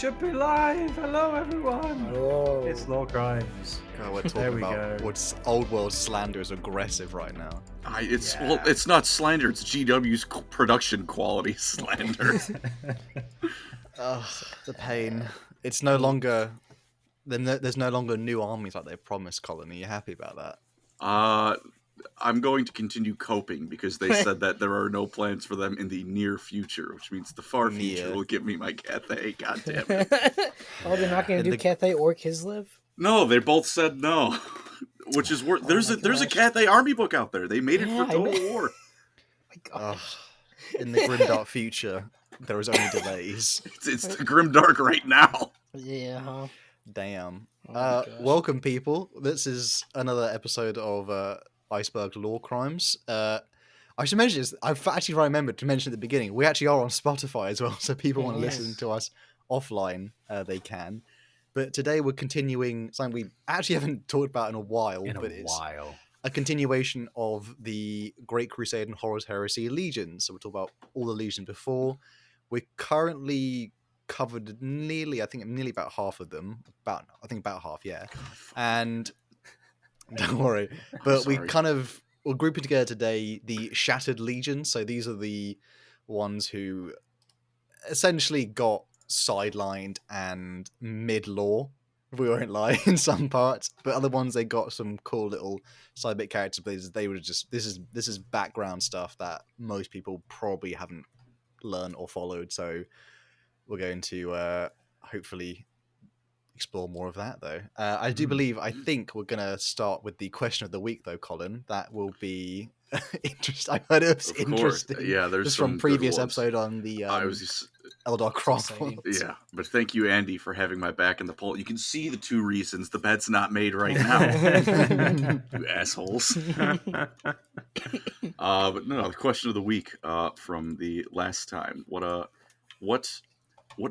should be live. Hello, everyone. Oh. It's Lore Crimes. God, we're There talking we about go. what's old world slander is aggressive right now. Yeah. It's not slander. It's GW's production quality slander. Ugh, the pain. It's no longer. There's no longer new armies like they promised, Colin. Are you happy about that? I'm going to continue coping because they said that there are no plans for them in the near future, which means the far future Near. will give me my Cathay. God damn it! Oh, they're not going to do Cathay or Kislev? No, they both said no, which is worth. There's a Cathay army book out there. They made it Yeah, for I Total know. War. My God. Ugh. In the grimdark future, there is only delays. It's the Grimdark right now. Yeah, huh? Damn. Oh my gosh. Welcome, people. This is another episode of Iceberg Lore Crimes. I should mention this. I've actually remembered to mention at the beginning. We actually are on Spotify as well, so people want to Yes. listen to us offline. They can. But today we're continuing something we actually haven't talked about in a while. In a but it's while. a continuation of the Great Crusade and Horus Heresy Legions. So we'll talk about all the legions before. We're currently covered nearly about half of them. About half, yeah. And don't worry. But we're grouping together today the Shattered Legion. So these are the ones who essentially got sidelined and mid-lore, if we won't lie, in some parts. But other ones, they got some cool little side bit characters. But they were just this is background stuff that most people probably haven't learned or followed. So we're going to hopefully explore more of that, though. I think we're going to start with the question of the week, though, Colin. That will be interesting. I heard it was Of course. interesting. Yeah, there's Just some from previous good ones. episode on the I was just, Eldar Cross. exciting. yeah, but thank you, Andy, for having my back in the poll. You can see the two reasons the bet's not made right now. You assholes. But no, the question of the week from the last time. What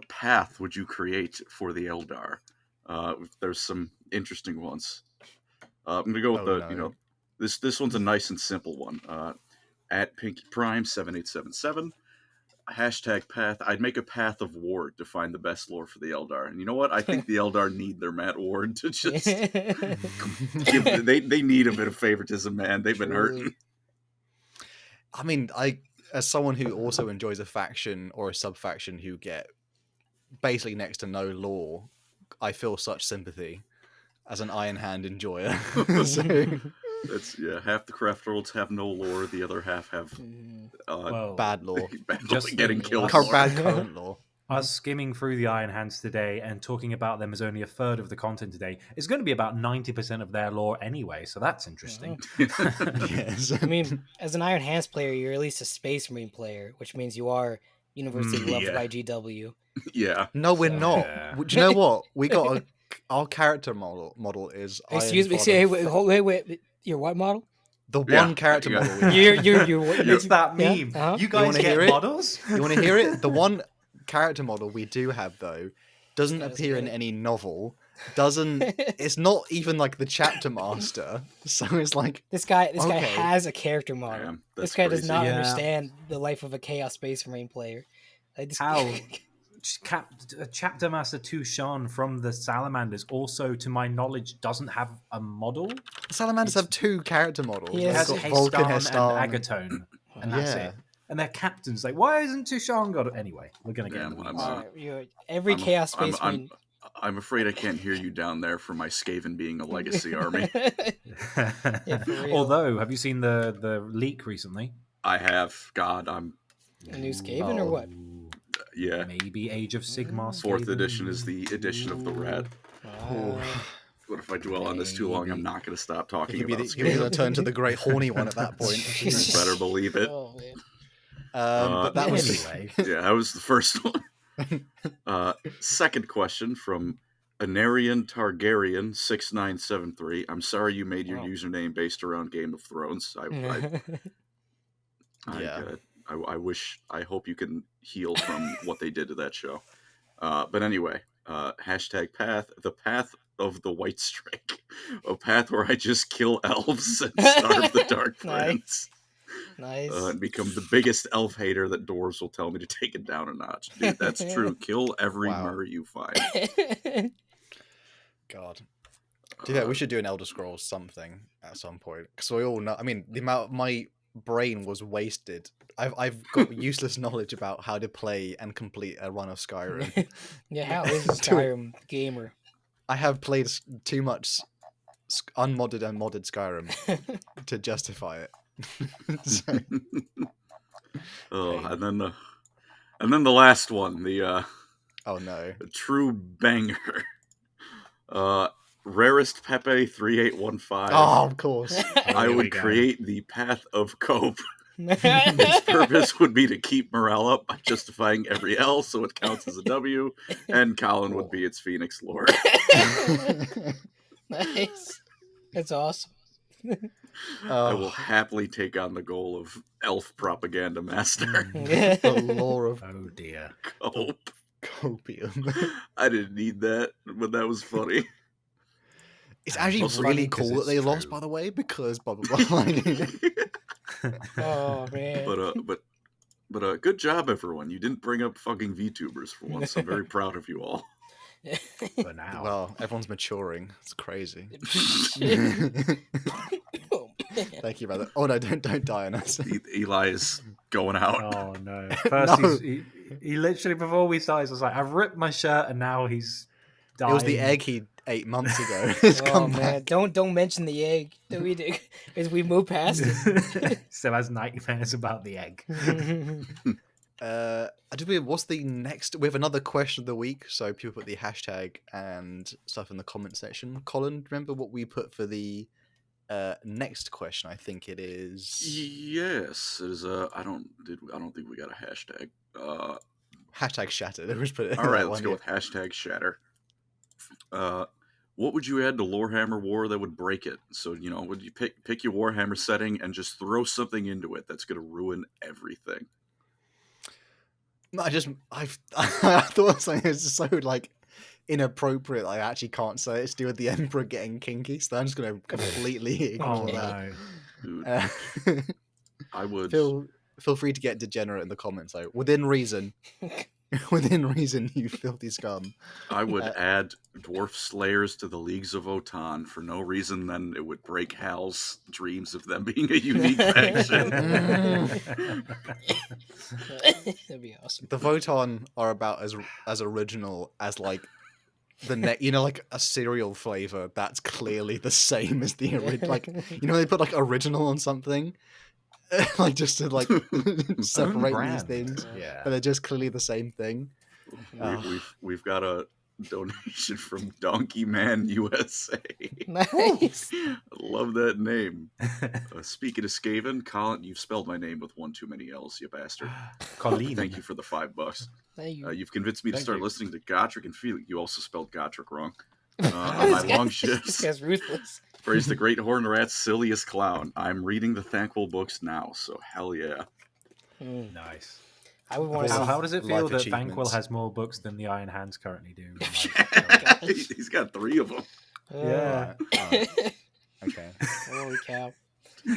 path would you create for the Eldar? There's some interesting ones. I'm gonna go with this one's a nice and simple one. At Pinky Prime 7877. Hashtag path. I'd make a path of Ward to find the best lore for the Eldar. And you know what? I think the Eldar need their Matt Ward to just they need a bit of favoritism, man. They've been hurting. I mean, as someone who also enjoys a faction or a sub-faction who get basically next to no lore, I feel such sympathy as an Iron Hand enjoyer. So, That's half the craft worlds have no lore, the other half have Well, bad lore. Just getting the killed. last- Bad current lore. us skimming through the Iron Hands today and talking about them as only a third of the content today is going to be about 90% of their lore anyway, so that's interesting. Yes. I mean, as an Iron Hands player, you're at least a Space Marine player, which means you are universally loved yeah. by GW. Yeah. No, we're So- not. Yeah. Do you know what? We got our character model is Excuse me. Iron Say, Father. wait. Your what model? The Yeah, one character yeah. model. You're It's that Yeah, meme. uh-huh. You guys wanna get hear it? models? You want to hear it? The one character model we do have, though, doesn't That is appear in good. any novel. It's not even like the chapter master. So it's like, This guy Okay. has a character model. Damn, This that's guy does crazy. not Yeah. understand the life of a Chaos Space Marine player. Like, this- How? Chapter Master Tushan from the Salamanders also, to my knowledge, doesn't have a model. Salamanders have two character models. He It has They've has got Vulcan, Haystarn and Hestarn. Agatone, and that's Yeah. it. And their captains, like, why isn't Tushan got it? Anyway, we're going to get Man, into I'm, this. every I'm- Chaos Space I'm- Marine. I'm afraid I can't hear you down there for my Skaven being a legacy army. Yeah, for real. Although, have you seen the leak recently? I have. God, I'm. A new Skaven or what? Yeah. Maybe Age of Sigmar. Fourth Skaven. edition is the edition of the rat. Wow. What if I dwell on this too long? I'm not going to stop talking You're about going to Skaven. turn to the great horny one at that point. You better believe it. Oh, man. But that was Anyway, Yeah, that was the first one. Second question from Anarian Targaryen 6973. I'm sorry you made your Wow. username based around Game of Thrones. I hope you can heal from what they did to that show. But anyway, hashtag path, the path of the White Strike, a path where I just kill elves and starve the Dark Nice. Prince. Nice. And become the biggest elf hater that dwarves will tell me to take it down a notch. Dude, that's true. Kill every Wow. mer you find. God. Yeah, we should do an Elder Scrolls something at some point because we all know. I mean, the amount my brain was wasted. I've got useless knowledge about how to play and complete a run of Skyrim. Yeah, how is a Skyrim gamer? I have played too much unmodded and modded Skyrim to justify it. So, Oh, and then the last one, the oh no. true banger. Rarest Pepe 3815. Oh, of course. I Here we would go. create the Path of Cope. Its purpose would be to keep morale up by justifying every L so it counts as a W, and Colin would be its Phoenix Lord. Nice. That's awesome. I will happily take on the goal of elf propaganda master. The lore of Oh dear. Cope. copium. I didn't need that, but that was funny. It's actually Also really funny 'cause cool that they it's lost, true. by the way, because blah blah blah. Oh man. But good job, everyone. You didn't bring up fucking VTubers for once. I'm very proud of you all. For now. Well, everyone's maturing. It's crazy. Oh, man. Thank you, brother. Oh no, don't die on us. Eli is going out. Oh no! First, No. he literally before we started was like, "I've ripped my shirt," and now he's dying. It was the egg he ate months ago. It's Oh come man, back. don't mention the egg. Do we do? As we move past it. Still has nightmares about the egg. What's the next? We have another question of the week, so people put the hashtag and stuff in the comment section. Colin, remember what we put for the next question? I think it is Yes, it is. I don't think we got a hashtag. hashtag shattered. Let's put it. All right, that let's one, go yeah. with hashtag shatter. What would you add to Lorehammer War that would break it? So, would you pick your Warhammer setting and just throw something into it that's going to ruin everything? No, I thought something was so like inappropriate. I actually can't say it's to do with the Emperor getting kinky, so I'm just going to completely Oh ignore that. no! Dude, I would. Feel free to get degenerate in the comments, though. Within reason. Within reason, you filthy scum. I would add Dwarf Slayers to the Leagues of Otan for no reason than it would break Hal's dreams of them being a unique faction. That'd be awesome. The Voton are about as original as like like a cereal flavor that's clearly the same as the original. Like they put like original on something, like just to like separate these brand. things, Yeah. but they're just clearly the same thing. We've got a donation from Donkey Man USA. Nice. I love that name. Speaking of Skaven, Colin, you've spelled my name with one too many L's, you bastard. Colleen. Thank you for the $5. Thank you. You've convinced me to Thank start you. listening to Gotrek and Felix. You also spelled Gotrek wrong. On my long This shifts, guy's ruthless. praise the great horned rat's silliest clown. I'm reading the Thankful books now, so hell yeah. Mm. Nice. I would want to. How does it feel Life that achievements. Banquil has more books than the Iron Hands currently do? He's got 3 of them. Yeah. Okay. Holy cow.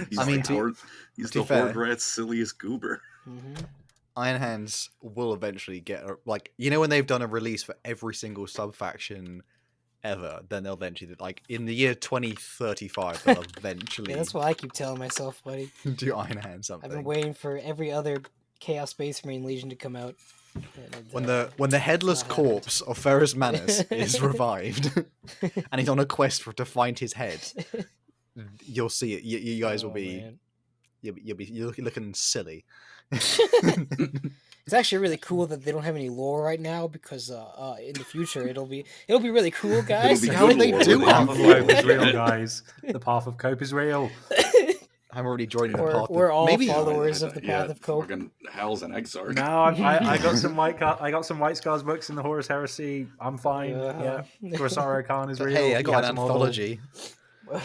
He's I mean, he's to the be fair- horned rat's silliest goober. Hmm. Iron Hands will eventually get when they've done a release for every single sub faction ever, then they'll eventually in the year 2035 they'll eventually Yeah, that's what I keep telling myself, buddy. do Iron Hands something. I've been waiting for every other Chaos Space Marine Legion to come out. And, When the headless not happened. corpse of Ferrus Manus is revived, and he's on a quest to find his head, you'll see it. You guys will Oh, be man. you're looking silly. It's actually really cool that they don't have any lore right now because in the future it'll be really cool, guys. It'll be How good they lore do when it? The path of Cope is real, Yeah. guys. The path of Cope is real. I'm already joining the path. We're all maybe followers of the path of Cope. Fucking Hal's an Exarch. No, I got some White Scars books in the Horus Heresy. I'm fine. Yeah, Corsair Khan is real. Hey, I He got has an a model. anthology. Bro,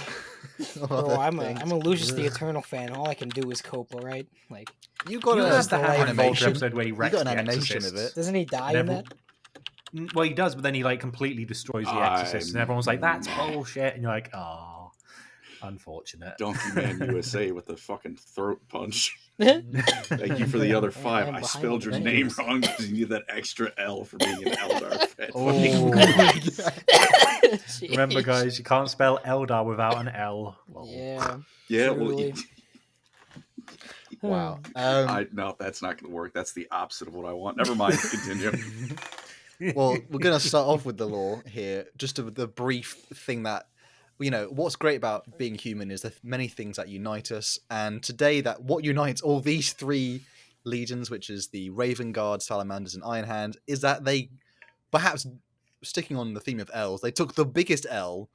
I'm a Lucius the Eternal fan. All I can do is Cope, all right? Like, You got You an have to have an animation. episode where he You wrecks got an the animation of Exorcists. it. doesn't he die in Never- that? Well, he does, but then he completely destroys the Exorcist, and everyone's like, "That's bullshit," and you're like, "Oh, unfortunate." Donkey Man USA with the fucking throat punch. Thank you for the other 5. I'm I behind spelled the your name names. wrong because you need that extra L for being an Eldar fan. Remember, guys, you can't spell Eldar without an L. Lol. Yeah. Yeah, Truly. Wow. No, that's not going to work. That's the opposite of what I want. Never mind. Continue. Well, we're going to start off with the lore here. Just the brief thing that, what's great about being human is the many things that unite us. And today, that what unites all these 3 legions, which is the Raven Guard, Salamanders, and Iron Hand, is that they, perhaps sticking on the theme of L's, they took the biggest L.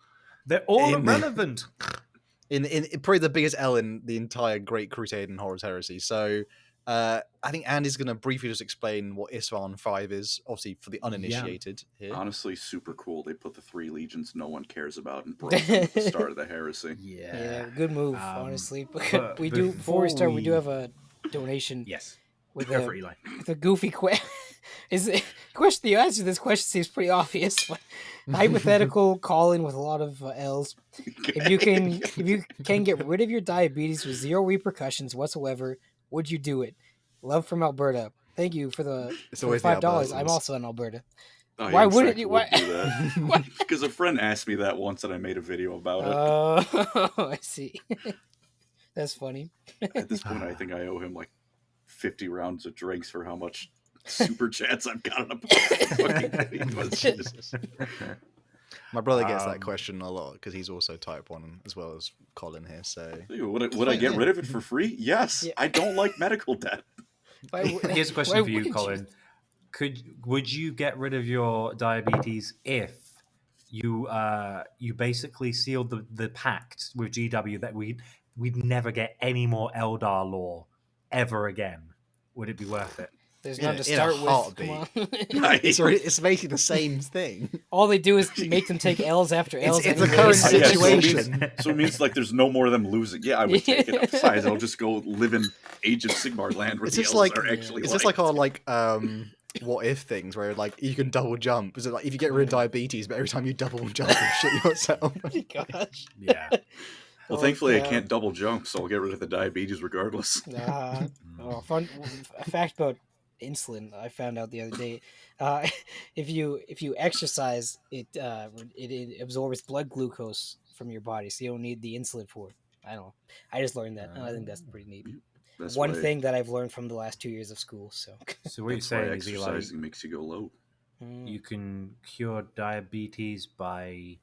They're all irrelevant. In probably the biggest L in the entire Great Crusade and Horus Heresy. So I think Andy's going to briefly just explain what Isstvan 5 is, obviously for the uninitiated here. Honestly, super cool. They put the 3 legions no one cares about and broke them at the start of the heresy. Yeah, good move, honestly. But we before do, before we start, we do have a donation. Yes. With Go for Eli. a goofy question. The question? The answer to this question seems pretty obvious. But hypothetical call-in with a lot of L's. If you can get rid of your diabetes with 0 repercussions whatsoever, would you do it? Love from Alberta. Thank you for the $5. I'm also in Alberta. Why wouldn't you? Why? Do that? Because a friend asked me that once, and I made a video about it. Oh, I see. That's funny. At this point, I think I owe him like 50 rounds of drinks for how much super chats I've gotten about fucking videos. My brother gets that question a lot because he's also type 1 as well as Colin here. So Would I get rid of it for free? Yes. Yeah. I don't like medical debt. Here's a question for you, Colin. Would you get rid of your diabetes if you basically sealed the pact with GW that we'd never get any more Eldar lore ever again? Would it be worth it? There's none to start with. It's basically the same thing. All they do is make them take L's after L's. It's the current situation. So it means like there's no more of them losing. Yeah, I would take it. Besides, I'll just go live in Age of Sigmar land where the elves are actually. It's just like our what if things where like you can double jump. Is it like if you get rid of diabetes, but every time you double jump, you shit yourself? Oh my gosh. Yeah. Well, thankfully I can't double jump, so I'll get rid of the diabetes regardless. Fun fact about insulin I found out the other day. If you exercise, it absorbs blood glucose from your body, so you don't need the insulin for it. I don't know. I just learned that, and I think that's pretty neat. That's one thing that I've learned from the last 2 years of school. So what you're saying is exercising makes you go low. You can cure diabetes by.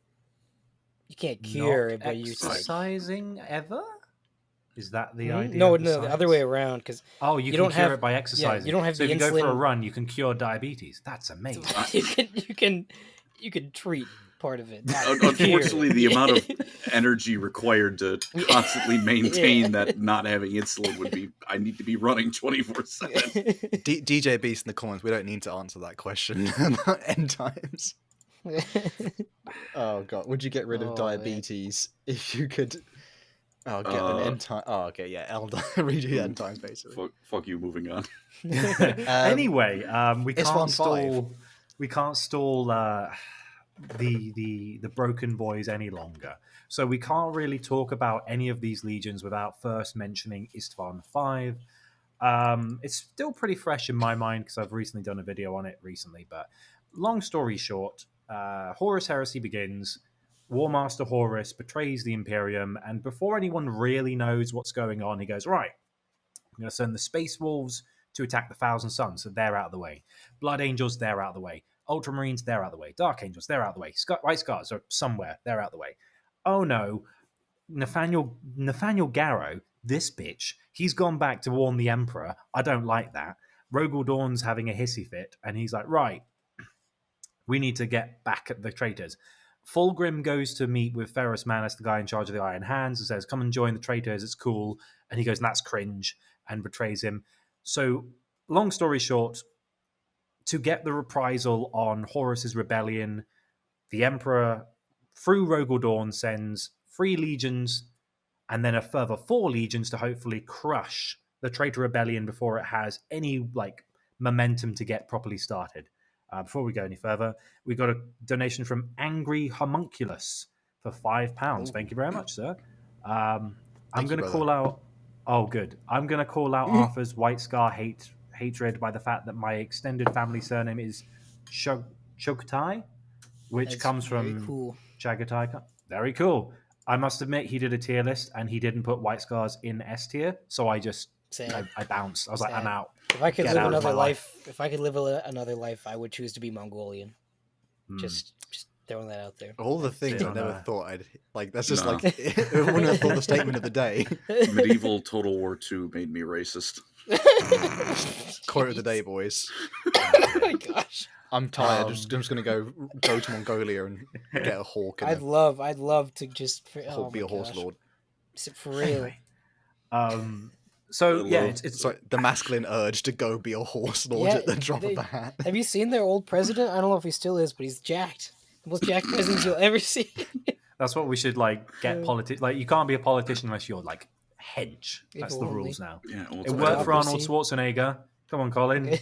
You can't cure it, but you exercising ever. Is that the idea? No, the other way around. Because you can cure it by exercising. You don't have so the if insulin. you go for a run, you can cure diabetes. That's amazing. you can treat part of it. Unfortunately, the amount of energy required to constantly maintain that not having insulin would be. I need to be running 24/7. DJ Beast in the comments. We don't need to answer that question about end times. Oh god, would you get rid of diabetes if you could? Oh, get an end time. Oh, okay, yeah, Eldar redo end times basically. Fuck you. Moving on. Anyway, we can't stall. 5. We can't stall the Broken Boys any longer. So we can't really talk about any of these legions without first mentioning Isstvan 5. It's still pretty fresh in my mind because I've recently done a video on it recently. But long story short, Horus Heresy begins. War Master Horus betrays the Imperium, and before anyone really knows what's going on, he goes, right, I'm going to send the Space Wolves to attack the Thousand Suns, so they're out of the way. Blood Angels, they're out of the way. Ultramarines, they're out of the way. Dark Angels, they're out of the way. White Scars are somewhere, they're out of the way. Oh no, Nathaniel Garrow, this bitch, he's gone back to warn the Emperor. I don't like that. Rogel Dawn's having a hissy fit, and he's like, right, we need to get back at the traitors. Fulgrim goes to meet with Ferrus Manus, the guy in charge of the Iron Hands, and says, come and join the traitors, it's cool. And he goes, that's cringe, and betrays him. So, long story short, to get the reprisal on Horus's rebellion, the Emperor, through Rogel Dawn, sends 3 legions and then a further 4 legions to hopefully crush the traitor rebellion before it has any momentum to get properly started. Before we go any further, we got a donation from Angry Homunculus for £5. Thank you very much, sir. I'm going to call out Oh, good. I'm going to call out Arthur's White Scar hatred by the fact that my extended family surname is Chugtai, which That's comes very from cool. Chagatai. Very cool. I must admit, he did a tier list and he didn't put White Scars in S tier, so I just Sad. I bounced. I was like, Sad. I'm out. If I could Get live out of another my life. if I could live another life, I would choose to be Mongolian. Just throwing that out there. All the things I Yeah, never no. thought I'd like. That's just No. like I wouldn't have thought the statement of the day. Medieval Total War II made me racist. Quote of the day, boys. Oh my gosh. I'm tired. Um, I'm just gonna go to Mongolia and get a hawk and I'd love to just be a horse lord. For real. Anyway, so yeah, it's Sorry, the masculine urge to go be a horse lord Yeah, at the drop of a hat. Have you seen their old president? I don't know if he still is, but he's jacked. The most jacked president you'll ever see. that's what we should like get like you can't be a politician unless you're like hench. If That's the only. rules now. Yeah, well, It it's worked for Democracy. Arnold Schwarzenegger. Come on, Colin.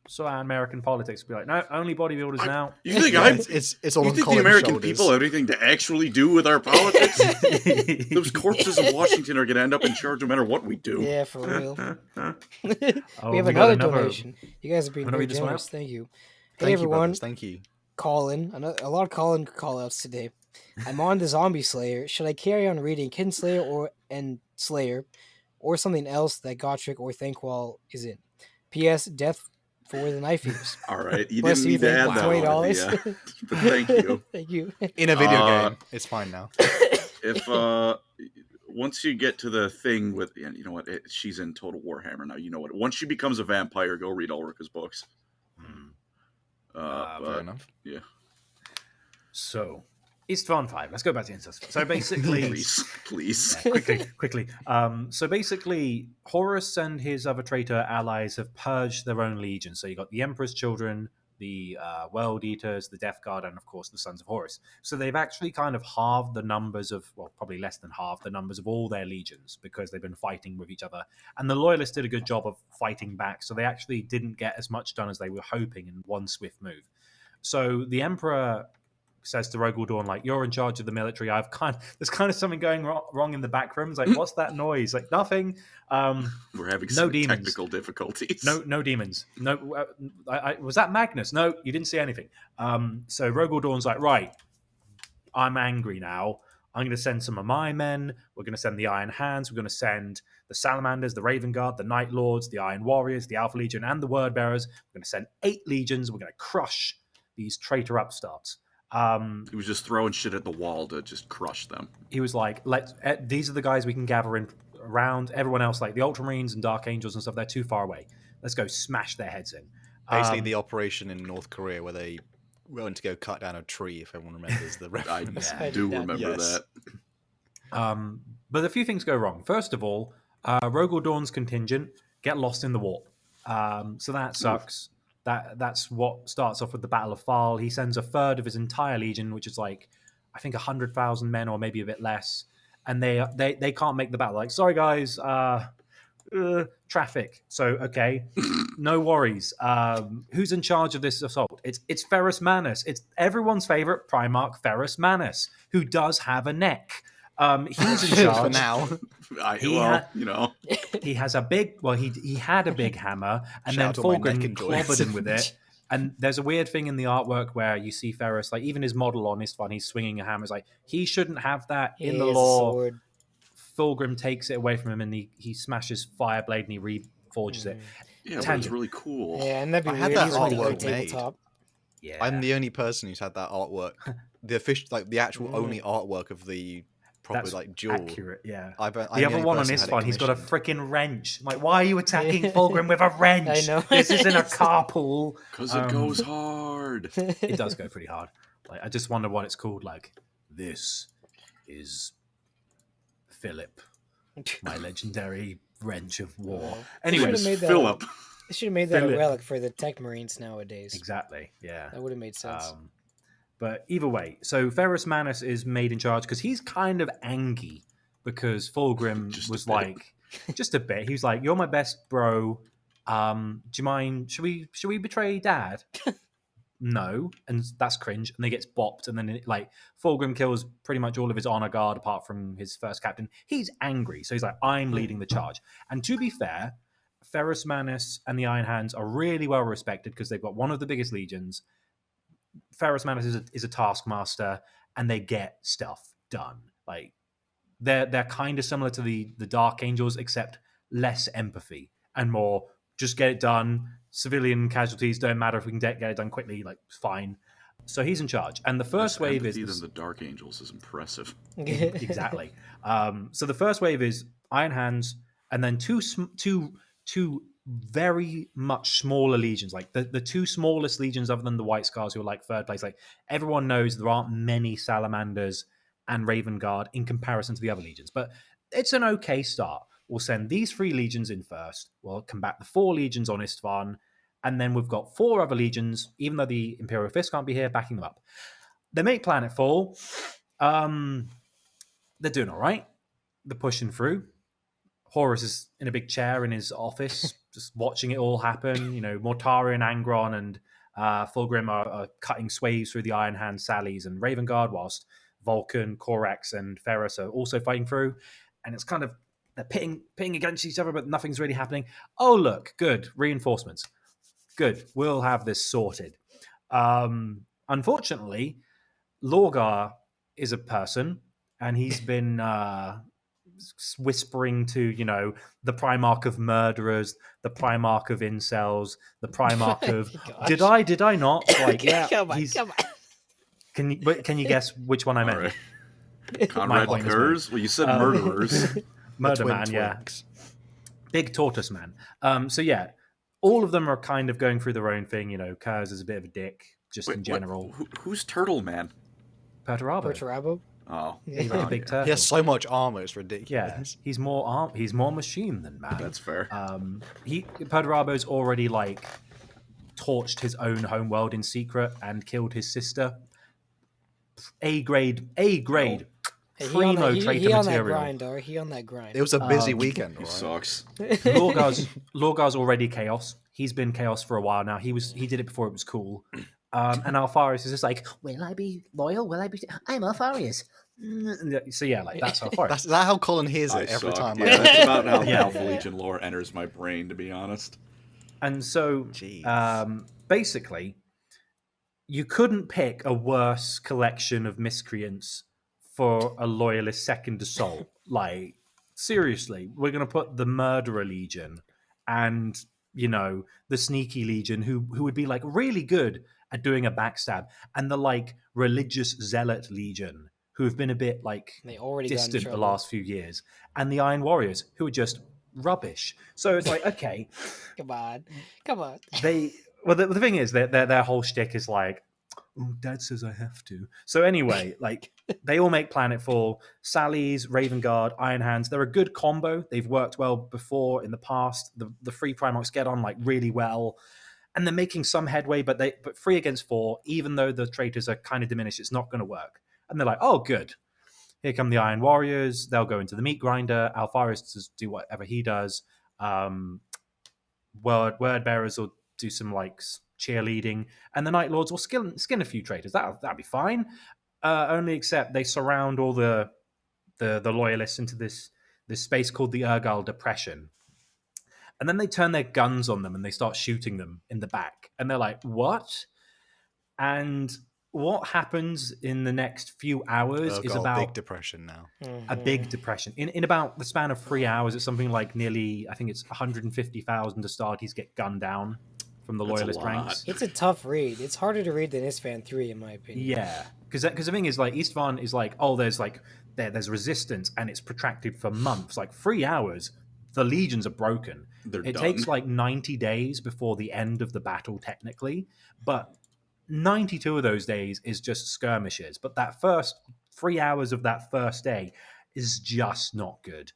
So our American politics be like, no, only bodybuilders now. You think Yeah, I'm? it's all You on think the Colin's American shoulders. people have anything to actually do with our politics? Those corpses of Washington are going to end up in charge no matter what we do. Yeah, for real. Oh, We have got another donation. You guys have been Wanna very read this one generous. out? Thank you. Thank Hey you, everyone, brothers. Thank you. Colin. A lot of Colin call outs today. I'm on the Zombie Slayer. Should I carry on reading Kinslayer and Slayer or something else that Gotrek or Thankwall is in? P.S. Death for the Knife Eaters. All right, you Bless didn't need to thank add you, that one. $20. Yeah, but thank you. Thank you. In a video Uh, game, it's fine now. If once you get to the thing with, and you know what, she's in Total Warhammer now. You know what? Once she becomes a vampire, go read Ulrika's books. Fair But enough. yeah, So, Istvan 5. Let's go back to Instas. So basically, please. Yeah, quickly. So basically, Horus and his other traitor allies have purged their own legion. So you got the Emperor's children, the World Eaters, the Death Guard, and of course the Sons of Horus. So they've actually kind of halved the numbers of, well, probably less than half the numbers of all their legions because they've been fighting with each other. And the Loyalists did a good job of fighting back. So they actually didn't get as much done as they were hoping in one swift move. So the Emperor says to Rogel Dawn, like, you're in charge of the military. There's kind of something going wrong in the back rooms. Like, what's that noise? Like, nothing. We're having No some demons. technical difficulties. No demons. No, was that Magnus? No, you didn't see anything. So Rogel Dawn's like, right, I'm angry now. I'm going to send some of my men. We're going to send the Iron Hands. We're going to send the Salamanders, the Raven Guard, the Night Lords, the Iron Warriors, the Alpha Legion, and the Word Bearers. We're going to send 8 legions. We're going to crush these traitor upstarts. He was just throwing shit at the wall to just crush them. He was like, these are the guys we can gather in around. Everyone else, like the Ultramarines and Dark Angels and stuff, they're too far away. Let's go smash their heads in. Basically, the operation in North Korea where they went to go cut down a tree, if everyone remembers the I reference. do Yeah. remember Yes. that. But a few things go wrong. First of all, Rogel Dawn's contingent get lost in the warp. So that sucks. That's what starts off with the Battle of Thal. He sends a third of his entire legion, which is like, I think 100,000 men or maybe a bit less, and they can't make the battle. Like, sorry guys, traffic. So okay, no worries. Who's in charge of this assault? It's Ferrus Manus. It's everyone's favorite Primarch Ferrus Manus, who does have a neck. He's in charge For now. You know, He has a big. Well, he had a big hammer, and Shout out then to all my neck Fulgrim enjoyers. clobbered him with it. And there's a weird thing in the artwork where you see Ferrus, like even his model on Istvan, he's swinging a hammer. It's like he shouldn't have that in the He has a lore. sword. Fulgrim takes it away from him, and he smashes Fireblade and he reforges it. yeah, but it's Tangent. really cool. Yeah, and that'd be I had weird. that He's like artwork a made. tabletop. Yeah, I'm the only person who's had that artwork. The official, like the actual only artwork of the proper That's like duel. accurate. Yeah. I'm The the other only one on person this who had one, it he's got a commissioned. freaking wrench. I'm like, why are you attacking Fulgrim with a wrench? I know. This isn't a carpool. Because it goes hard. It does go pretty hard. Like, I just wonder what it's called. Like, this is Philip, my legendary wrench of war. Anyway, Anyways, made that Philip. They should have made that Philip. a relic for the Tech Marines nowadays. exactly. Yeah. That would have made sense. But either way, so Ferrus Manus is made in charge because he's kind of angry because Fulgrim Just a was bit. like, just a bit. He was like, "You're my best bro. Do you mind? Should we betray Dad?" no, and that's cringe, and they gets bopped, and then Fulgrim kills pretty much all of his honor guard apart from his first captain. He's angry, so he's like, I'm leading the charge. And to be fair, Ferrus Manus and the Iron Hands are really well respected because they've got one of the biggest legions. Ferrus Manus is a taskmaster, and they get stuff done. Like they're kind of similar to the Dark Angels, except less empathy and more just get it done. Civilian casualties don't matter if we can get it done quickly. Like fine. So he's in charge, and the first wave is the Dark Angels is impressive. Exactly. So the first wave is Iron Hands, and then two very much smaller legions, like the two smallest legions other than the White Scars, who are like third place. Like everyone knows there aren't many Salamanders and Raven Guard in comparison to the other legions, but it's an okay start. We'll send these 3 legions in first. We'll combat the 4 legions on Istvan, and then we've got 4 other legions, even though the Imperial Fist can't be here, backing them up. They make Planetfall. They're doing all right. They're pushing through. Horus is in a big chair in his office, just watching it all happen. You know, Mortarion, Angron, and Fulgrim are cutting sways through the Iron Hand sallies and Raven Guard, whilst Vulcan, Corax, and Ferrus are also fighting through. And it's kind of they're pitting against each other, but nothing's really happening. Oh, look, good. Reinforcements. Good. We'll have this sorted. Unfortunately, Lorgar is a person, and he's been whispering to, you know, the Primarch of Murderers, the Primarch of Incels, the Primarch of did I not? Like, yeah, come on. Can you guess which one I meant? Right. Conrad Curse? Well, you said murderers. Murder Man, yeah. Big Tortoise Man. So yeah, all of them are kind of going through their own thing. You know, Curse is a bit of a dick, just in general. Who's Turtle Man? Perturabo. Oh, he's like a big turtle. He has so much armor, it's ridiculous. Yeah, he's more machine than man. That's fair. Perturabo's already like torched his own homeworld in secret and killed his sister. A grade. Primo traitor he on material. That grind, or he on that grind. It was a busy weekend. He Right? sucks. Lorgar's already chaos. He's been chaos for a while now. He did it before it was cool. And Alpharius is just like, will I be loyal? Will I be? I'm Alpharius. So yeah, like that's Alpharius. That's how Colin hears it every time. Yeah, that's about how Alpha Legion lore enters my brain, to be honest. And so, basically, you couldn't pick a worse collection of miscreants for a loyalist second assault. Like, seriously, we're going to put the Murderer Legion and, you know, the Sneaky Legion, who would be, like, really good at doing a backstab, and the, like, Religious Zealot Legion, who have been a bit, like, distant the last few years, and the Iron Warriors, who are just rubbish. So it's like, okay. Come on. The thing is, their whole shtick is like, oh, Dad says I have to. So anyway, like, they all make Planetfall. Sally's, Raven Guard, Iron Hands. They're a good combo. They've worked well before in the past. The 3 Primarchs get on, like, really well. And they're making some headway, but 3 against 4, even though the traitors are kind of diminished, it's not going to work. And they're like, oh, good. Here come the Iron Warriors. They'll go into the meat grinder. Alpharius will do whatever he does. Word Bearers will do some, like, cheerleading, and the Night Lords will skin a few traitors. That'll be fine. Only except they surround all the loyalists into this space called the Urgal Depression, and then they turn their guns on them and they start shooting them in the back. And they're like, "What?" And what happens in the next few hours is about big depression now. A big depression. In about the span of 3 hours, it's something like nearly, I think it's 150,000 Astartes get gunned down from the loyalist ranks. It's a tough read. It's harder to read than Istvan 3, in my opinion. Yeah, because the thing is, like, Istvan is like, oh, there's resistance, and it's protracted for months. Like 3 hours, the legions are broken. It takes like 90 days before the end of the battle, technically, but 92 of those days is just skirmishes. But that first 3 hours of that first day is just not good.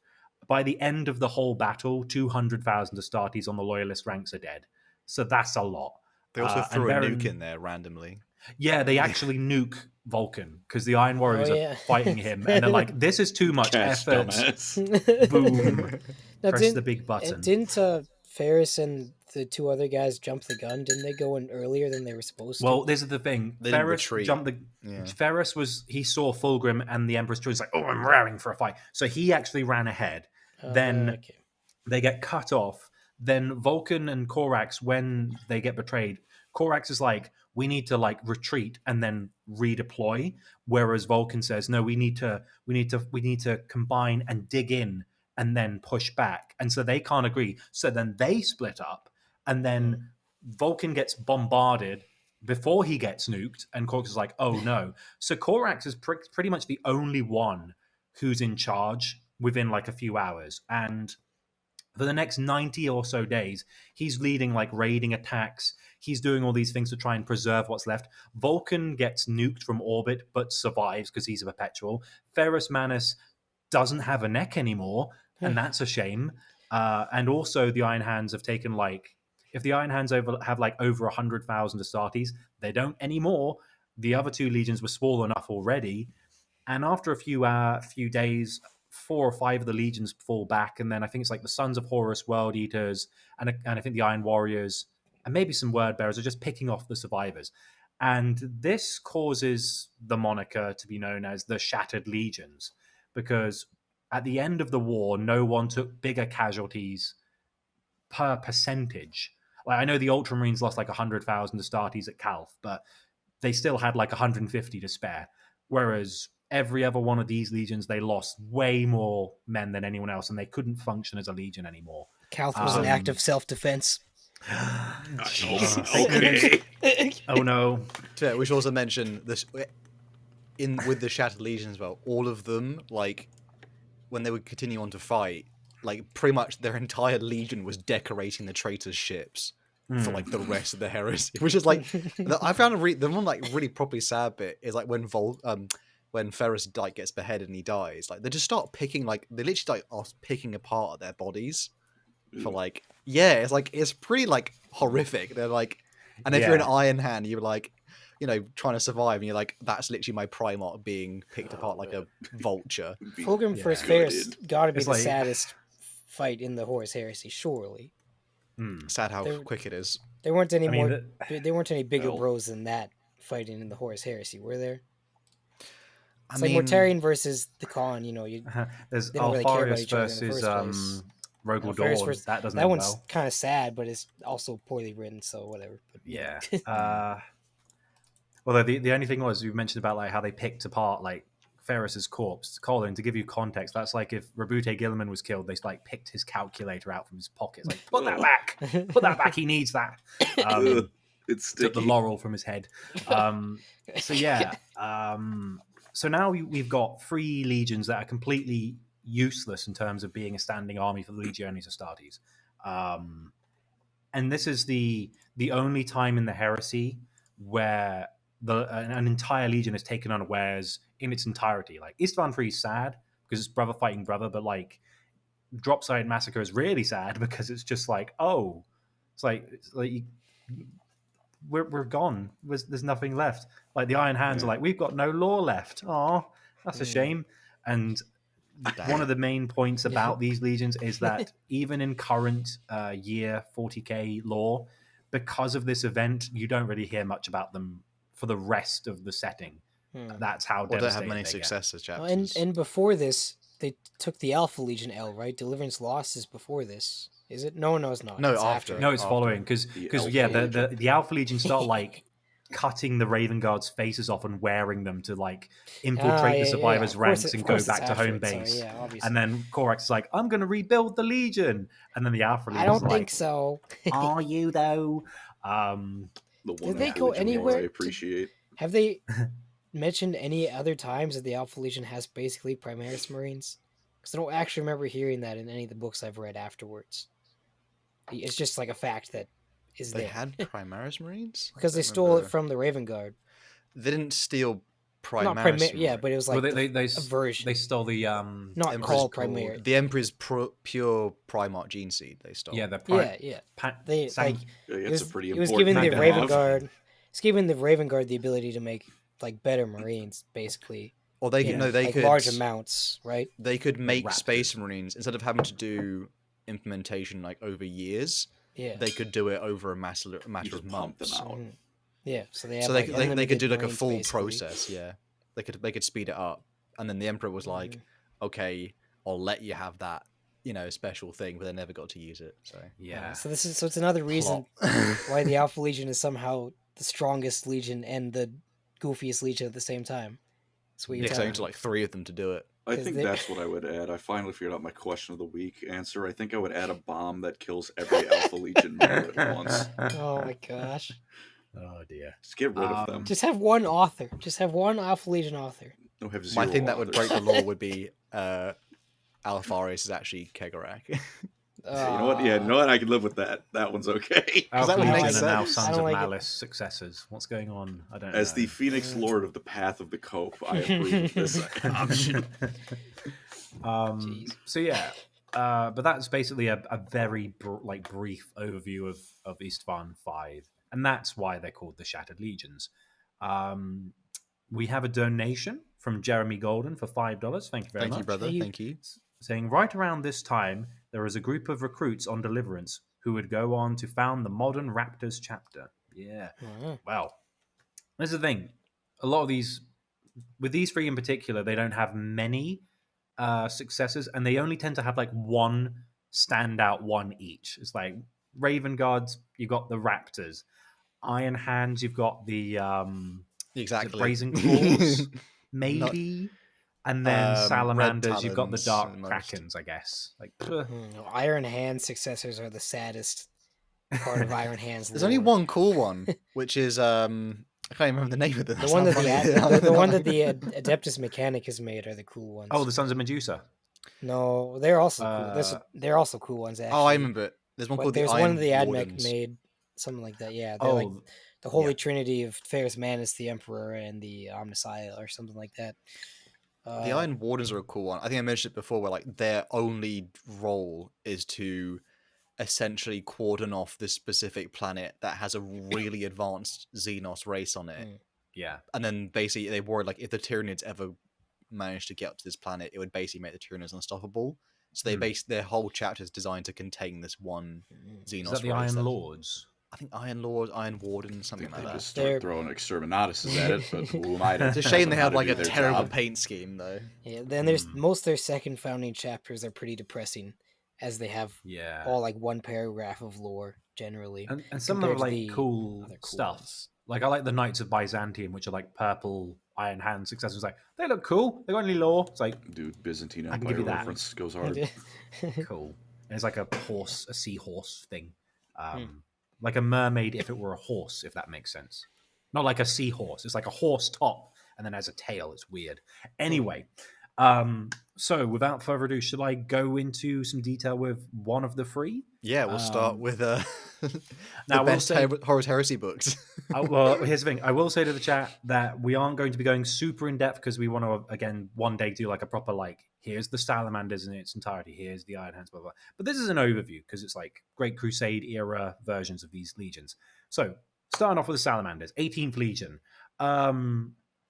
By the end of the whole battle, 200,000 Astartes on the loyalist ranks are dead. So that's a lot. They also threw a nuke in there randomly. Yeah, they actually nuke Vulcan because the Iron Warriors are fighting him, and they're like, "This is too much effort." Boom! Now, press the big button. Didn't Ferrus and the two other guys jumped the gun? Didn't they go in earlier than they were supposed to? Well, this is the thing. They didn't Ferris retreat. jumped the. Yeah. Ferris he saw Fulgrim and the Emperor's choice. Like, oh, I'm raring for a fight. So he actually ran ahead. Then Okay. they get cut off. Then Vulcan and Korax, when they get betrayed, Korax is like, we need to like retreat and then redeploy. Whereas Vulcan says, no, we need to combine and dig in and then push back. And so they can't agree. So then they split up, and then Vulcan gets bombarded before he gets nuked, and Korax is like, oh no. So Korax is pretty much the only one who's in charge within like a few hours. And for the next 90 or so days, he's leading like raiding attacks. He's doing all these things to try and preserve what's left. Vulcan gets nuked from orbit, but survives because he's a perpetual. Ferrus Manus doesn't have a neck anymore, and that's a shame. And also the Iron Hands have taken like, if the Iron Hands have like over 100,000 Astartes, they don't anymore. The other two legions were small enough already. And after a few days, 4 or 5 of the legions fall back, and then I think it's like the Sons of Horus, World Eaters, and I think the Iron Warriors, and maybe some Word Bearers are just picking off the survivors. And this causes the moniker to be known as the Shattered Legions, because at the end of the war, no one took bigger casualties per percentage. Like, I know the Ultramarines lost like 100,000 Astartes at Calth, but they still had like 150 to spare. Whereas every other one of these legions, they lost way more men than anyone else, and they couldn't function as a legion anymore. Calth was an act of self-defense. Okay. Oh no. We should also mention this with the Shattered Legions as well. All of them, like, when they would continue on to fight, like, pretty much their entire legion was decorating the traitors' ships for like the rest of the heresy, which is like, I found the one like really properly sad bit is like when Ferrus like gets beheaded and he dies, like they just start picking, like they literally like are picking apart their bodies for like, it's like, it's pretty like horrific. They're like, and if you're an Iron Hand, you're like, you know, trying to survive, and you're like, that's literally my Primarch being picked apart like a vulture. Fulgrim vs. Ferrus gotta be the saddest fight in the Horus Heresy, surely. Sad how quick it is. There weren't any there weren't any bigger bros than that fighting in the Horus Heresy, were there? It's like Mortarion versus the Khan, you know. There's they don't really care about Alpharius each other in the versus first place. Rogel Dawn. That doesn't that one's well. kind of sad, but it's also poorly written, so whatever. But, yeah. Although the only thing was, you mentioned about like how they picked apart like Ferrus's corpse. Colin, to give you context, that's like if Rabute Gilliman was killed, they like picked his calculator out from his pocket. Like, put that back. Put that back. He needs that. It's took the sticky. laurel from his head. So yeah. So now we've got 3 legions that are completely useless in terms of being a standing army for the Legiones Astartes. And this is the only time in the heresy where an entire legion is taken unawares in its entirety. Like, Istvan Free is sad because it's brother fighting brother, but like Dropside Massacre is really sad because it's just like, oh, it's like we're gone. There's nothing left. Like the Iron Hands are like, we've got no lore left. Oh, that's a shame. And one of the main points about these legions is that even in current year 40k lore, because of this event, you don't really hear much about them for the rest of the setting. That's how devastating. Don't have many successors chapters. And before this, they took the Alpha Legion L, right? Deliverance Lost is before this. Is it? No, it's not. No, it's after. No, it's following because the Alpha Legion start like cutting the Raven Guard's faces off and wearing them to like infiltrate the survivors' ranks and go back to home base. And then Korax is like, I'm going to rebuild the Legion. And then the Alpha Legion I don't think so. Are you though? The one Did they go anywhere? I appreciate. Have they mentioned any other times that the Alpha Legion has basically Primaris Marines? Because I don't actually remember hearing that in any of the books I've read afterwards. It's just like a fact that is they there. had Primaris Marines? Because they stole it from the Raven Guard. They didn't steal Not Primaris. yeah, but it was like they a version. They stole the Not Emperor's called called- Primaris. The Emperor's pure Primarch gene seed they stole. the Yeah. They like It's a pretty it was important giving the thing to Raven have. Guard. It's giving the Raven Guard the ability to make like better Marines, basically. Or they could You no, know, they like could large amounts, right? They could make Raptors. Space Marines instead of having to do implementation like over years. Yeah. they could do it over a matter You of just pump them months. out. Mhm. Yeah. So they have So like they could unlimited do like a Marines, full basically. process. Yeah, they could speed it up, and then the Emperor was like, Mhm. "Okay, I'll let you have that, special thing," but they never got to use it. So Yeah. So it's another reason Plot. why the Alpha Legion is somehow the strongest Legion and the goofiest Legion at the same time. That's what you're Yeah, because I telling need to me. like 3 of them to do it. I 'Cause think they- that's what I would add. I finally figured out my question of the week answer. I think I would add a bomb that kills every Alpha Legion member at once. Oh my gosh! Oh dear. Just get rid of them. Just have one author. Just have one Alpha Legion author. Don't have My zero thing that would authors. break the law would be Alpharis is actually Kegarak. Yeah, you know what? Yeah, you know what? I can live with that. That one's okay. Alpha that would Legion make are now sense. I Sons don't of like it. Malice successors. What's going on? I don't know. As the Phoenix Lord of the Path of the Cope, I approve of this option. Jeez. So yeah, but that's basically a very brief overview of Istvan 5, and that's why they're called the Shattered Legions. We have a donation from Jeremy Golden for $5. Thank you very Thank much. you, brother. Hey, Thank you. Saying right around this time, there was a group of recruits on Deliverance who would go on to found the Modern Raptors chapter. Yeah. Mhm. Well, this is the thing. A lot of these, with these 3 in particular, they don't have many successors, and they only tend to have like one standout one each. It's like Raven Guards, you've got the Raptors. Iron Hands, you've got the Exactly. Brazen Claws, maybe. And then Red Salamanders, you've got the Talons Dark at most. Krakens, I guess. Like, Iron Hand successors are the saddest part of Iron Hand's There's lore. only one cool one, which is I can't remember the name of it. The one that the one that the Adeptus Mechanicus made are the cool ones. oh, the Sons of Medusa. No, they're also cool. They're also cool ones. Actually. Oh, I remember it. There's one But called there's the one Iron that the AdMech Wardens. made, something like that. Yeah, they're like Oh, the Holy yeah. Trinity of Ferrus Manus, the Emperor, and the Omnissiah, or something like that. The Iron Wardens are a cool one. I think I mentioned it before, where like their only role is to essentially cordon off this specific planet that has a really advanced Xenos race on it, yeah. and then basically they worried like if the Tyranids ever managed to get up to this planet, it would basically make the Tyranids unstoppable. So they base their whole chapter is designed to contain this one Xenos Is that the race. Iron Lords? I think Iron Lord, Iron Warden, something They like that. just start throwing exterminatuses at it, but who am I to It's a tell shame them they how have to like do a their terrible job? paint scheme though. Yeah, then there's most of their second founding chapters are pretty depressing, as they have Yeah. all like one paragraph of lore generally. And some of them are compared to like the cool other cool stuff. ones. Like I like the Knights of Byzantium, which are like purple Iron Hand successors. Like they look cool. They got any lore? It's like Dude, Byzantine I can Empire give you that. reference goes hard. cool. And it's like a seahorse thing. Like a mermaid if it were a horse, if that makes sense. Not like a seahorse. It's like a horse top and then has a tail. It's weird. Anyway, so without further ado, should I go into some detail with one of the 3? Yeah, we'll start with now the we'll best say- Horus Heresy books. Well, here's the thing. I will say to the chat that we aren't going to be going super in depth because we want to, again, one day do like a proper, like, here's the Salamanders in its entirety, here's the Iron Hands, blah, blah. But this is an overview because it's like Great Crusade era versions of these legions. So, starting off with the Salamanders, 18th Legion.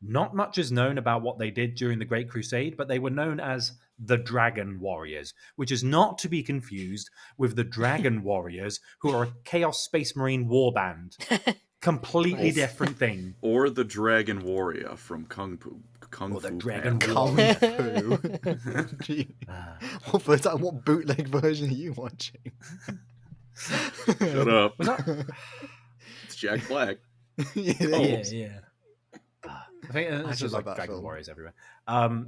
Not much is known about what they did during the Great Crusade, but they were known as the Dragon Warriors, which is not to be confused with the Dragon Warriors, who are a Chaos Space Marine warband. Completely Nice. different thing. Or the Dragon Warrior from Kung Fu. Or the Fu Dragon Panda. Warrior. Kung Fu. Gee. What bootleg version are you watching? Shut up. Was that? It's Jack Black. It is. Yeah. I think it's actually just love like that Dragon film. Warriors everywhere.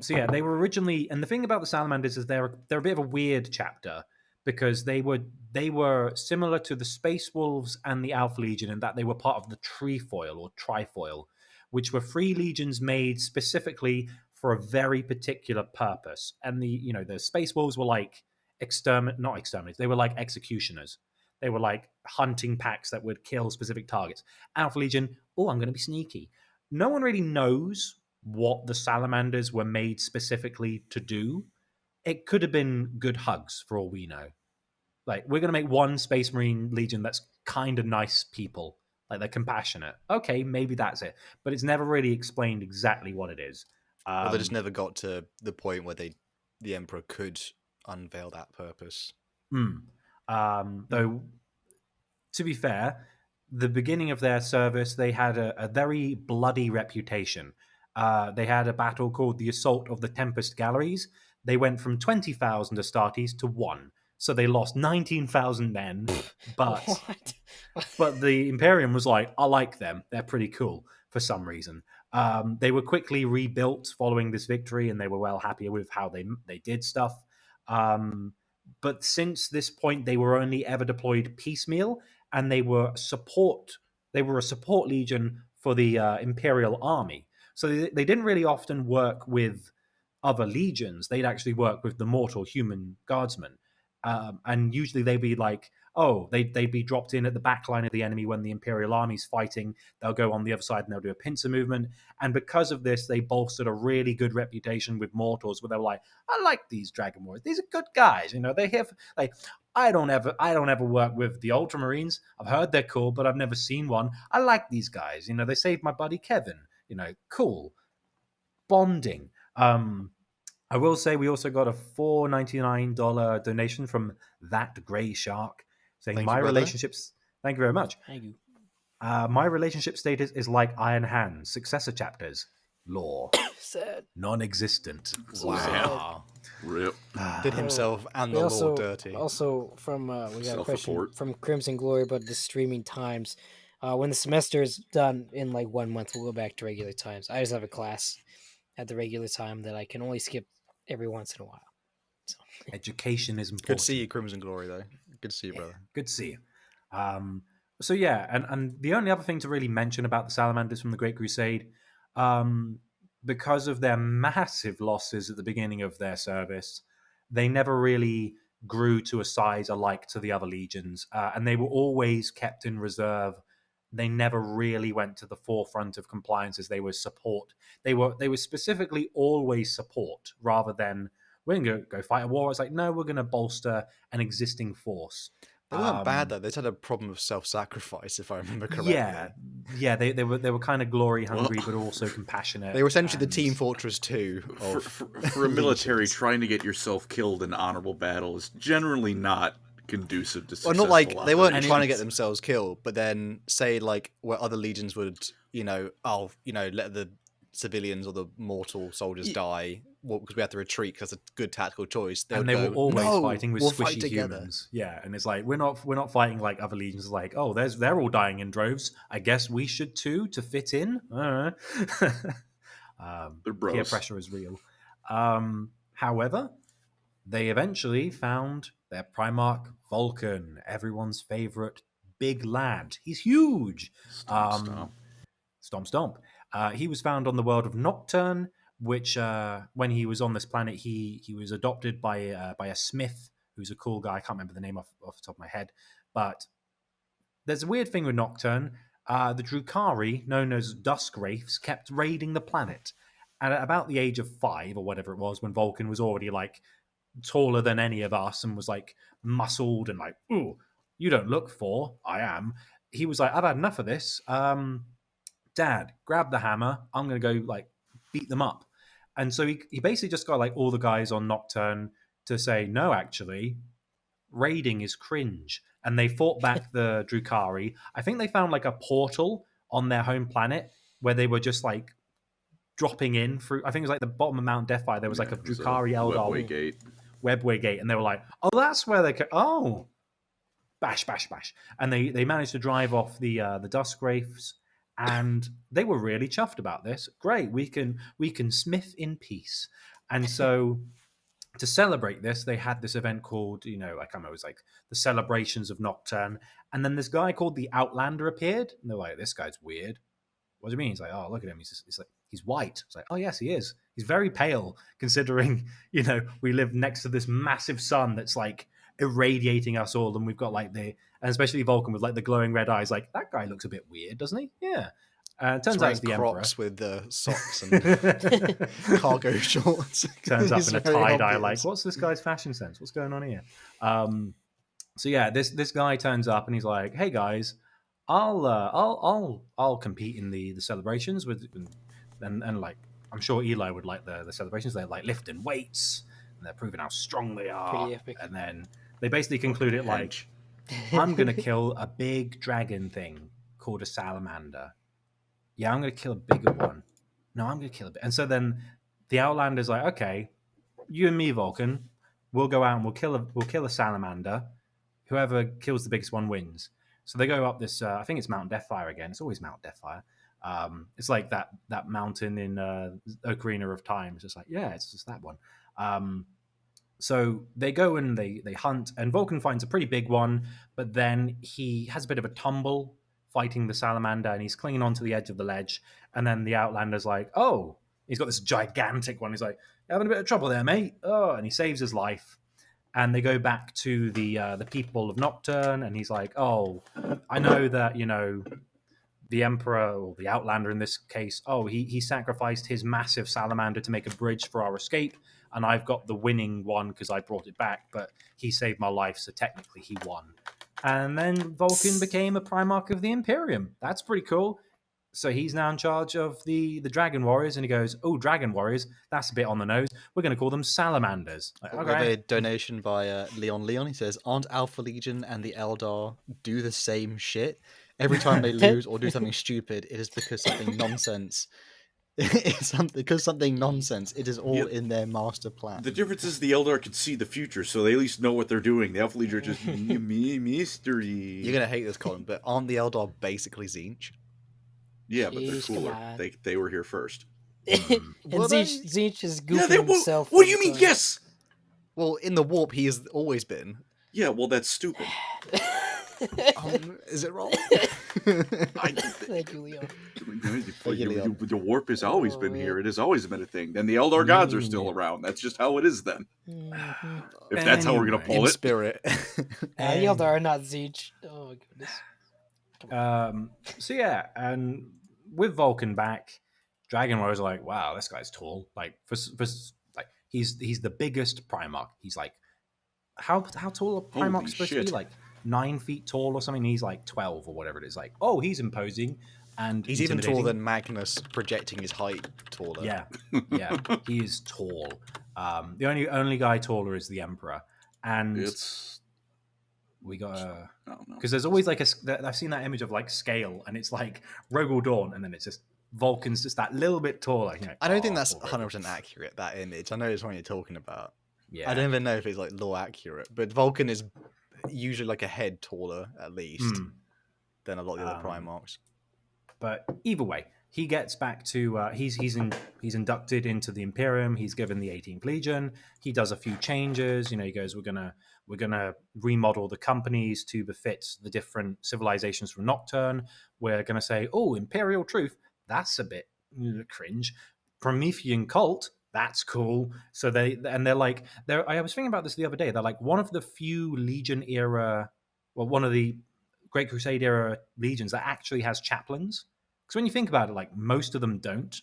So yeah, they were originally, and the thing about the Salamanders is they're a bit of a weird chapter because they were similar to the Space Wolves and the Alpha Legion in that they were part of the Trefoil or Trifoil, which were 3 legions made specifically for a very particular purpose. And the Space Wolves were like not exterminators, they were like executioners. They were like hunting packs that would kill specific targets. Alpha Legion, oh, I'm going to be sneaky. No one really knows what the Salamanders were made specifically to do. It could have been good hugs for all we know. Like, we're going to make one Space Marine Legion that's kind of nice people. Like, they're compassionate. Okay, maybe that's it. But it's never really explained exactly what it is. Well, they just never got to the point where the Emperor could unveil that purpose. Though to be fair, the beginning of their service, they had a very bloody reputation. They had a battle called the Assault of the Tempest Galleries. They went from 20,000 Astartes to 1. So they lost 19,000 men, but What? but the Imperium was like, I like them. They're pretty cool for some reason. They were quickly rebuilt following this victory, and they were well happy with how they did stuff. But since this point, they were only ever deployed piecemeal, and they were a support legion for the Imperial army. So they didn't really often work with other legions. They'd actually work with the mortal human guardsmen. And usually they'd be like, they'd be dropped in at the back line of the enemy when the Imperial army's fighting. They'll go on the other side and they'll do a pincer movement. And because of this, they bolstered a really good reputation with mortals, where they were like, I like these Dragon Warriors. These are good guys. They have like, I don't ever work with the Ultramarines. I've heard they're cool, but I've never seen one. I like these guys. They saved my buddy Kevin. Cool. Bonding. I will say we also got a $4.99 donation from That Grey Shark, saying Thank you, brother. relationships. Thank you very much. Thank you. My relationship status is like Iron Hands. Successor chapters, lore, Sad. non-existent. Wow. Rip. Did himself and We the also, Lord dirty. Also, from we got a question Self-report. from Crimson Glory about the streaming times. When the semester is done in like 1 month, we'll go back to regular times. I just have a class at the regular time that I can only skip every once in a while. So Education is important. Good to see you, Crimson Glory, though. Good to see you, brother. Good to see you. So yeah, and the only other thing to really mention about the Salamanders from the Great Crusade, because of their massive losses at the beginning of their service, they never really grew to a size alike to the other legions, and they were always kept in reserve. They never really went to the forefront of compliance, as they were support. They were specifically always support, rather than we're going to go fight a war. It's like, no, we're going to bolster an existing force. They weren't bad though. They just had a problem of self-sacrifice, if I remember correctly. Yeah. They were kind of glory hungry, but also compassionate. They were essentially the and- Team Fortress 2 of For a military, trying to get yourself killed in honorable battle is generally not conducive to Well, successful not like they weren't operations. trying to get themselves killed, but then say like where other legions would, let the civilians or the mortal soldiers die because we have to retreat because it's a good tactical choice. And would they go, were always "No, fighting with we'll squishy fight together." humans. Yeah, and it's like we're not fighting like other legions. It's like, they're all dying in droves. I guess we should too to fit in. I don't know. They're Peer bros. pressure is real. However, they eventually found their Primarch Vulcan, everyone's favorite big lad. He's huge. Stomp. Stomp. He was found on the world of Nocturne, which when he was on this planet, he was adopted by a smith who's a cool guy. I can't remember the name off the top of my head, but there's a weird thing with Nocturne. The Drukhari, known as Dusk Wraiths, kept raiding the planet. And at about the age of 5 or whatever it was, when Vulcan was already like taller than any of us and was like muscled and like, ooh, you don't look 4, I am. He was like, I've had enough of this. Dad, grab the hammer. I'm going to go like beat them up. And so he basically just got like all the guys on Nocturne to say, no, actually, raiding is cringe. And they fought back the Drukhari. I think they found like a portal on their home planet where they were just like dropping in through. I think it was like the bottom of Mount Deathfire. There was like a It was Drukhari Eldar Webway gate. Webway gate, and they were like, "Oh, that's where they could." Oh, bash, and they managed to drive off the Dusk Wraiths, and they were really chuffed about this. Great, we can smith in peace, and so to celebrate this, they had this event called, I can't remember, it was like the Celebrations of Nocturne, and then this guy called the Outlander appeared, and they're like, "This guy's weird." What do you mean? He's like, "Oh, look at him. He's like, he's white." It's like, "Oh, yes, he is. He's very pale, considering, we live next to this massive sun that's like irradiating us all, and we've got like and especially Vulcan with like the glowing red eyes. Like, that guy looks a bit weird, doesn't he? Yeah. Turns out it's the Crocs with the socks and Emperor. cargo shorts. Turns up It's in a very tie-dye, obvious. like, what's this guy's fashion sense? What's going on here? So yeah, this guy turns up and he's like, "Hey guys, I'll compete in the celebrations with," and like, I'm sure Eli would like the celebrations. They're like lifting weights and they're proving how strong they are. Pretty epic. And then they basically conclude it like, I'm going to kill a big dragon thing called a salamander. Yeah, I'm going to kill a bigger one. No, I'm going to kill a bit. And so then the Outlander's like, okay, you and me, Vulcan, we'll go out and we'll kill a salamander. Whoever kills the biggest one wins. So they go up this. I think it's Mount Deathfire again. It's always Mount Deathfire. It's like that mountain in Ocarina of Time. It's just like, yeah, it's just that one. So they go and they hunt, and Vulcan finds a pretty big one, but then he has a bit of a tumble fighting the salamander, and he's clinging onto the edge of the ledge. And then the Outlander's like, oh, he's got this gigantic one. He's like, having a bit of trouble there, mate. Oh, and he saves his life. And they go back to the people of Nocturne, and he's like, oh, I know that, the Emperor, or the Outlander in this case, he sacrificed his massive salamander to make a bridge for our escape, and I've got the winning one because I brought it back, but he saved my life, so technically he won. And then Vulcan became a Primarch of the Imperium. That's pretty cool. So he's now in charge of the Dragon Warriors, and he goes, oh, Dragon Warriors, that's a bit on the nose. We're going to call them Salamanders. Like, We have a donation by Leon. He says, aren't Alpha Legion and the Eldar do the same shit? Every time they lose or do something stupid, it is because something nonsense. Because something nonsense. It is all in their master plan. The difference is the Eldar can see the future, so they at least know what they're doing. The Alpha Legion are just mystery. You're going to hate this, Colin, but aren't the Eldar basically Tzeentch? Yeah, but they're Jeez, come cooler. on. They were here first. And Well, Tzeentch is goofing Yeah, himself. what do you all the mean, time. yes? Well, in the warp, he has always been. Yeah, well, that's stupid. Is it wrong? Thank you, Leon. The warp has always been man. here. It has always been a thing. Then the Eldar gods are still around. That's just how it is then. Mhm. If that's how we're going to Anyway. pull In it. spirit. The Eldar are not Tzeentch. Oh my goodness. So yeah, and with Vulcan back, Dragon Warriors are like, wow, this guy's tall. Like for like he's the biggest Primarch. He's like, how tall are Holy Primarchs supposed to be? shit. Like 9 feet tall or something. He's like 12 or whatever it is. Like, oh, he's imposing and He's even taller intimidating. than Magnus, projecting his height taller. Yeah, he is tall. The only guy taller is the Emperor, and It's. we got I don't know. because there's always like I've seen that image of like scale, and it's like Rogel Dawn, and then it's just Vulcan's just that little bit taller. You're like, I don't think "Oh, that's poor 100% accurate, that image. I know it's what you're talking about. Yeah, I don't even know if it's like lore accurate, but Vulcan is usually like a head taller at least Hmm. than a lot of the other Um, Primarchs. But either way, he gets back to he's inducted into the Imperium. He's given the 18th Legion. He does a few changes. He goes, we're gonna remodel the companies to befit the different civilizations from Nocturne. We're gonna say, oh, Imperial Truth, that's a bit cringe. Promethean Cult, that's cool. So they're like, I was thinking about this the other day. They're like one of the few Legion era, well, one of the Great Crusade era legions that actually has chaplains. Because when you think about it, like most of them don't.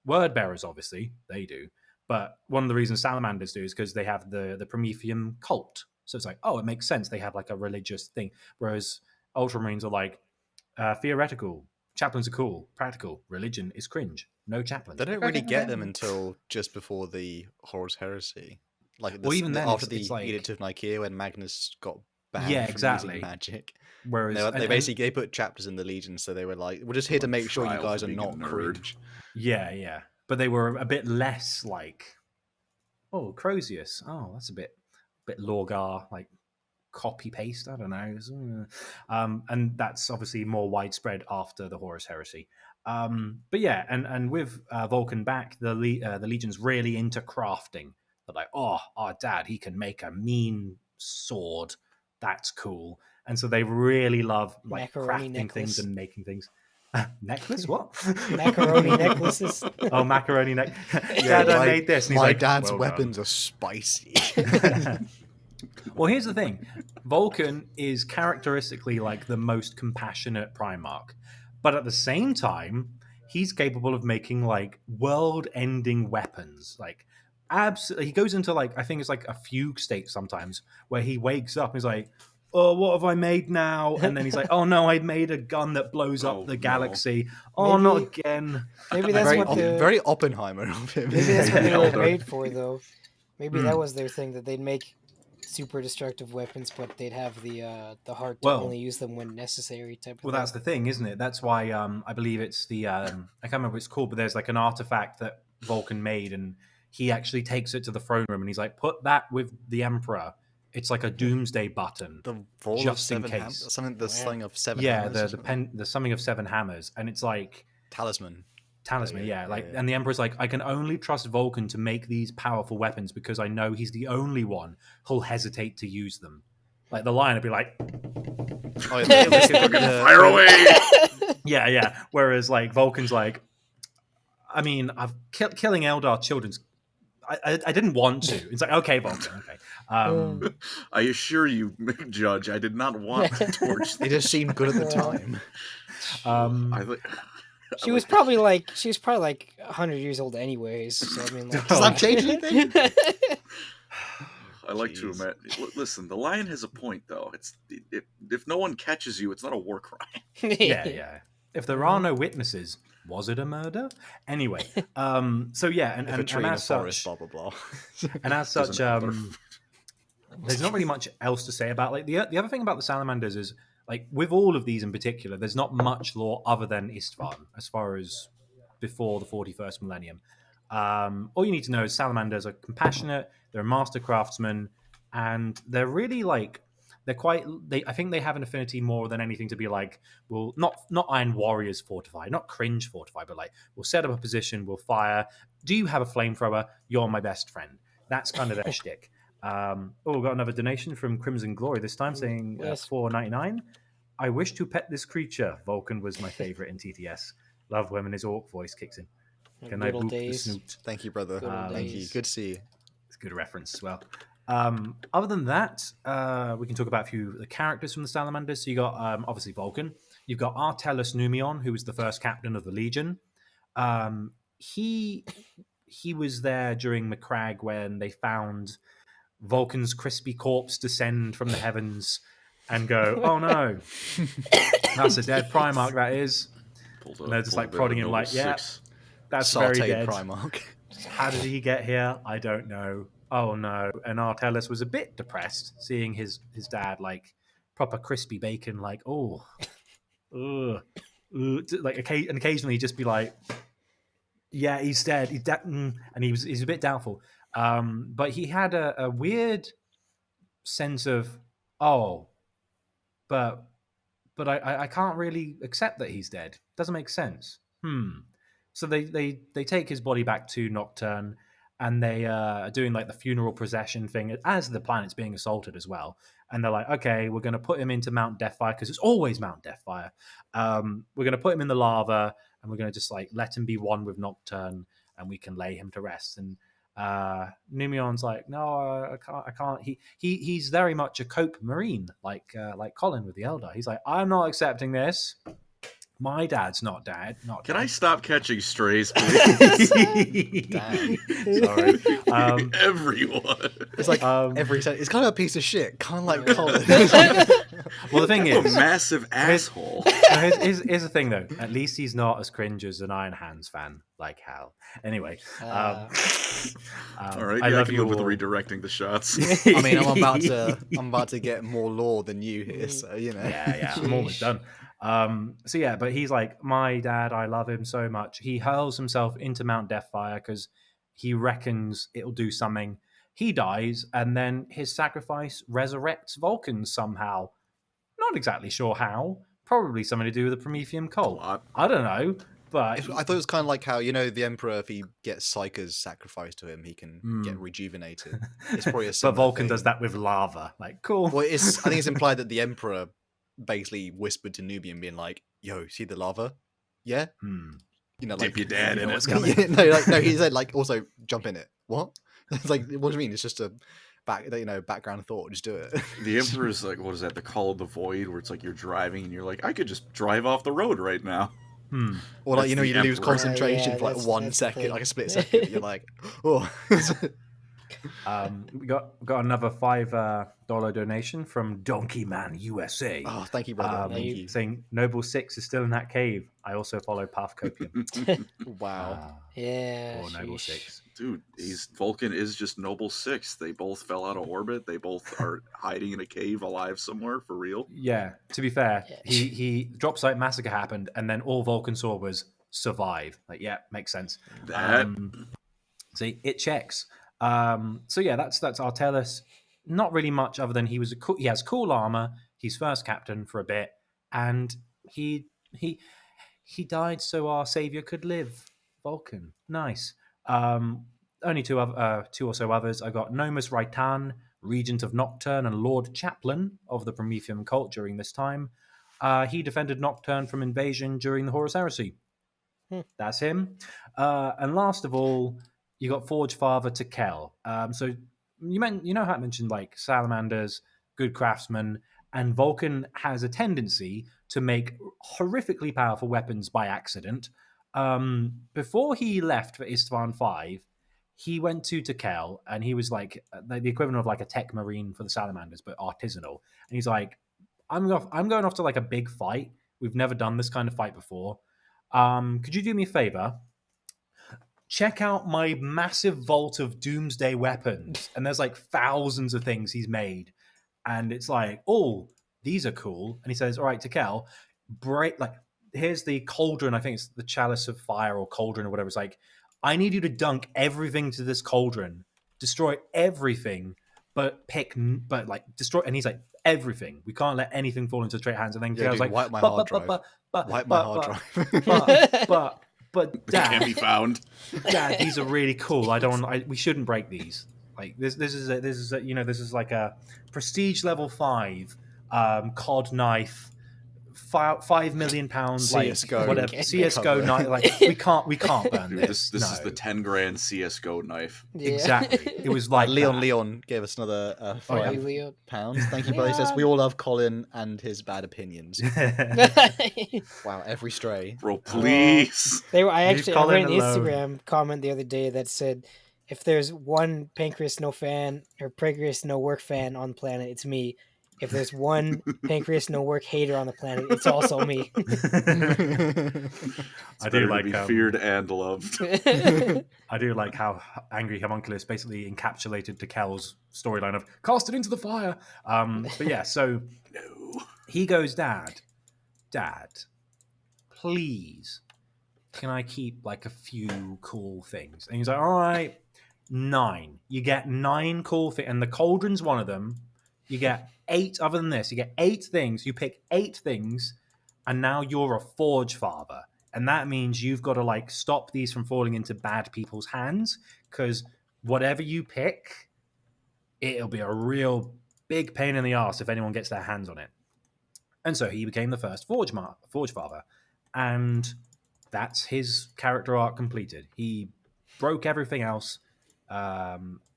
Word bearers, obviously, they do. But one of the reasons salamanders do is because they have the Promethean cult. So it's like, oh, it makes sense. They have like a religious thing. Whereas Ultramarines are like theoretical. Chaplains are cool. Practical. Religion is cringe. No chaplains. They don't really get them until just before the Horus Heresy. Like Well, even then, after it's the like- Edict of Nicaea when Magnus got banned Yeah, from exactly. using magic. Whereas They basically they put chapters in the Legion, so they were like, we're just here to Like make sure you trials guys of are being a not nerd. cringe. yeah. But they were a bit less like, oh, Crozius. Oh, that's a bit Lorgar, like copy paste. I don't know. And that's obviously more widespread after the Horus Heresy. But yeah, and with Vulcan back, the Legion's really into crafting. They're like, oh, our dad, he can make a mean sword. That's cool. And so they really love like Macaroni crafting necklace. things and making things. Necklace? What? Macaroni necklaces. Oh, macaroni neck. Yeah, Dad, I made this. And he's my like, dad's "Well weapons are spicy. done." Well, here's the thing. Vulcan is characteristically like the most compassionate Primarch. But at the same time, he's capable of making like world-ending weapons. Like absolutely, he goes into like I think it's like a fugue state sometimes where he wakes up and he's like, "Oh, what have I made now?" And then he's like, "Oh no, I made a gun that blows Oh, up the no. galaxy. Oh, not Maybe- again." Maybe that's very, what the very Oppenheimer of him. maybe that's what they were Elder. made for, though. Maybe that was their thing, that they'd make super destructive weapons, but they'd have the heart to Well- only use them when necessary. Type of Well, thing. that's the thing, isn't it? That's why I believe it's the I can't remember what it's called, but there's like an artifact that Vulcan made, and he actually takes it to the throne room, and he's like, "Put that with the Emperor." It's like a doomsday button. The Vault of Just in 7 case. Hammers, something the Yeah. sling of 7 Yeah, hammers. or the something? the summing of 7 hammers, and it's like Talisman. talisman. yeah, Yeah, like, yeah. and the Emperor's like, I can only trust Vulcan to make these powerful weapons because I know he's the only one who'll hesitate to use them. Like the Lion would be like, Oh, yeah, Fire away! yeah. Whereas like Vulcan's like, I mean, I've killing Eldar children's. I didn't want to. It's like, okay, Vulcan, okay. I assure you, Judge, I did not want to torch It just seemed good at the Yeah. time. I thi- She was probably like 100 years old anyways. So I mean, like, Does that change anything? I like to Jeez. imagine. Listen, the Lion has a point, though. It's if no one catches you, it's not a war crime. yeah. If there are no witnesses, was it a murder? Anyway, so yeah, and, If a and, tree and in a as forest, such, blah blah blah. and as Doesn't such, matter. there's not really much else to say about like the other thing about the salamanders is like with all of these in particular, there's not much lore other than Istvan as far as before the 41st millennium. All you need to know is salamanders are compassionate, they're master craftsmen, and they're really like I think they have an affinity more than anything to be like, well, not Iron Warriors fortify, not cringe fortify, but like we'll set up a position, we'll fire. Do you have a flamethrower? You're my best friend. That's kind of their shtick. We got another donation from Crimson Glory this time saying Yes. $4.99. I wish to pet this creature. Vulcan was my favorite in TTS. Love when his orc voice kicks in. Can I Good old boop the days. snoot? Thank you, brother. Good old Thank you. days. Good to see you. It's a good reference as well. Other than that, we can talk about a few of the characters from the Salamanders. So you got obviously Vulcan. You've got Artellus Numion, who was the first captain of the Legion. He was there during Macragge when they found Vulcan's crispy corpse descend from the heavens and go, "Oh no, that's a dead Primarch. That is. Pulled And they're just, pulled like, a bit of prodding a him, Noble like, yeah. Six. That's very Sauteed dead. Primarch. How did he get here? I don't know. Oh no!" And Artellus was a bit depressed seeing his dad like proper crispy bacon, like ugh, like and occasionally just be like, "Yeah, he's dead. He's dead," and he's a bit doubtful. But he had a weird sense of, but I can't really accept that he's dead. Doesn't make sense. So they take his body back to Nocturne, and they are doing like the funeral procession thing as the planet's being assaulted as well. And they're like, okay, we're going to put him into Mount Deathfire because it's always Mount Deathfire. We're going to put him in the lava, and we're going to just like let him be one with Nocturne, and we can lay him to rest. And Numion's like, no, I can't. He's very much a cope marine, like Colin with the Eldar. He's like, I'm not accepting this. My dad's not dead. Can I stop catching strays, please? Damn. Sorry. Everyone. It's like Um, every it's kind of a piece of shit. Kind of like Colin. Well, the thing You is, massive asshole. here's the thing though. At least he's not as cringe as an Iron Hands fan, like Hal. Anyway, All right, I yeah, I love can you live with all. redirecting the shots. I mean, I'm about to get more lore than you here, so you know. Yeah, I'm almost done. So yeah, but he's like, my dad, I love him so much. He hurls himself into Mount Deathfire because he reckons it'll do something. He dies, and then his sacrifice resurrects Vulcan somehow. Not exactly sure how. Probably something to do with the Promethean cult. Plot. I don't know, but I thought it was kind of like how, you know, the Emperor, if he gets Psyker's sacrificed to him, he can get rejuvenated. It's probably a but similar Vulcan thing. does that with lava. Like, cool. Well, I think it's implied that the Emperor basically whispered to Nubian, being like, "Yo, see the lava? Yeah, you know, Dip like your dad you in know it. what's coming." No, he said like also jump in it. What? It's like, what do you mean? It's just a background thought. Just do it. The Emperor's like, what is that? The Call of the Void, where it's like you're driving and you're like, I could just drive off the road right now. Or like, That's you know, the you lose Emperor. concentration Yeah, for like that's 1 the second, thing. like a split second. You're like, oh. We got another $5 donation from Donkey Man USA. Oh, thank you, brother. Thank you. Saying Noble 6 is still in that cave. I also follow Path Copium. Wow. Yeah. Or Noble sheesh. 6. Dude, Vulcan is just Noble 6. They both fell out of orbit. They both are hiding in a cave alive somewhere for real. Yeah, to be fair, Yeah. he drop site massacre happened, and then all Vulcan saw was survive. Like, yeah, makes sense. That See, it checks. So yeah, that's Artellus. Not really much other than he has cool armor. He's first captain for a bit, and he died so our savior could live. Vulcan, nice. Only two or so others. I got Nomus Raitan, Regent of Nocturne and Lord Chaplain of the Promethean cult during this time. He defended Nocturne from invasion during the Horus Heresy. That's him. And last of all, you got Forge Father Tekel. So you know how I mentioned like salamanders, good craftsmen, and Vulcan has a tendency to make horrifically powerful weapons by accident. Before he left for Istvan 5, he went to Tekel, and he was like the equivalent of like a tech marine for the salamanders, but artisanal. And he's like, I'm going off to like a big fight. We've never done this kind of fight before. Could you do me a favor? Check out my massive vault of doomsday weapons. And there's like thousands of things he's made. And it's like, oh, these are cool. And he says, all right, Tekel, here's the cauldron. I think it's the chalice of fire or cauldron or whatever. It's like, I need you to dunk everything to this cauldron, destroy everything, but destroy. And he's like, everything. We can't let anything fall into straight hands. And then Tekel's like, wipe my hard drive. Wipe my hard drive. But can't Dad, be found. Dad, these are really cool. We shouldn't break these. Like this is like a prestige level 5 COD knife, £5 million CS:GO. like whatever CS:GO knife. Like we can't burn Dude, this. this No. is the 10 grand CS:GO knife. Yeah. Exactly. It was like Leon gave us another Hey, £5. Leo. Thank you, brother. He says we all love Colin and his bad opinions. Wow, every stray. Bro, please. I Leave read Colin an alone. Instagram comment the other day that said, if there's one Pancreas No fan or Pancreas No Work fan on the planet, it's me. If there's one Pancreas No Work hater on the planet, it's also me. It's I better do to like be feared and loved. I do like how Angry Homunculus basically encapsulated Tekel's storyline of cast it into the fire. But yeah, so No. he goes, Dad, please, can I keep like a few cool things? And he's like, all right, 9. You get 9 cool things, and the cauldron's one of them. You get 8. Other than this, you get 8 things. You pick 8 things, and now you're a Forge Father. And that means you've got to like stop these from falling into bad people's hands, because whatever you pick, it'll be a real big pain in the ass if anyone gets their hands on it. And so he became the first Forge Father. And that's his character arc completed. He broke everything else.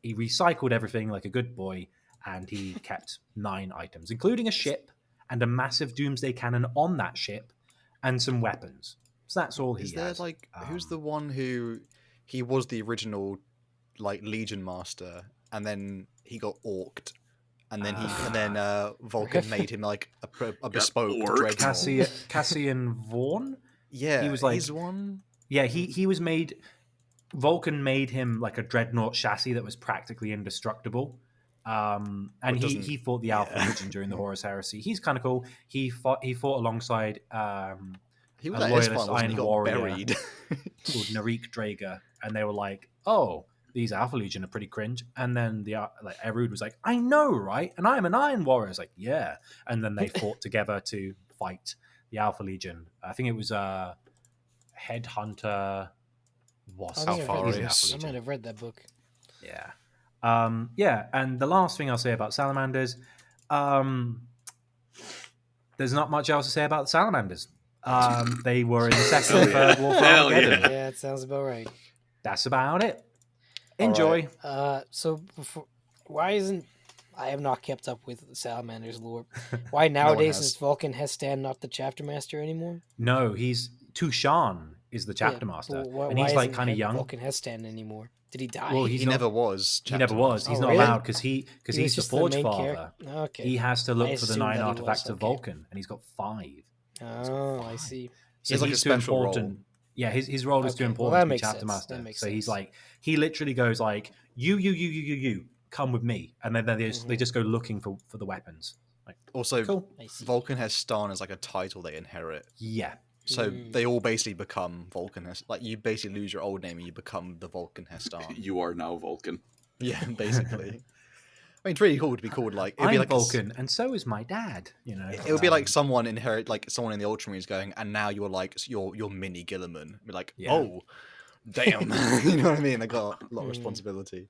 He recycled everything like a good boy, and he kept 9 items, including a ship and a massive doomsday cannon on that ship and some weapons. So that's all he Is there has. like who's the one who he was the original like Legion Master, and then he got orked, and then Vulcan made him like a bespoke orked? dreadnought. Cassian Vaughn? Yeah, He was like- he's one. Yeah, he was made. Vulcan made him like a dreadnought chassis that was practically indestructible. And doesn't- he fought the Alpha Legion during the Horus Heresy. He's kind of cool. He fought alongside He was a at loyalist Isfahan, wasn't he? Iron He got Warrior. buried. called Narik Drager, and they were like, "Oh, these Alpha Legion are pretty cringe." And then the Erud was like, "I know, right? And I'm an Iron Warrior." It's like, "Yeah." And then they fought together to fight the Alpha Legion. I think it was Headhunter. Was I think far I've is read, Alpha I Legion? might have read that book. Yeah. Yeah, and the last thing I'll say about salamanders, there's not much else to say about the salamanders. They were in the second and third war for Hell Armageddon. yeah. Yeah, it sounds about right. That's about it. All Enjoy. right. So why isn't I have not kept up with Salamander's lore? Why nowadays has. is Vulcan Hestan not the chapter master anymore? No, he's Tushan is the chapter master, Why and he's like isn't kind of young. Vulcan Hestan anymore? Did he die? Well, He he's not- never was. He never chapter was. master. He's Oh, not really? allowed because He he's was the just the Forge main Father. character. Okay. He has to look for the assumed 9 that he artifacts was, of okay. Vulcan, and he's got 5. Oh, I see. He has like a he's too special important. role. Yeah, his role is too Okay, well, important that to be makes chapter sense. master. That makes So he's sense. like, he literally goes like, you, come with me, and then they just go looking for the weapons. Like, Also, cool. I see. Vulcan Hestan is like a title they inherit. Yeah, So Mm. they all basically become Vulcan Hestan. Like you basically lose your old name and you become the Vulcan Hestan. You are now Vulcan. Yeah, basically. I mean, it's really cool to be called like it'd I'm be like Vulcan, and so is my dad. You know, It would be like someone in the Ultramarines going, and now you're like you're Mini Gilliman. Be like, Yeah. oh, damn, you know what I mean? They got a lot of Mm. responsibility.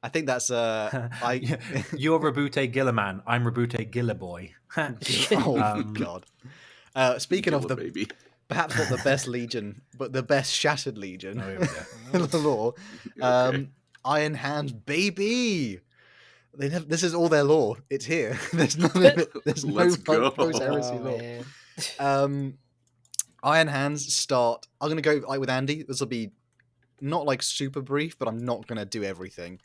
I think that's You're Rabute Gilliman. I'm Rabute Gillaboy. oh god. Speaking of Gilla, the baby. perhaps not the best Legion, but the best Shattered Legion Oh, here we go. in the lore, Okay. Iron Hand, baby. This is all their lore. It's here. There's none of it. There's no Let's go. Post Heresy Oh, lore. man. Iron Hands start. I'm gonna go like with Andy. This will be not like super brief, but I'm not gonna do everything.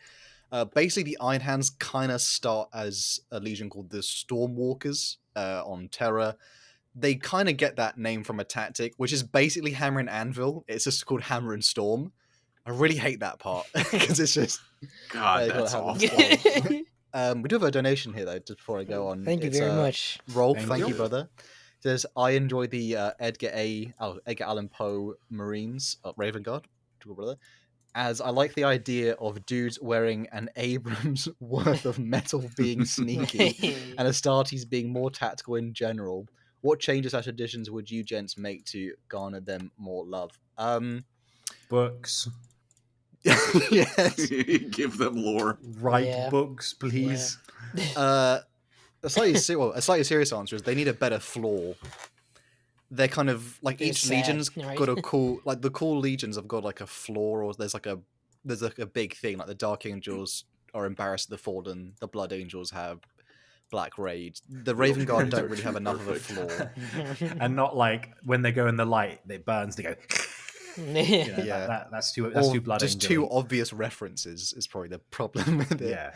Basically, the Iron Hands kind of start as a legion called the Stormwalkers on Terra. They kind of get that name from a tactic, which is basically Hammer and Anvil. It's just called Hammer and Storm. I really hate that part because it's just. God, I gotta that's have awful. a We do have a donation here though, just before I go on. Thank you It's, very much. Rolf, Thank thank you, you. brother. It says, I enjoy the Edgar Allan Poe Marines, Raven Guard, cool, brother, as I like the idea of dudes wearing an Abrams worth of metal being sneaky and Astartes being more tactical in general. What changes as additions would you gents make to garner them more love? Books. Yes. Give them lore. Write Yeah. books, please. A slightly serious answer is they need a better floor. They're kind of like They're each sad, legion's right? got a cool, like the cool legions have got like a floor, or there's like a big thing, like the Dark Angels are embarrassed at the Fallen, the Blood Angels have Black Rage, the Raven Guard don't really have enough of a floor. And not like when they go in the light, it burns. They go. You know, Yeah. that's too Or blood. just too obvious references is probably the problem with it. Yeah.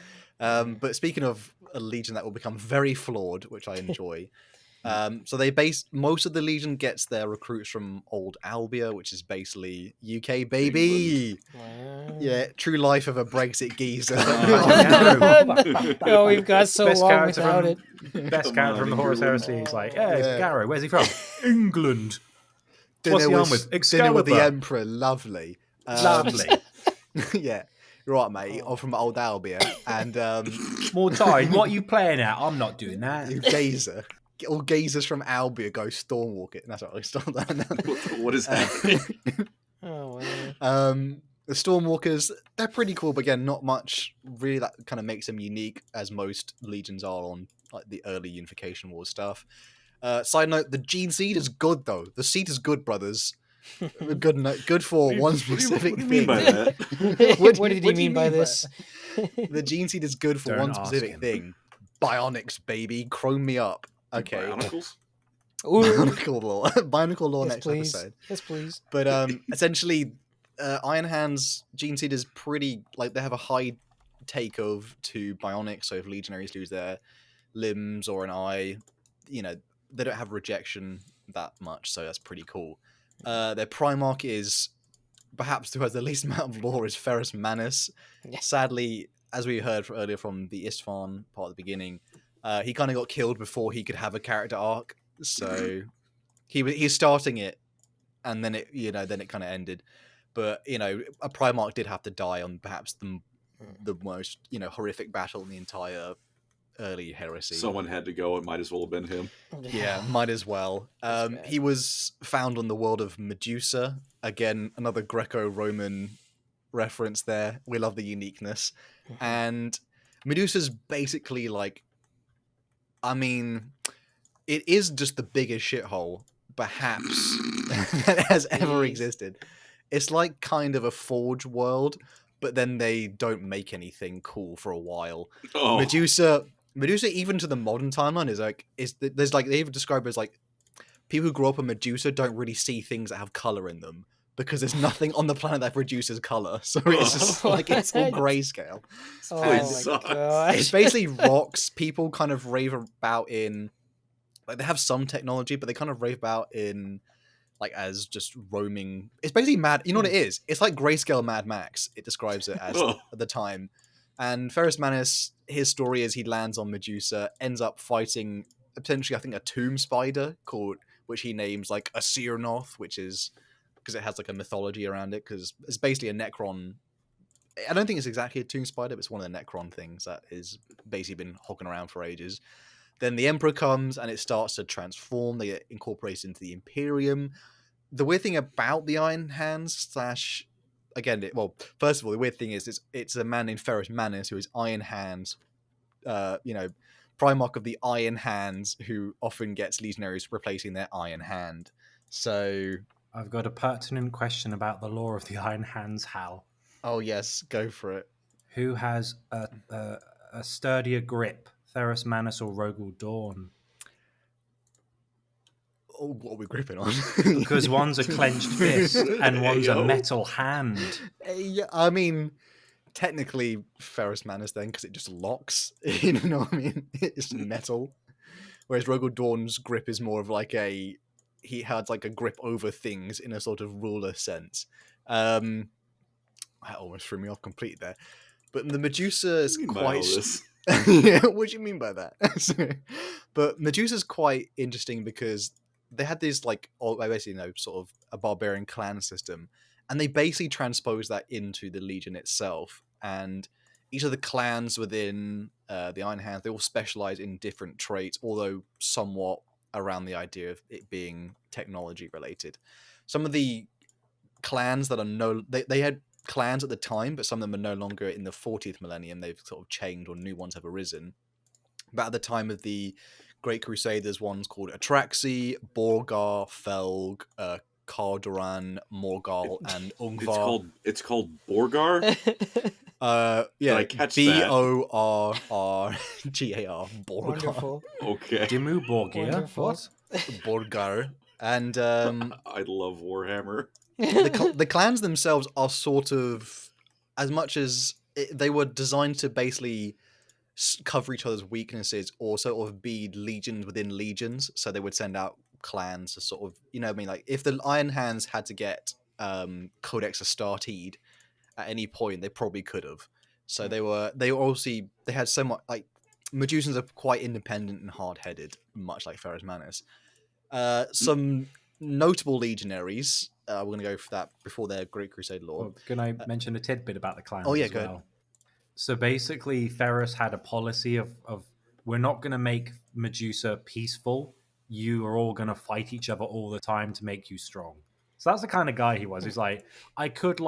But speaking of a legion that will become very flawed, which I enjoy, so they base most of the legion gets their recruits from Old Albia, which is basically UK baby. Wow. Yeah, true life of a Brexit geezer. Oh, we've got so Best long character without from- it. Best Come character from on, the Horus England. Heresy. He's like, yeah, Yeah. Garrow. Where's he from? England. Dinner What's he on with- with? Dinner with the Excalibur. Emperor, lovely. Lovely. Yeah, you're right, mate. I'm from Old Albia, and More time. What are you playing at? I'm not doing that. you gazer. All gazers from Albia go stormwalking. That's what I stole that. What is happening? Oh, wow. The Stormwalkers, they're pretty cool, but again, not much really that kind of makes them unique, as most legions are on like the early Unification War stuff. Side note: the Gene Seed is good, though. The seed is good, brothers. Good for one What do you specific mean thing. by that? What did he mean by this? The Gene Seed is good for Don't one ask specific him. thing. Bionics, baby, chrome me up. Okay, Bionicles? Ooh, Bionicle lore. Bionicle lore yes, next please. episode. Yes, please. But essentially, Iron Hands Gene Seed is pretty like they have a high take of to bionics. So if legionaries lose their limbs or an eye, you know they don't have rejection that much. So that's pretty cool. Their Primarch is perhaps who has the least amount of lore is Ferrus Manus. Yeah. Sadly, as we heard earlier from the Istvan part at the beginning, he kind of got killed before he could have a character arc. So he's starting it, and then it kind of ended. But a Primarch did have to die on perhaps the most horrific battle in the entire early heresy. Someone had to go. It might as well have been him. Yeah, might as well. That's bad. He was found on the world of Medusa. Again, another Greco-Roman reference there. We love the uniqueness. And Medusa's basically like, I mean, it is just the biggest shithole, perhaps, that has ever Jeez. existed. It's like kind of a Forge world, but then they don't make anything cool for a while. Oh, Medusa, even to the modern timeline, there's like they even describe it as like people who grow up on Medusa don't really see things that have color in them because there's nothing on the planet that produces color. So it's just like it's all grayscale. Oh And my sucks. gosh. it's basically rocks. People kind of rave about in, like, they have some technology, but they kind of rave about in, like, as just roaming. It's basically mad. You know what it is? It's like grayscale Mad Max. It describes it as Ugh. at the time. And Ferrus Manus, his story is he lands on Medusa, ends up fighting potentially, I think, a tomb spider which he names like a Seernoth, which is because it has like a mythology around it, because it's basically a Necron. I don't think it's exactly a tomb spider, but it's one of the Necron things that is basically been hogging around for ages. Then the Emperor comes and it starts to transform. They get incorporated into the Imperium. The weird thing about the Iron Hands first of all, the weird thing is it's a man named Ferrus Manus who is Iron Hands, Primarch of the Iron Hands, who often gets legionaries replacing their Iron Hand. So I've got a pertinent question about the lore of the Iron Hands, Hal. oh yes, go for it. Who has a sturdier grip, Ferrus Manus or Rogel Dawn? Oh, what are we gripping on? Because one's a clenched fist and one's a Yo. metal hand. Yeah, I mean, technically Ferrus Manus then, because it just locks. You know what I mean? It's metal. Whereas Rogel Dawn's grip is more of like he had like a grip over things in a sort of ruler sense. That almost threw me off completely there. But the Medusa is What do you mean by all quite. this? Yeah, what do you mean by that? But Medusa's quite interesting because they had this like, basically, sort of a barbarian clan system, and they basically transposed that into the Legion itself. And each of the clans within the Iron Hands, they all specialize in different traits, although somewhat around the idea of it being technology related. Some of the clans that are they had clans at the time, but some of them are no longer in the 40th millennium. They've sort of changed, or new ones have arisen. But at the time of the Great Crusaders, one's called Atraxi, Borgar, Felg, Cardoran, Morgal, and Ungvar. It's called Borgar. Yeah, Did I catch that? Borrgar, Borgar, Wonderful. Okay. Dimmu Borgir. Wonderful. What? Borgar, and I love Warhammer. the clans themselves are sort of, as much as they were designed to basically cover each other's weaknesses, or sort of be legions within legions. So they would send out clans to sort of, you know what I mean? Like if the Iron Hands had to get Codex Astartes at any point, they probably could have. So they had so much, like, Medusans are quite independent and hard-headed, much like Ferrus Manus. Some notable legionaries, we're going to go for that before their Great Crusade lore. Well, can I mention a tidbit about the clans? Oh, yeah, as go ahead. well? So basically, Ferrus had a policy of we're not going to make Medusa peaceful. You are all going to fight each other all the time to make you strong. So that's the kind of guy he was. He's like, I could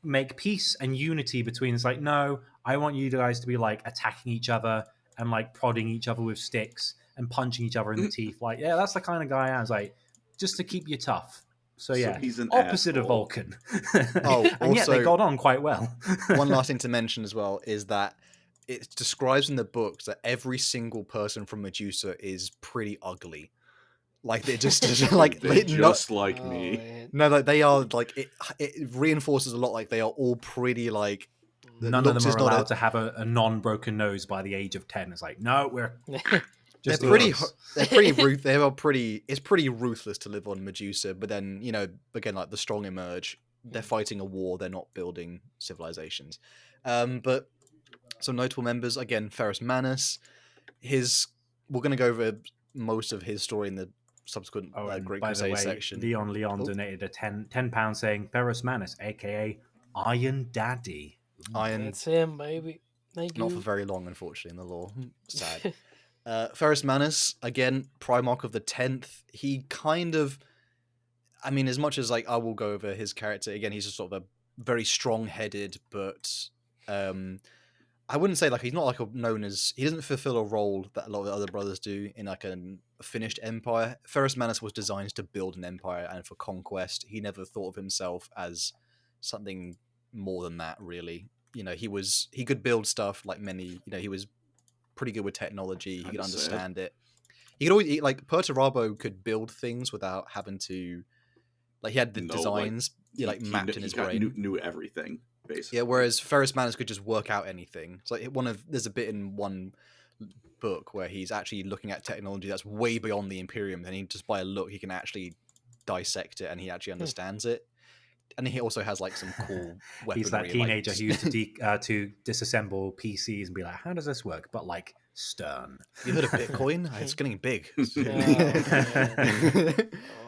make peace and unity between. It's like, no, I want you guys to be like attacking each other and like prodding each other with sticks and punching each other in the teeth. Like, yeah, that's the kind of guy I was like, just to keep you tough. So yeah, he's an opposite of asshole. Vulcan. Oh, and yet they also- got on quite well. One last thing to mention as well is that it describes in the books that every single person from Medusa is pretty ugly. Like they're just like They're not, just like me. man. no, like they are like it reinforces a lot. Like they are all pretty like None of looks them is are not allowed to have a non-broken nose by the age of 10. It's like, no, we're just they're pretty us. they're pretty it's pretty ruthless to live on Medusa. But then, you know, again, like the strong emerge. They're fighting a war. They're not building civilizations. But some notable members again: Ferrus Manus. We're going to go over most of his story in the subsequent Oh, and Great by the Crusade way, section. Leon Oh. donated a £10 saying Ferrus Manus, aka Iron Daddy. Iron, That's him, baby. Thank not for you. very long, unfortunately, in the lore. Sad. Ferrus Manus, again, Primarch of the 10th. He kind of, I mean, as much as like I will go over his character again, he's just sort of a very strong-headed, but I wouldn't say like he's not like he doesn't fulfill a role that a lot of the other brothers do in like a finished empire. Ferrus Manus was designed to build an empire and for conquest. He never thought of himself as something more than that, really. You know, he could build stuff like many. You know, he was pretty good with technology. He could Kinda sad. understand it. He could always like Perturabo could build things without having to, like he had the designs mapped in his brain. Knew everything basically. Yeah, whereas Ferrus Manus could just work out anything. It's like there's a bit in one book where he's actually looking at technology that's way beyond the Imperium, and he just by a look he can actually dissect it and he actually understands it. And he also has like some cool weaponry. He's that teenager who used to disassemble PCs and be like, how does this work? But like stern. You heard of Bitcoin? It's getting big.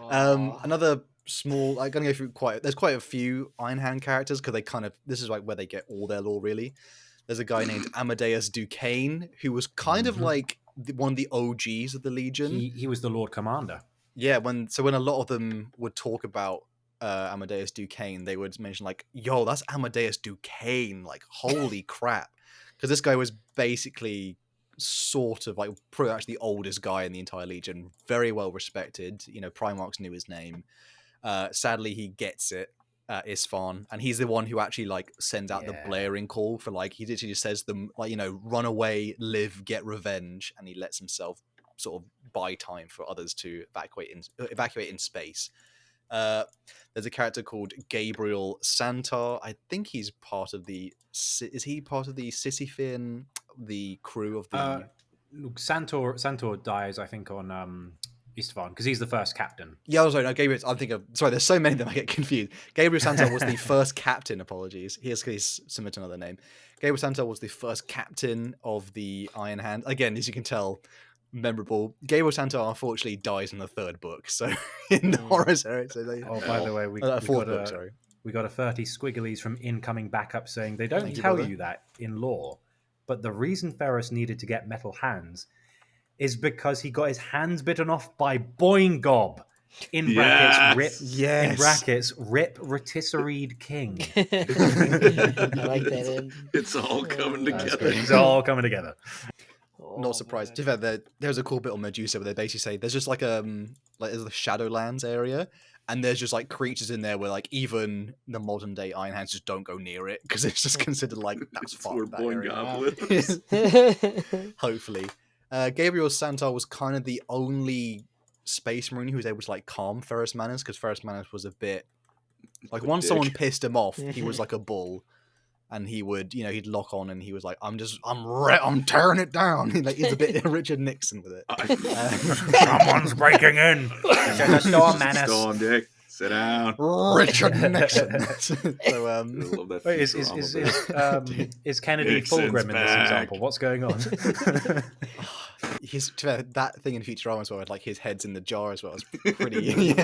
Oh. Another small, I'm gonna go through there's quite a few Iron Hand characters because this is like where they get all their lore really. There's a guy named Amadeus Duquesne who was kind of like one of the OGs of the Legion. He was the Lord Commander. Yeah, when a lot of them would talk about Amadeus Duquesne, they would mention like, yo, that's Amadeus Duquesne, like holy crap, because this guy was basically sort of like pretty much the oldest guy in the entire Legion, very well respected. Primarchs knew his name. Sadly he gets it, Isfahan, and he's the one who actually like sends out the blaring call for like, he literally just says them like, run away, live, get revenge, and he lets himself sort of buy time for others to evacuate in space. There's a character called Gabriel Santar. I think he's part of the Sisyphean, the crew of the Santor dies, I think, on Isfahan, because he's the first captain. Yeah, I'm sorry, no, Gabriel. Sorry, there's so many of them I get confused. Gabriel Santar was the first captain. Apologies. He's submitted another name. Gabriel Santar was the first captain of the Iron Hand. Again, as you can tell, memorable. Gabriel Santar unfortunately dies in the third book, so in the Horus Heresy. By the way, we got a 30 squigglies from incoming backup saying they don't tell you that in lore, but the reason Ferrus needed to get metal hands is because he got his hands bitten off by Boingob. In brackets, in brackets, rip Rotisserie King. I like that end. It's all coming together. It's all coming together. Not surprised. There's a cool bit on Medusa where they basically say there's just like there's the Shadowlands area, and there's just like creatures in there where like even the modern day Iron Hands just don't go near it because it's just considered like that's fucked. That area. Hopefully, Gabriel Santar was kind of the only Space Marine who was able to like calm Ferrus Manus, because Ferrus Manus was a bit like once someone pissed him off, he was like a bull. And he would, he'd lock on, and he was like, "I'm tearing it down." He's a bit Richard Nixon with it. Someone's breaking in. There's a storm, Manus. Storm, Dick. Sit down. Richard Nixon. So, I love that. Wait, is Kennedy Fulgrim in this example? What's going on? That thing in Futurama as well, like his head's in the jar as well. It's pretty,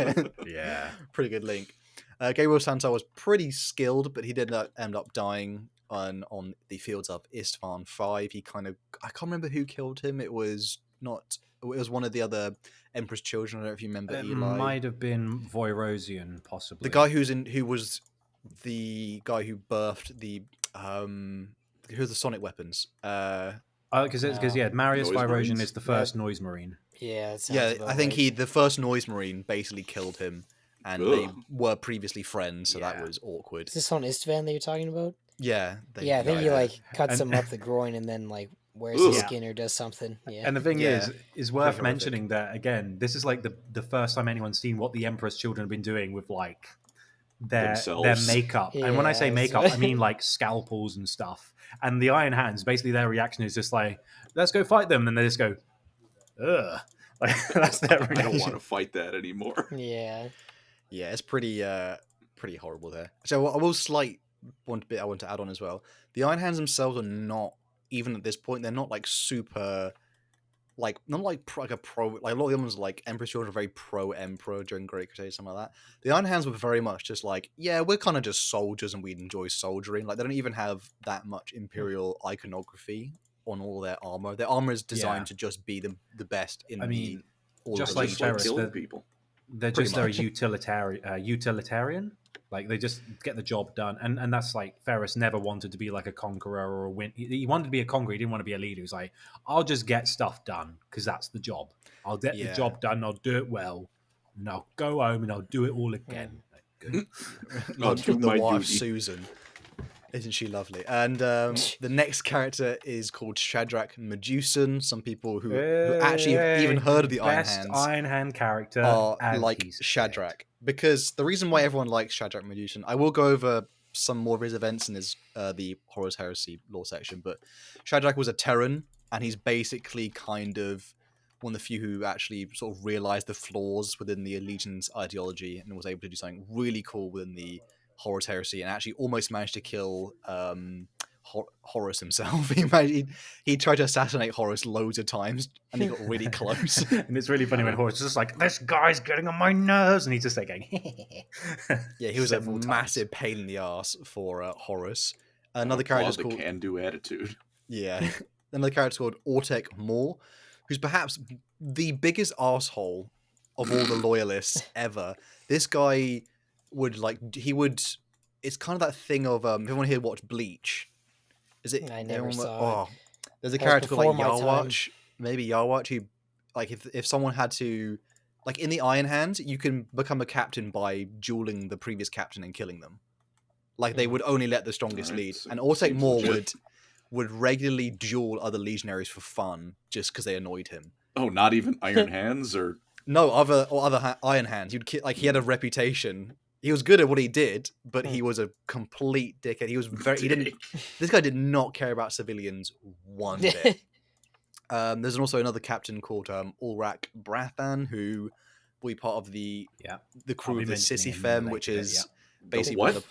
pretty good link. Gabriel Santar was pretty skilled, but he did end up dying on the fields of Isfahan 5. I can't remember who killed him. It was one of the other Emperor's children. I don't know if you remember. It Eli. might have been Voirosian, possibly. The guy who was the guy who birthed the who are the sonic weapons. Because Marius Voirosian is the first Noise Marine. Yeah, I think the first Noise Marine basically killed him. And they were previously friends, so that was awkward. Is this on Istvan that you're talking about? Yeah. I think he like cuts him up the groin and then like wears his skin or does something. Yeah. And the thing is worth mentioning that again, this is like the first time anyone's seen what the Emperor's children have been doing with like their makeup. And when I say makeup, I mean like scalpels and stuff. And the Iron Hands, basically their reaction is just like, let's go fight them, and they just go, ugh. Like that's their reaction. I don't want to fight that anymore. Yeah. Yeah, it's pretty horrible there. So I will one bit I want to add on as well. The Iron Hands themselves are not, even at this point, they're not like super, like not like a pro. Like a lot of the ones like Emperor's Children are very pro Emperor during Great Crusade, something like that. The Iron Hands were very much just like, we're kind of just soldiers and we enjoy soldiering. Like they don't even have that much Imperial iconography on all their armor. Their armor is designed to just be the best in just like Ferrus, people. They're just very utilitarian. Like they just get the job done, and that's like Ferrus never wanted to be like a conqueror or a win. He wanted to be a conqueror. He didn't want to be a leader. He was like, I'll just get stuff done because that's the job. I'll get the job done. I'll do it well, and I'll go home and I'll do it all again. Not the wife Susan. Isn't she lovely? And the next character is called Shadrach Medusan. Some people who actually have even heard of the Iron Best Hands Iron Hand character are and like he's Shadrach. Because the reason why everyone likes Shadrach Medusan, I will go over some more of his events in his the Horus Heresy lore section, but Shadrach was a Terran, and he's basically kind of one of the few who actually sort of realized the flaws within the Legion's ideology and was able to do something really cool within the Horus Heresy, and actually almost managed to kill Horus himself. He tried to assassinate Horus loads of times, and he got really close. And it's really funny when Horus is just like, this guy's getting on my nerves, and he's just like going, Yeah, he was a several times. massive pain in the ass for Horus. Another character is the called can-do attitude. Yeah. Another character called Ortek Moore, who's perhaps the biggest asshole of all the loyalists ever. This guy would it's kind of that thing of if everyone here watched Bleach. Is it I never everyone- saw it. There's a That was character called like before my time. Yarwatch. Maybe Yarwatch, who like if someone had to like in the Iron Hand, you can become a captain by dueling the previous captain and killing them. Like they would only let the strongest Alright, lead. so And Ortek seems Moore legit. would regularly duel other legionaries for fun just because they annoyed him. Oh, not even Iron Hands or No, other Iron Hands. He had a reputation. He was good at what he did, but he was a complete dickhead. He was dick. This guy did not care about civilians one bit. There's also another captain called Ulrak Brathan, who will be part of the crew be of the mentioning him Sisyphem, later, which is yeah. basically what? one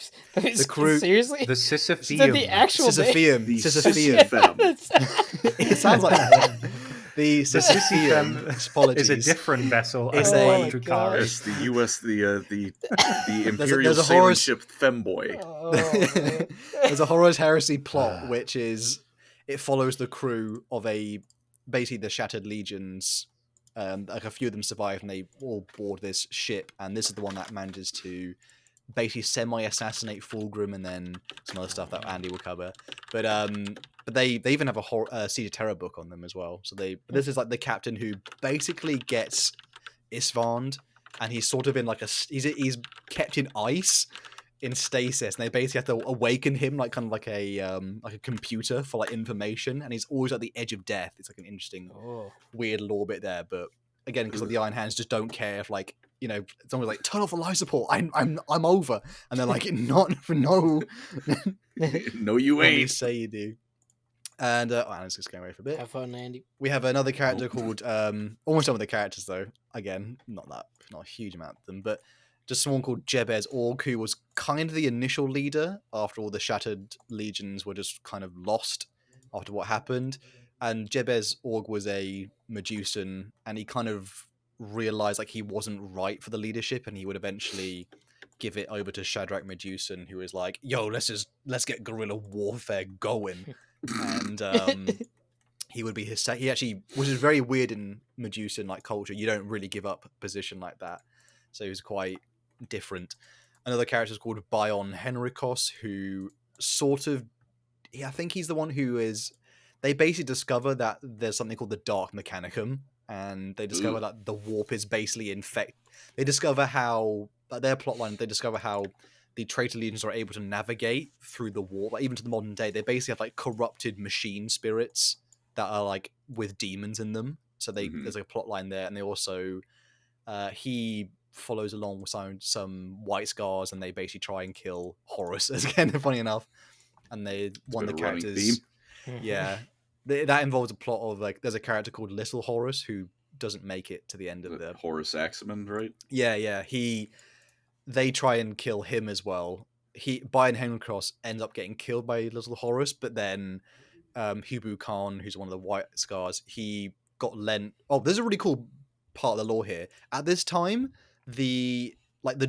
of the crew. Seriously? The Is that Sisypheum. the actual name? Sisypheum. The Sisypheum. Sisyphum. It sounds like that. The Sisypheum Sisypheum. Apologies. is a different vessel. It's owned by a- Drukhari. It's the U.S. the Imperial there's a sailing Horus- ship Femboy. Oh, man. There's a Horus Heresy plot, which is it follows the crew of basically the Shattered Legions. Like a few of them survive, and they all board this ship, and this is the one that manages to basically semi-assassinate Fulgrim, and then some other stuff that Andy will cover. But they even have a Siege of Terror book on them as well. So this is like the captain who basically gets Isvand, and he's sort of in like he's kept in ice in stasis, and they basically have to awaken him like kind of like a computer for like information, and he's always at the edge of death. It's like an interesting Oh. weird lore bit there, but again, because like, the Iron Hands just don't care if like someone's like turn off the life support, I'm over, and they're like no No, you what do you ain't. say you do. And Anna's just going away for a bit. Have fun, Andy. We have another character called almost some of the characters though. Again, not a huge amount of them, but just someone called Jebez Org, who was kind of the initial leader after all the Shattered Legions were just kind of lost after what happened. And Jebez Org was a Medusan, and he kind of realized like he wasn't right for the leadership, and he would eventually give it over to Shadrach Medusan, who was like, "Yo, let's get guerrilla warfare going." And he would be he actually, which is very weird in Medusan like culture. You don't really give up a position like that, so he was quite different. Another character is called Bion Henrikos, who sort of, I think he's the one who is. They basically discover that there's something called the Dark Mechanicum, and they discover that the warp is basically They discover how their plotline. They discover how the traitor legions are able to navigate through the warp, like, even to the modern day. They basically have like corrupted machine spirits that are like with demons in them. So there's like a plot line there, and they also he follows along with some White Scars, and they basically try and kill Horus. Again, funny enough, and one of the been a running characters. theme. Yeah, that involves a plot of like there's a character called Little Horus who doesn't make it to the end of the. Horus Axeman, right? Yeah. They try and kill him as well. Bion Henrikos ends up getting killed by Little Horus, but then Hubu Khan, who's one of the White Scars, he got lent. Oh, there's a really cool part of the lore here. At this time, the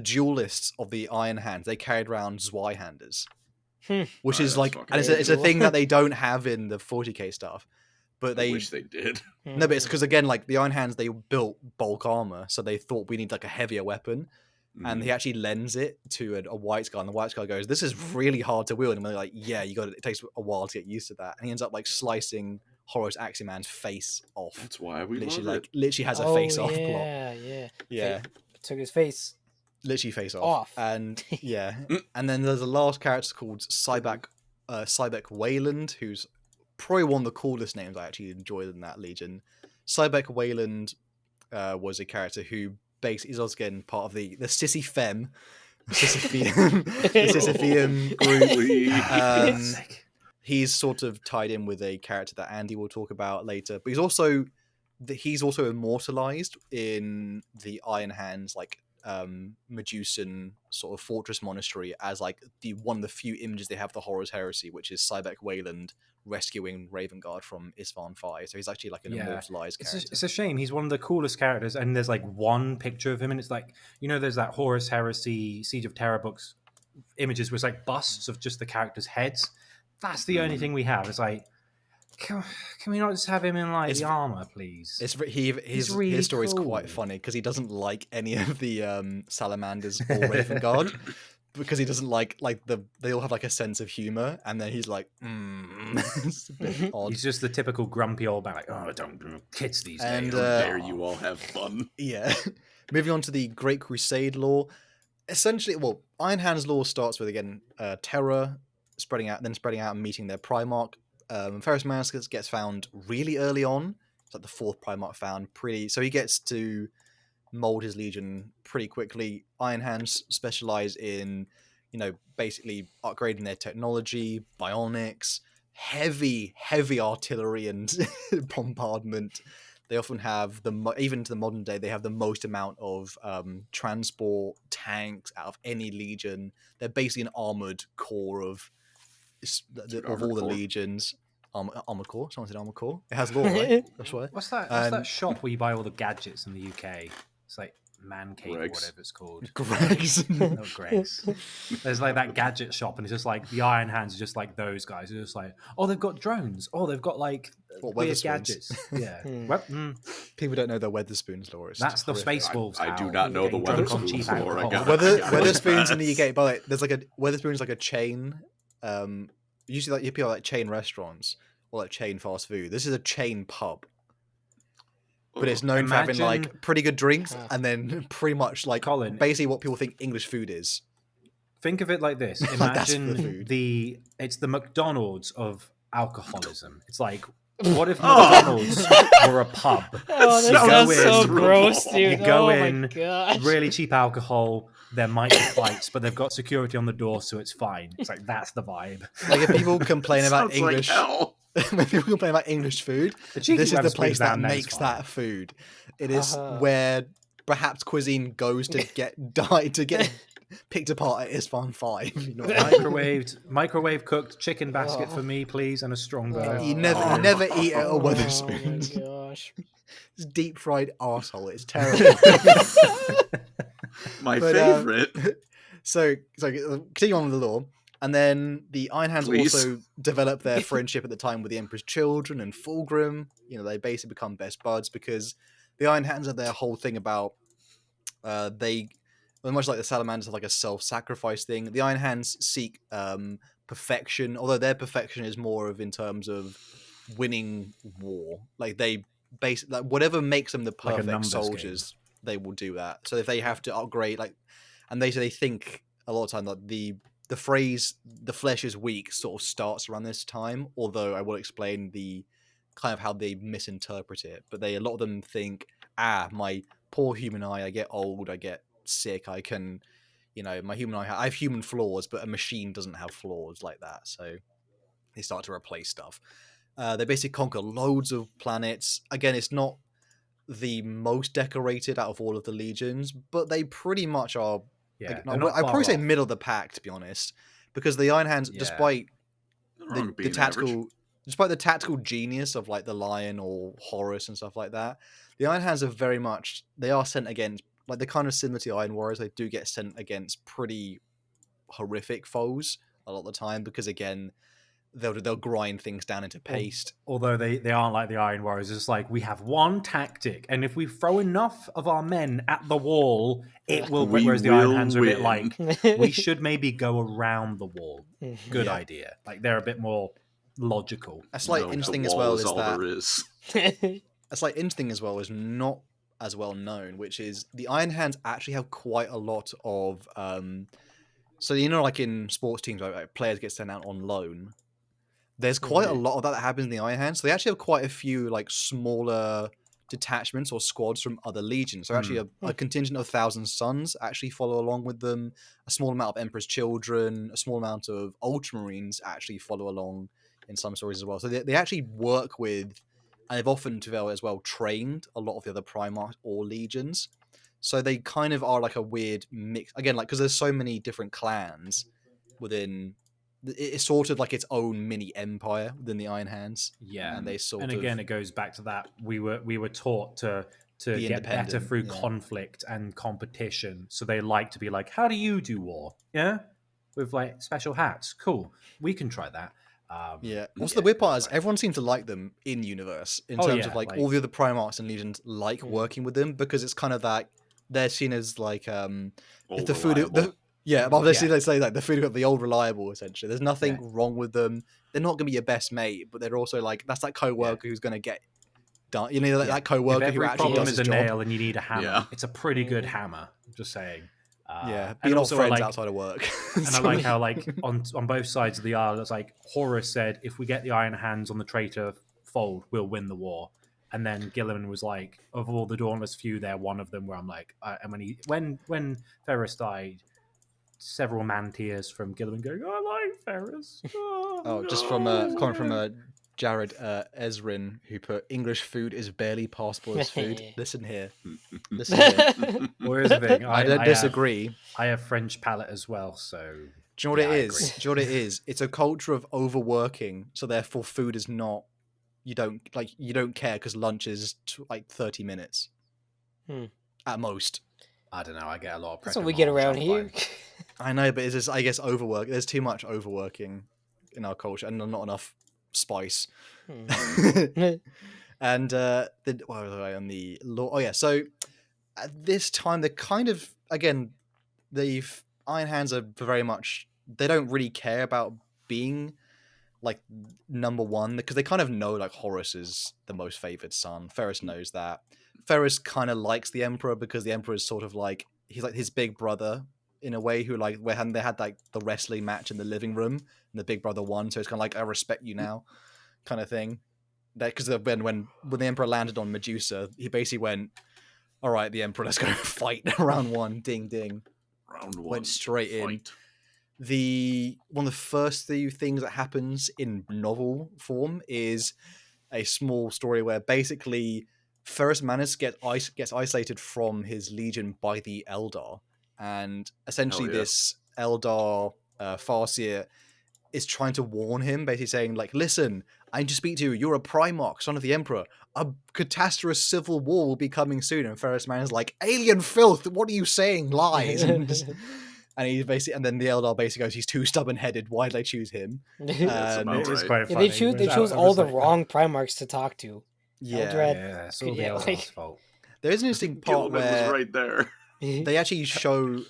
duelists of the Iron Hands, they carried around Zweihanders, which is that's like, fucking and it's a thing that they don't have in the 40k stuff. But I wish they did. no, but it's because again, like the Iron Hands, they built bulk armor, so they thought we need like a heavier weapon, and he actually lends it to a White Scar, and the White Scar goes, "This is really hard to wield," and they're like, "Yeah, it takes a while to get used to that," and he ends up like slicing Horus Aximan's face off. That's why we Literally, love like literally has a face off plot. Yeah. Took his face. Literally face off. Off. And yeah. And then there's a last character called Cybak Cybec Wayland, who's probably one of the coolest names I actually enjoyed in that Legion. Cybec Wayland was a character who basically is also again part of the Sissy Femme, the Sisyphean group. He's sort of tied in with a character that Andy will talk about later, but he's also immortalized in the Iron Hands Medusan sort of fortress monastery as like one of the few images they have of the Horus Heresy, which is Cybec Wayland rescuing Ravengard from Isstvan 5. So he's actually like an immortalized character. It's a shame. He's one of the coolest characters, and there's like one picture of him, and it's like, there's that Horus Heresy Siege of Terror books images with like busts of just the characters' heads. That's the only thing we have. It's like, can we not just have him in like the armor, please? His story is quite funny because he doesn't like any of the salamanders or Ravengard because he doesn't like they all have like a sense of humor, and then he's like, it's a bit odd. He's just the typical grumpy old man, like, don't kids these days. How dare you all have fun? Yeah. Moving on to the Great Crusade lore. Essentially, Iron Hands lore starts with again Terror spreading out and meeting their Primarch. Ferrus Manuscus gets found really early on. It's like the 4th Primarch found so he gets to mold his Legion pretty quickly. Iron Hands specialize in, basically upgrading their technology, bionics, heavy artillery and bombardment. They often have even to the modern day, they have the most amount of transport tanks out of any Legion. They're basically an armored core of all the legions. Armored core. Someone said armored core. It has lore, right? That's why. What's that shop where you buy all the gadgets in the UK? It's like Man Cave Greg's. or whatever it's called. Greg's. Not Greg's. There's like that gadget shop, and it's just like the Iron Hands are just like those guys. They're just like, they've got drones. They've got like weird gadgets. Yeah. People don't know the Weatherspoons lore. That's the Space Wolves. I do not know the Weatherspoons lore. Weatherspoons in the UK, but there's like a Weatherspoons like a chain. Usually like you people like chain restaurants or like chain fast food. This is a chain pub, but it's known for having like pretty good drinks and then pretty much like basically what people think English food is. Think of it like this: imagine it's the McDonald's of alcoholism. It's like, what if McDonald's were a pub? That sounds so gross, dude. You go in, really cheap alcohol. There might be fights, but they've got security on the door, so it's fine. It's like, that's the vibe. Like if people complain about English, when people complain about English food, this is the place that makes that food. It is where perhaps cuisine goes to get picked apart at Isstvan 5. Microwave cooked chicken basket for me, please, and a strong burger. You never eat at a Weatherspoons. Oh my gosh. It's deep fried arsehole. It's terrible. My favorite. So continue on with the lore. And then the Iron Hands also develop their friendship at the time with the Emperor's Children and Fulgrim. They basically become best buds because the Iron Hands are their whole thing about much like the Salamanders have like a self-sacrifice thing. The Iron Hands seek perfection, although their perfection is more of in terms of winning war. Like they basically whatever makes them the perfect soldiers, they will do that. So if they have to upgrade, and they think a lot of time that the phrase "the flesh is weak" sort of starts around this time. Although I will explain the kind of how they misinterpret it. But a lot of them think, my poor human eye, I get old, I get sick, I can, my human eye, I have human flaws, but a machine doesn't have flaws like that. So they start to replace stuff. They basically conquer loads of planets. Again, it's not the most decorated out of all of the legions, but they pretty much are. Yeah, I'd probably say middle of the pack, to be honest, because the Iron Hands, despite the tactical genius of like the Lion or Horus and stuff like that, the Iron Hands are very much, they are sent against, like the kind of similar to Iron Warriors, they do get sent against pretty horrific foes a lot of the time, because again, they'll grind things down into paste. Although they aren't like the Iron Warriors. It's like, we have one tactic, and if we throw enough of our men at the wall, it will win. Whereas the Iron Hands are a bit like, we should maybe go around the wall. Good idea. Like, they're a bit more logical. A slight interesting as well is that a slight interesting as well is not as well known, which is the Iron Hands actually have quite a lot of So like in sports teams, like players get sent out on loan. There's quite a lot of that happens in the Iron Hands. So they actually have quite a few like smaller detachments or squads from other legions. So actually a contingent of 1,000 Suns actually follow along with them. A small amount of Emperor's Children, a small amount of Ultramarines actually follow along in some stories as well. So they actually work with, and they've often as well trained a lot of the other Primarchs or legions. So they kind of are like a weird mix. Again, like because there's so many different clans within, it's sort of like its own mini empire within the Iron Hands. Yeah, and they sort and of, again, it goes back to that we were taught to Be get better independent, through yeah. conflict and competition. So they like to be like, how do you do war? Yeah, with like special hats. Cool, we can try that. yeah. Also, the weird part is everyone seems to like them in universe in terms of like all the other Primarchs and Legions like working with them because it's kind of that they're seen as like Old the food. reliable. They say like the food of the old reliable. Essentially, there's nothing wrong with them. They're not going to be your best mate, but they're also like that's that co-worker who's going to get done. You know, that co-worker if who every actually problem does is his a job. nail and you need a hammer, Yeah. it's a pretty good hammer. Just saying. Yeah, and being all also friends like, outside of work. and I like how like on both sides of the aisle, it's like Horus said, if we get the Iron Hands on the traitor fold, we'll win the war. And then Gilliman was like, of all the Dauntless few, they're one of them. Where I'm like, and when Ferrus died, several man tears from Gilliman going, I like Ferrus. Oh, just from comment from Jared Ezrin, who put English food is barely passable as food. Listen here. Listen here. Well, here's the thing. I don't disagree. I have French palate as well, so. Do you know what it is? Do you know what it is? It's a culture of overworking, so therefore food is not. You don't care because lunch is like 30 minutes at most. I don't know. I get a lot of. That's what we get around here. I know, but it's just, I guess overwork. There's too much overworking in our culture, and not enough spice. And what was I on the law? Oh yeah, so at this time they're kind of again, the Iron Hands are very much. They don't really care about being like number one because they kind of know like Horus is the most favored son. Ferrus knows that. Ferrus kind of likes the Emperor because the Emperor is sort of like he's like his big brother in a way who like where they had like the wrestling match in the living room and the big brother won, so it's kind of like I respect you now kind of thing. That because when the Emperor landed on Medusa, he basically went, all right, the Emperor, let's go fight. Round one, ding ding. Round one, went straight in. fight. One of the first few things that happens in novel form is a small story where basically Ferrus Manus gets isolated from his legion by the Eldar, and essentially this Eldar Farseer is trying to warn him, basically saying like, listen, I need to speak to you. You're a Primarch, son of the Emperor. A catastrophic civil war will be coming soon. And Ferrus Manus is like, alien filth, what are you saying? Lies. And he basically, and then the Eldar basically goes, he's too stubborn-headed. Why did they choose him? It is quite Yeah, funny. they chose all the wrong Primarchs to talk to. Yeah, Yeah, it's all the Yeah, Eldar's like- fault. there is an interesting part Gilliman where was right there. they actually show.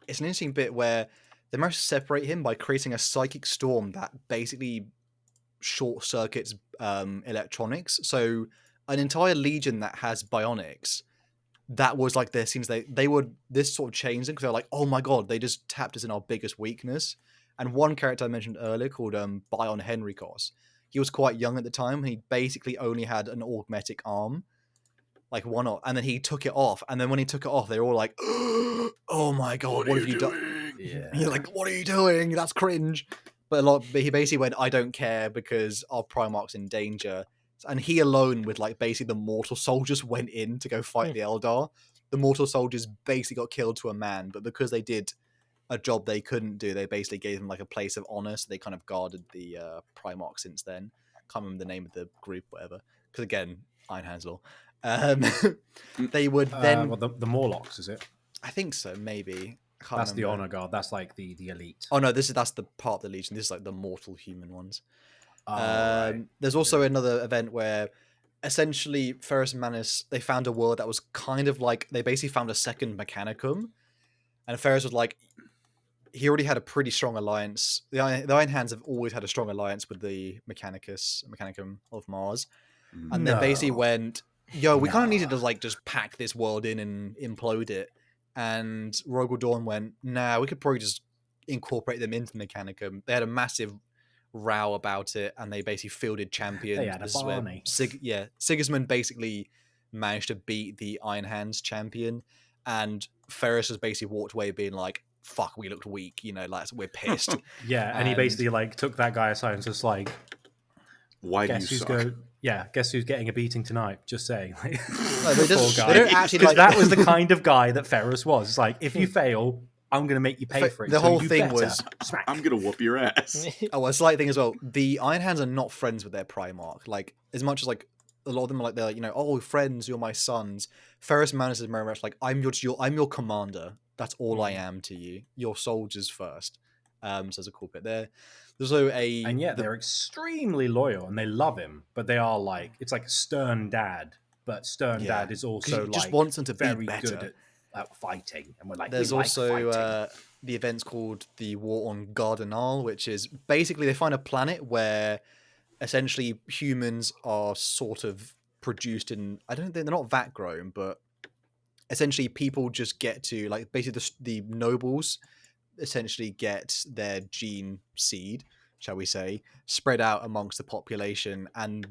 It's an interesting bit where they managed to separate him by creating a psychic storm that basically short circuits electronics. So an entire legion that has bionics. That was like their scenes. They would this sort of changed them because they're like, oh my god, they just tapped us in our biggest weakness. And one character I mentioned earlier called Bion Henricos, he was quite young at the time. And he basically only had an augmetic arm, like one off, and then he took it off. And then when he took it off, they were all like, oh my god, what have you done? Yeah. You're like, what are you doing? That's cringe. But he basically went, I don't care because our Primarch's in danger. And he alone with like basically the mortal soldiers went in to go fight the Eldar. The mortal soldiers basically got killed to a man, but because they did a job they couldn't do, they basically gave them like a place of honor. So they kind of guarded the Primarch since then. Can't remember the name of the group, whatever. Because again, Iron Hands law. They would then. Well, the Morlocks, is it? I think so, maybe. I can't That's the remember. honor guard. That's like the elite. Oh no, that's the part of the Legion. This is like the mortal human ones. Oh, right. There's also another event where essentially Ferrus Manus, they found a world that was kind of like they basically found a second Mechanicum, and Ferrus was like, he already had a pretty strong alliance. The Iron Hands have always had a strong alliance with the Mechanicum of Mars, and they basically went, yo, we kind of needed to like just pack this world in and implode it. And Rogel Dawn went, nah, we could probably just incorporate them into Mechanicum. They had a massive row about it, and they basically fielded champions. They had a This is where Barney. Sigismund basically managed to beat the Iron Hands champion, and Ferrus has basically walked away being like, fuck, we looked weak, you know, like we're pissed. Yeah, and he basically like took that guy aside and was just like, Why do you guess who's suck? guess who's getting a beating tonight? Just saying. Like, No, they poor they don't actually because like that was the kind of guy that Ferrus was. It's like, if you fail, I'm going to make you pay for it. The so whole you thing better was, smack. I'm gonna whoop your ass. Oh, a slight thing as well. The Iron Hands are not friends with their Primarch. Like, as much as like a lot of them are like, they're like, you know, oh, friends, you're my sons. Ferrus Manus is very much like, I'm your commander. That's all I am to you. Your soldiers first. So there's a cool bit there. There's also And yet they're extremely loyal and they love him, but they are like, it's like stern dad, but stern Yeah, dad is 'cause also he just like wants them to be very better. good at fighting, and we're like, There's we like also fighting. the events called the War on Gardenal, which is basically they find a planet where essentially humans are sort of produced in, I don't think they're not vat grown, but essentially people just get to like basically the nobles essentially get their gene seed, shall we say, spread out amongst the population, and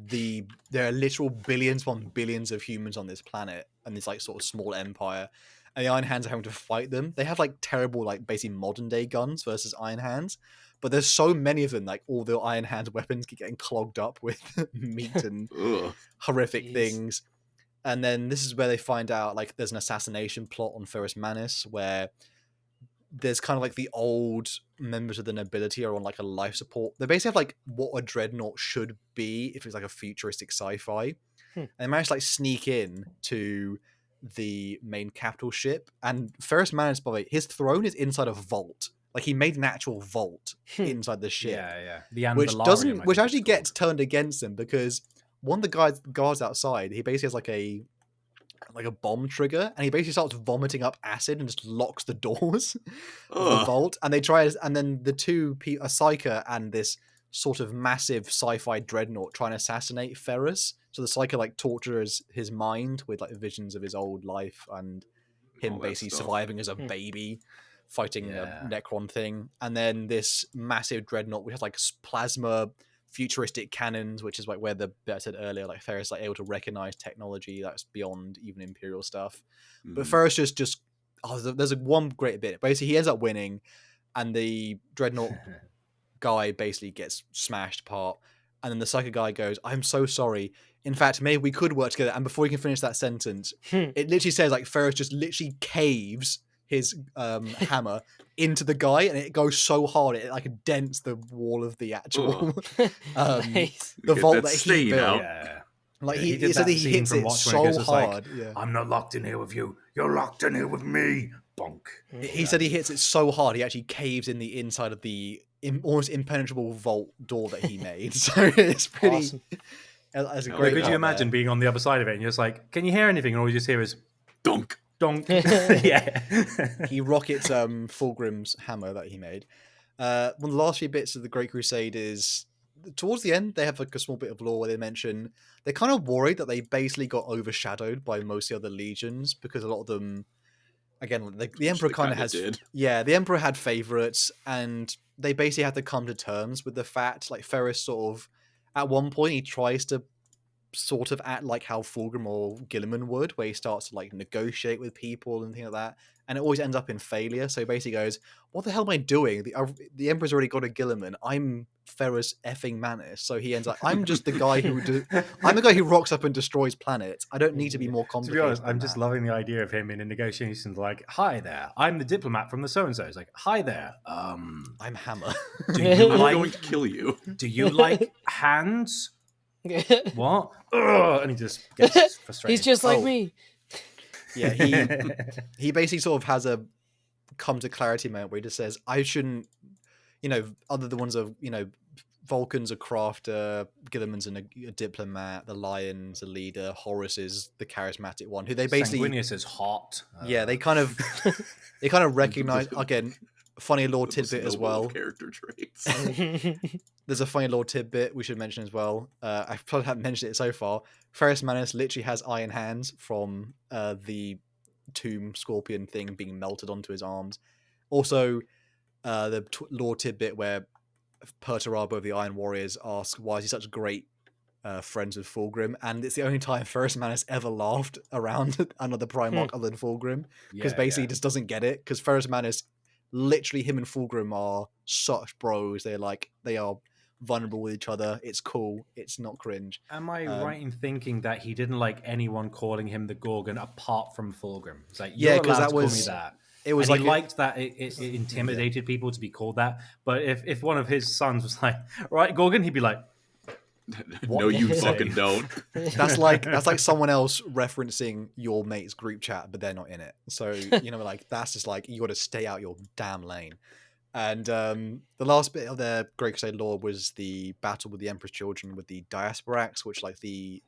there are literal billions upon billions of humans on this planet and this like sort of small empire, and the Iron Hands are having to fight them. They have like terrible like basically modern day guns versus Iron Hands, but there's so many of them, like all the Iron Hands weapons keep getting clogged up with meat and Ugh. horrific Jeez. things. And then this is where they find out like there's an assassination plot on Ferrus Manus where there's kind of like the old members of the nobility are on like a life support. They basically have like what a dreadnought should be if it's like a futuristic sci-fi. And they managed to like sneak in to the main capital ship. And Ferrus Manus, by the way, his throne is inside a vault. Like he made an actual vault inside the ship. Yeah. The Which Andalarium, doesn't, I which think actually it's called. gets turned against him because one of the guards outside, he basically has like a bomb trigger, and he basically starts vomiting up acid and just locks the doors of the Ugh. vault. And they try, and then the two, a Psyker and this sort of massive sci-fi dreadnought, try and assassinate Ferrus. So the Psyker like tortures his mind with like visions of his old life and him All that basically stuff. surviving as a baby, fighting Yeah. a Necron thing. And then this massive dreadnought, which has like plasma futuristic cannons, which is like where the bit I said earlier, like Ferrus is like able to recognize technology that's beyond even Imperial stuff. But Mhm. Ferrus just there's one great bit. Basically, he ends up winning, and the dreadnought guy basically gets smashed apart. And then the Psyker guy goes, "I'm so sorry. In fact, maybe we could work together." And before he can finish that sentence, it literally says like Ferrus just literally caves his hammer into the guy, and it goes so hard it like dents the wall of the actual Nice. the Get vault that that he stain built. out. Yeah. Like Yeah, he did said that he scene hits from it Watchmen where he so goes just like, hard. Yeah. I'm not locked in here with you. You're locked in here with me. Bonk. He said he hits it so hard he actually caves in the inside of the almost impenetrable vault door that he made. So it's pretty. Awesome. That's a Like, great. Could you part imagine there. being on the other side of it and you're just like, can you hear anything? And all you just hear is Dunk. donk. Yeah. He rockets Fulgrim's hammer that he made. One of the last few bits of the Great Crusade is towards the end. They have like a small bit of lore where they mention they're kind of worried that they basically got overshadowed by most of the other legions because a lot of them, again, the Emperor They kind of kinda has. did. Yeah, the Emperor had favorites, and they basically had to come to terms with the fact. Like Ferrus sort of, at one point, he tries to sort of act like how Fulgrim or Guilliman would, where he starts to like negotiate with people and things like that, and it always ends up in failure. So he basically goes, "What the hell am I doing? The Emperor's already got a Guilliman. I'm Ferrus effing Manus." So he ends up, I'm just the guy I'm the guy who rocks up and destroys planets. I don't need to be more To complicated. be honest, than I'm just that." loving the idea of him in a negotiation. Like, hi there, I'm the diplomat from the so-and-so. It's like, hi there. I'm Hammer. Do you I'm like? going to kill you. Do you like hands? What? Ugh, and he just gets frustrated. He's just like Oh. me. Yeah, he basically sort of has a come to clarity moment where he just says, I shouldn't, other the ones of, Vulcan's a crafter, Guilliman's a diplomat, the Lion's a leader, Horus is the charismatic one, who they basically, Sanguinius is hot. yeah, they kind of recognize, again, funny lore The most tidbit as noble well. of character traits. There's a funny lore tidbit we should mention as well. I probably haven't mentioned it so far. Ferrus Manus literally has iron hands from the tomb scorpion thing being melted onto his arms. Also, the lore tidbit where Perturabo of the Iron Warriors asks why is he such great friends with Fulgrim, and it's the only time Ferrus Manus ever laughed around another Primarch other than Fulgrim, because basically he just doesn't get it, because Ferrus Manus, literally him and Fulgrim are such bros. They are vulnerable with each other. It's cool. It's not cringe. Am I right in thinking that he didn't like anyone calling him the Gorgon apart from Fulgrim? It's like, Yeah, you're 'cause allowed that to call me was- that. It was And like he liked that it intimidated people to be called that. But if one of his sons was like, right, Gorgon, he'd be like, No, you did you fucking say? don't. that's like someone else referencing your mate's group chat, but they're not in it. So like that's just like, you got to stay out your damn lane. And the last bit of the Great Crusade lore was the battle with the Emperor's Children with the Diasporax, which like the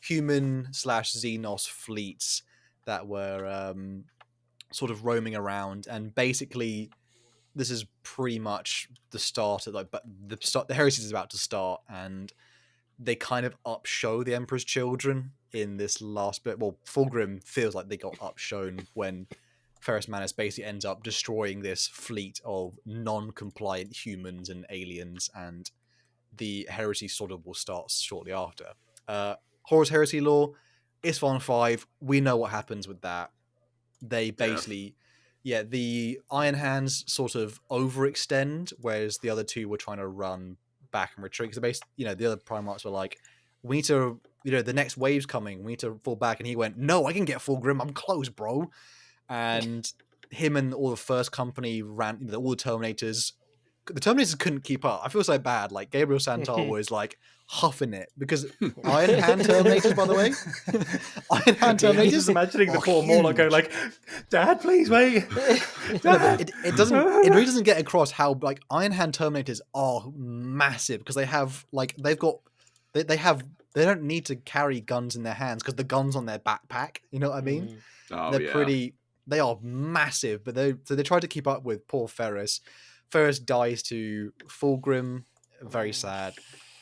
human/Xenos fleets that were sort of roaming around, and basically this is pretty much the start of but the heresy is about to start, and they kind of upshow the Emperor's Children in this last bit. Well, Fulgrim feels like they got upshown when Ferrus Manus basically ends up destroying this fleet of non-compliant humans and aliens, and the heresy sort of will start shortly after. Horus Heresy lore, Isstvan 5, we know what happens with that. They basically, the Iron Hands sort of overextend, whereas the other two were trying to run back and retreat. Because the other Primarchs were like, we need to, the next wave's coming, we need to fall back. And he went, no, I can get Fulgrim, I'm close, bro. And him and all the First Company ran, all the Terminators. The Terminators couldn't keep up. I feel so bad. Like, Gabriel Santal was like huffing it, because Iron Hand Terminators, by the way, Iron Hand I'm Terminators. just imagining the are poor Morlock going huge. like, Dad, please wait. It really doesn't get across how like Iron Hand Terminators are massive, because they have they don't need to carry guns in their hands, because the gun's on their backpack. You know what I mean? Oh, They're they are massive, but they try to keep up with poor Ferrus. Ferrus dies to Fulgrim, very sad.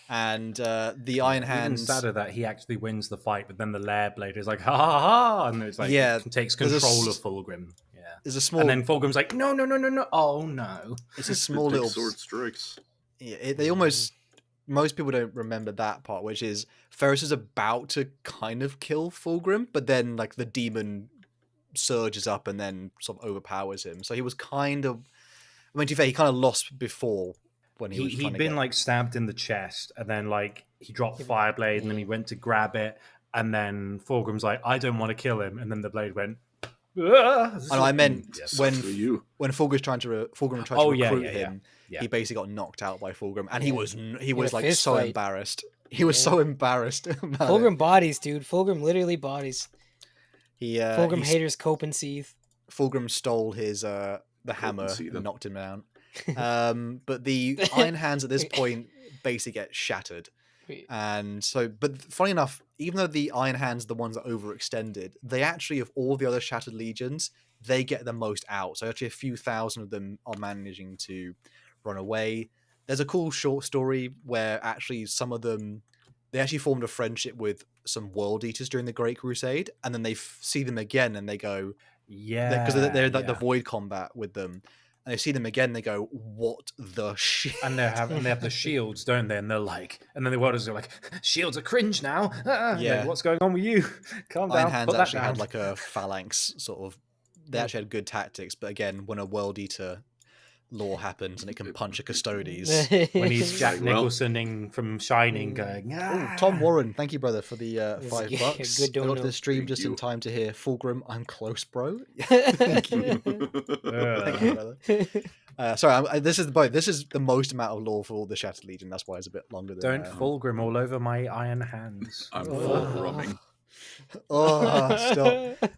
And the Iron Even Hands. sadder that he actually wins the fight, but then the Lair Blade is like, ha ha ha, and it's like, takes there's a control s- of Fulgrim. Yeah. There's a small. And then Fulgrim's like, no. Oh no. It's a small Big little. sword strikes. Yeah, they almost. Most people don't remember that part, which is Ferrus is about to kind of kill Fulgrim, but then like the demon surges up and then sort of overpowers him. So he was kind of. I mean, to be fair, he kind of lost before when he was trying He'd to been get... like stabbed in the chest, and then like he dropped Fireblade, and then he went to grab it, and then Fulgrim's like, I don't want to kill him, and then the blade went. Oh, no, I meant Yes, when for you. Fulgrim tried to recruit yeah. him, Yeah. he basically got knocked out by Fulgrim, and he Yeah. was like fist so fight. embarrassed. He was so embarrassed. About it. Fulgrim bodies, dude. Fulgrim literally bodies. He Fulgrim haters cope and seethe. Fulgrim stole his the hammer see them. and knocked him down. But the Iron Hands at this point basically get shattered. And so, but funny enough, even though the Iron Hands are the ones that overextended, they actually, of all the other Shattered Legions, they get the most out. So actually a few thousand of them are managing to run away. There's a cool short story where actually some of them, they actually formed a friendship with some World Eaters during the Great Crusade, and then they see them again and they go, Yeah. because they're like the void combat with them. And they see them again, they go, what the shit? And they have the shields, don't they? And they're like, and then the world is like, shields are cringe now. Ah, Yeah. like, what's going on with you? Calm down. Iron Hands put that actually down. had like a phalanx sort of. They actually had good tactics, but again, when a World Eater lore happens and it can punch a Custodes. when he's Jack Like, well- Nicholsoning from Shining, going, Oh, Tom Warren, thank you, brother, for the Yes, $5. yeah, good I got to dono. the stream Thank just in you. time to hear Fulgrim. I'm close, bro. Thank you, thank you, brother. Sorry, this is the most amount of lore for all the Shattered Legion. That's why it's a bit longer than. Don't Fulgrim all over my iron hands. I'm Oh. full rumming. Oh, stop.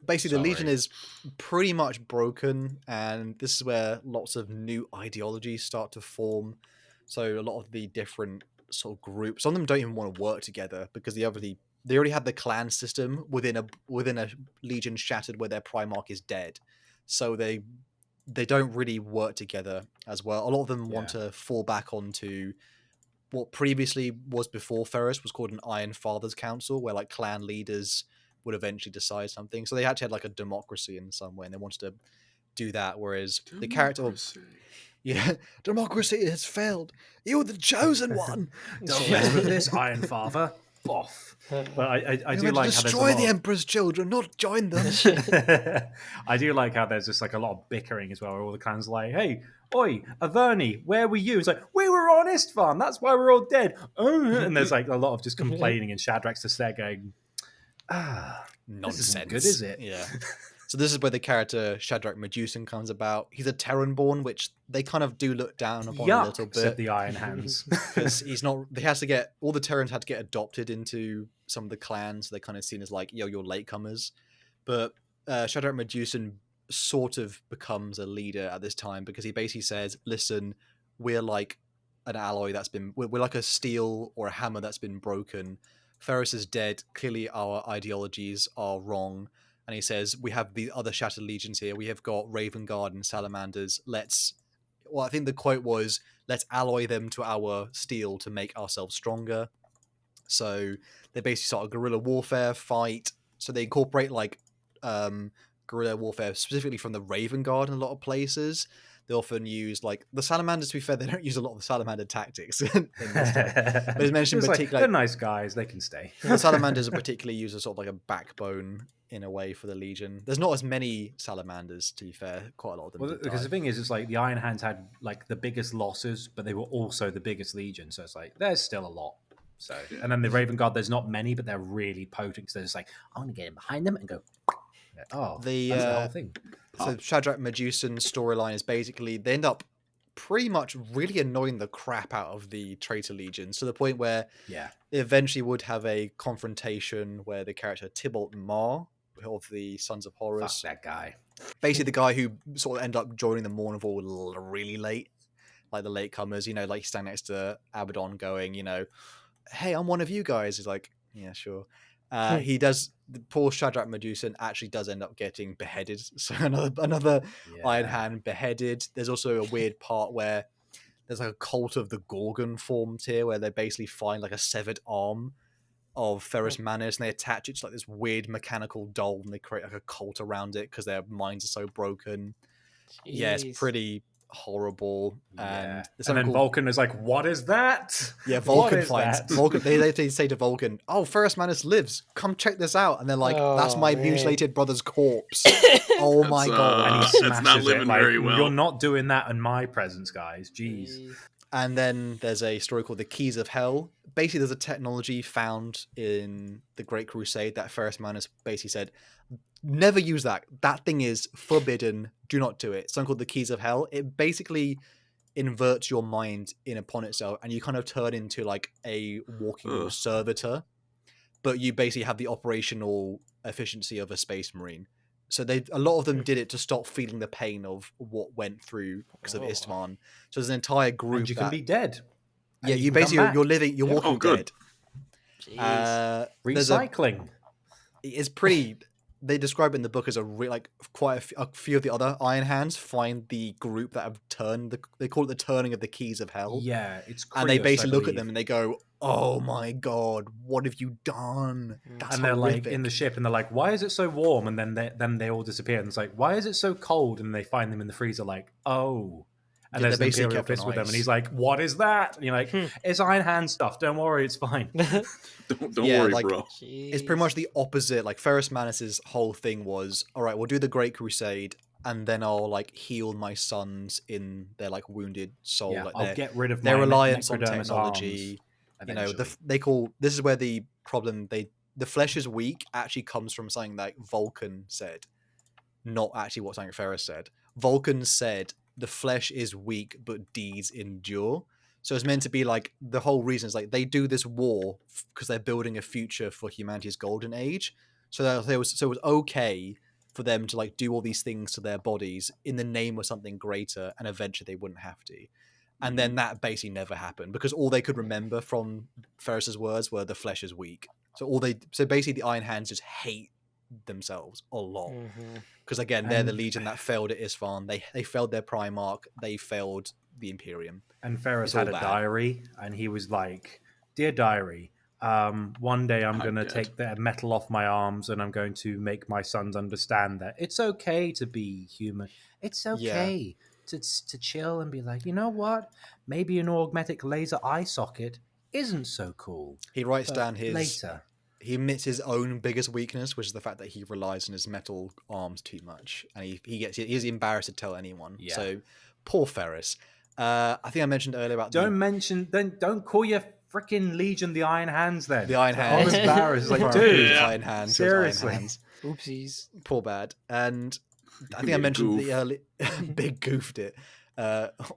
Basically, the Sorry. Legion is pretty much broken, and this is where lots of new ideologies start to form. So a lot of the different sort of groups, some of them don't even want to work together because they already had the clan system within a Legion shattered where their Primarch is dead. So they don't really work together as well. A lot of them want to fall back onto what previously was before Ferrus was called an Iron Fathers Council, where like clan leaders would eventually decide something. So they actually had like a democracy in some way, and they wanted to do that. Whereas the character, Democracy. democracy has failed. You're the chosen one. Don't mess with this, Iron Father. Off. But I do You're meant to like how there's a destroy lot the of- Emperor's children, not join them. I do like how there's just like a lot of bickering as well. Where all the clans are like, "Hey, oi, Averni, where were you?" It's like, "We were on Istvan. That's why we're all dead." And there's like a lot of just complaining, and Shadrach's just there going, Nonsense. This isn't good, is it? Yeah. So this is where the character Shadrach Medusan comes about. He's a Terranborn, which they kind of do look down upon a little Yuck, said bit. the Iron Hands. Because he's not. He has to get all the Terrans had to get adopted into some of the clans. So they're kind of seen as like, yo, you're latecomers. But Shadrach Medusan sort of becomes a leader at this time because he basically says, "Listen, we're like an alloy that's been. We're like a steel or a hammer that's been broken. Ferris is dead. Clearly, our ideologies are wrong." And he says, "We have the other Shattered Legions here. We have got Raven Guard and Salamanders. I think the quote was, let's alloy them to our steel to make ourselves stronger." So they basically start a guerrilla warfare fight. So they incorporate like guerrilla warfare specifically from the Raven Guard in a lot of places. They often use like the Salamanders. To be fair, they don't use a lot of the Salamander tactics in this stuff. But it's mentioned It's like, particularly they're nice guys. They can stay. the Salamanders are particularly used as sort of like a backbone in a way for the Legion. There's not as many Salamanders, to be fair. Quite a lot of them. Well, did because die. the thing is, it's like the Iron Hands had like the biggest losses, but they were also the biggest legion. So it's like there's still a lot. So, and then the Raven Guard, there's not many, but they're really potent. Because they're just like, I'm gonna get in behind them and go. Oh, The, that's the whole thing. So Shadrach Medusan's storyline is basically they end up pretty much really annoying the crap out of the Traitor Legions to the point where Yeah, they eventually would have a confrontation where the character Tybalt Mar of the Sons of fuck Horus, that guy. basically the guy who sort of end up joining the Mournival really late, like the latecomers, like he's standing next to Abaddon going, "Hey, I'm one of you guys." He's like, "Yeah, sure." He does. The poor Shadrach Medusan actually does end up getting beheaded. So another Iron Hand beheaded. There's also a weird part where there's like a cult of the Gorgon formed here, where they basically find like a severed arm of Ferrus Manus and they attach it to like this weird mechanical doll and they create like a cult around it because their minds are so broken. Yeah, it's Jeez. pretty horrible. And there's then something called- Vulcan is like, "What is that?" Yeah, What Vulcan is finds that? Vulcan. They say to Vulcan, "Oh, Ferrus Manus lives. Come check this out." And they're like, "That's Oh, my man. mutilated brother's corpse." Oh my That's, god! And he It's not smashes living it. Like, very well. You're not doing that in my presence, guys. Jeez. Jeez. And then there's a story called the Keys of Hell. Basically, there's a technology found in the Great Crusade that Ferrus Manus basically said, "Never use that. That thing is forbidden. Do not do it." Something called the Keys of Hell. It basically inverts your mind in upon itself, and you kind of turn into like a walking Ugh. servitor, but you basically have the operational efficiency of a space marine. So a lot of them did it to stop feeling the pain of what went through because of Oh. Istvan. So there's an entire group And you can that be dead. And you can come basically back. you're living, you're Yeah. walking Oh, good. dead. Jeez. There's a, Recycling. it's pretty. They describe it in the book as quite a few of the other Iron Hands find the group that have turned. They call it the turning of the Keys of Hell, Yeah, it's and they Krios, basically I look at believe. them and they go, "Oh my god, what have you done?" That's And they're like horrific." in the ship, and they're like, "Why is it so warm?" And then they all disappear, and it's like, "Why is it so cold?" And they find them in the freezer, like, "Oh." And Yeah, there's they're an basically Imperial kept on fist with them, and ice. he's like, "What is that?" And you're like, "It's Iron Hand stuff. Don't worry, it's fine." Don't Yeah, worry, like- bro. It's pretty much the opposite. Like Ferrus Manus's whole thing was, all right, we'll do the Great Crusade, and then I'll like heal my sons in their like wounded soul. Yeah, like I'll get rid of their my reliance on necrodermis technology. arms You know, eventually. they call this is where the problem the flesh is weak actually comes from something that Vulcan said, not actually what something Ferrus said. Vulcan said the flesh is weak, but deeds endure. So it's meant to be like the whole reason is like they do this war because they're building a future for humanity's golden age. So it was okay for them to like do all these things to their bodies in the name of something greater, and eventually they wouldn't have to. And then that basically never happened because all they could remember from Ferris's words were the flesh is weak. So basically the Iron Hands just hate themselves a lot Mhm. because again they're the And- legion that failed at Isfahan. They failed their Primarch. They failed the Imperium. And Ferris It's had all a bad. diary, and he was like, "Dear diary, one day I'm I'm going to dead. take the metal off my arms and I'm going to make my sons understand that it's okay to be human. It's okay to chill and be like, you know what? Maybe an augmetic laser eye socket isn't so cool. He writes But down his. later. He admits his own biggest weakness, which is the fact that he relies on his metal arms too much, and he's embarrassed to tell anyone. Yeah. So, poor Ferris. I think I mentioned earlier about Don't call your freaking Legion the Iron Hands then. the Iron I'm Hands. embarrassed. Like, From dude, his Iron Hands. to his seriously. Iron Hands. Oopsies. Poor bad. And I think I Big mentioned goof. the early big goofed it.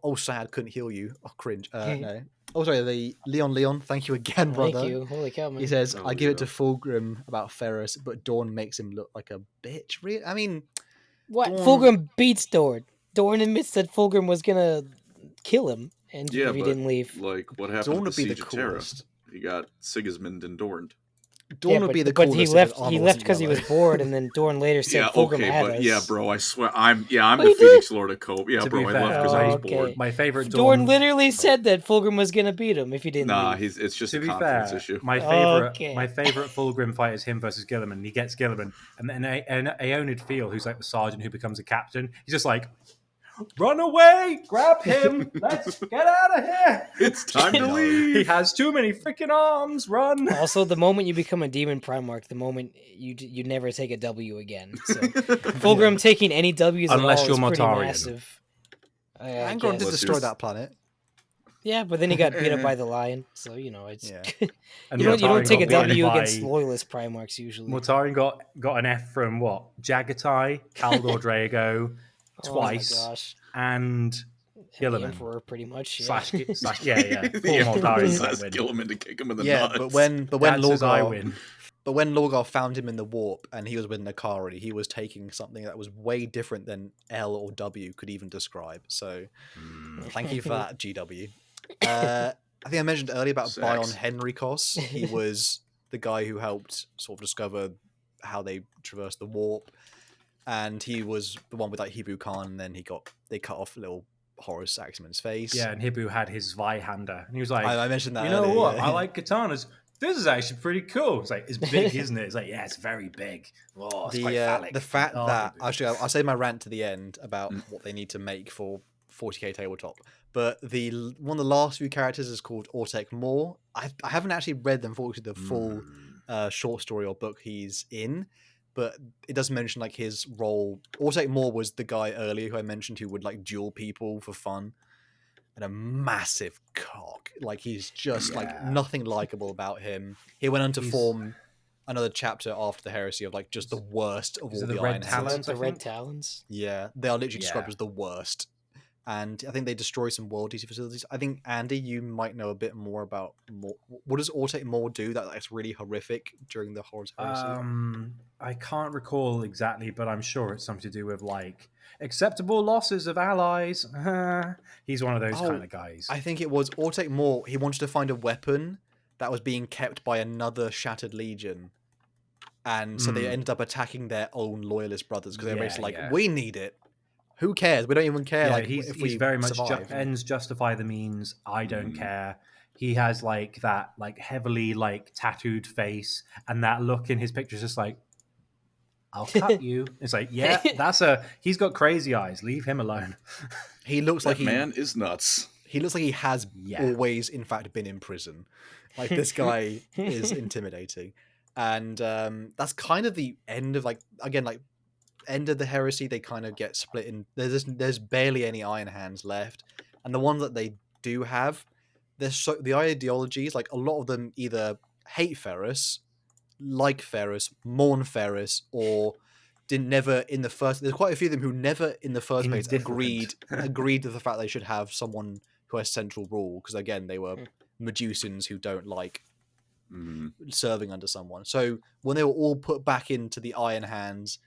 Oh, sad, couldn't heal you. Oh, cringe. No. Oh, sorry. The Leon. Thank you again, brother. Thank you. Holy cow, man. He says, Oh, "I give it to yeah. Fulgrim about Ferris, but Dawn makes him look like a bitch." Really? I mean, What? Dorn- Fulgrim beats Dorn. Dorn admits that Fulgrim was gonna kill him, and Yeah, if he but didn't leave. like what happened Dawn at the would be the Siege of Terra? coolest. He got Sigismund and Dorned. Dawn Yeah, would be the but coolest. he if left. his armor He left wasn't because he was yellow. bored, and then Dorn later said Yeah, Fulgrim okay, had but us. yeah, bro, I swear, I'm Oh, the he did? Phoenix Lord of Cope. Yeah, To bro, be I fair, left because I was okay. bored. My favorite Dorn Dawn. literally said that Fulgrim was gonna beat him if he didn't Nah, leave. it's just To a be confidence fair, issue. my Okay. favorite Fulgrim fight is him versus Gilliman. He gets Gilliman, and then Aeonid Feel, who's like the sergeant who becomes a captain, he's just like, "Run away! Grab him! Let's get out of here! It's time to No. leave. He has too many freaking arms! Run!" Also, the moment you become a demon Primarch, the moment you never take a W again. So Fulgrim taking any W's Unless at all you're is pretty Mortarion. massive. I Angron guess. did Unless destroy you're- that planet. Yeah, but then he got beat up by the lion, so you know it's Yeah. And you don't take a Mortarion got W beaten against by- loyalist Primarchs usually. Mortarion got an F from what? Jagatai, Kaldor Drago, twice, Oh my gosh. and And the Gilliman. Emperor pretty much. Yeah. slash yeah. Full Yeah, Mortarion says win. kill him and to kick him in the Yeah, nuts. but when Dad says I Lorgar win. But when Lorgar found him in the warp and he was with Nakari, he was taking something that was way different than L or W could even describe. So thank you for that, GW. I think I mentioned earlier about Sex. Bion Henrikos. He was the guy who helped sort of discover how they traversed the warp. And he was the one with like Hibu Khan, and then they cut off little Horus Axeman's face. Yeah, and Hibu had his Zweihander, and he was like, I mentioned that. "You know earlier, what? yeah. I like katanas. This is actually pretty cool." It's like, it's big, isn't it? It's like, yeah, it's very big. Oh, it's quite phallic. The fact Oh, that Hibu. actually I'll say my rant to the end about what they need to make for 40k tabletop, but one of the last few characters is called Ortek Moore. I haven't actually read them for the full short story or book he's in, but it does mention like his role. Ortek Moore was the guy earlier who I mentioned who would like duel people for fun, and a massive cock. Like he's just like Yeah. nothing likable about him. He went on to He's- form another chapter after the heresy of like just the worst of Is all it the the Red Iron Hands. Talons? the I Red think? Talons. Yeah, they are literally described Yeah. as the worst. And I think they destroy some World DC facilities. I think, Andy, you might know a bit more about what does Ortek Moore do that's really horrific during the Horus Heresy? I can't recall exactly, but I'm sure it's something to do with like acceptable losses of allies. He's one of those Oh, kind of guys. I think it was Ortek Moore. He wanted to find a weapon that was being kept by another Shattered Legion. And so they Mm. ended up attacking their own loyalist brothers because they were Yeah, basically like, yeah. we need it. Who cares? We don't even care. Yeah, like he's if we very much survive. ends justify the means. I don't Mm. care. He has like that like heavily like tattooed face, and that look in his picture is just like, "I'll cut you." It's like, yeah, he's got crazy eyes. Leave him alone. He looks That like man is nuts. he looks like he has Yeah. always, in fact, been in prison. Like this guy is intimidating, and that's kind of the end of end of the heresy. They kind of get split in. There's barely any Iron Hands left, and the ones that they do have, the ideologies, like a lot of them either hate Ferris, like Ferris, mourn Ferris, or didn't never in the first. There's quite a few of them who never in the first place Indifferent. agreed to the fact they should have someone who has central rule, because again they were Medusans who don't like Mm. serving under someone. So when they were all put back into the Iron Hands,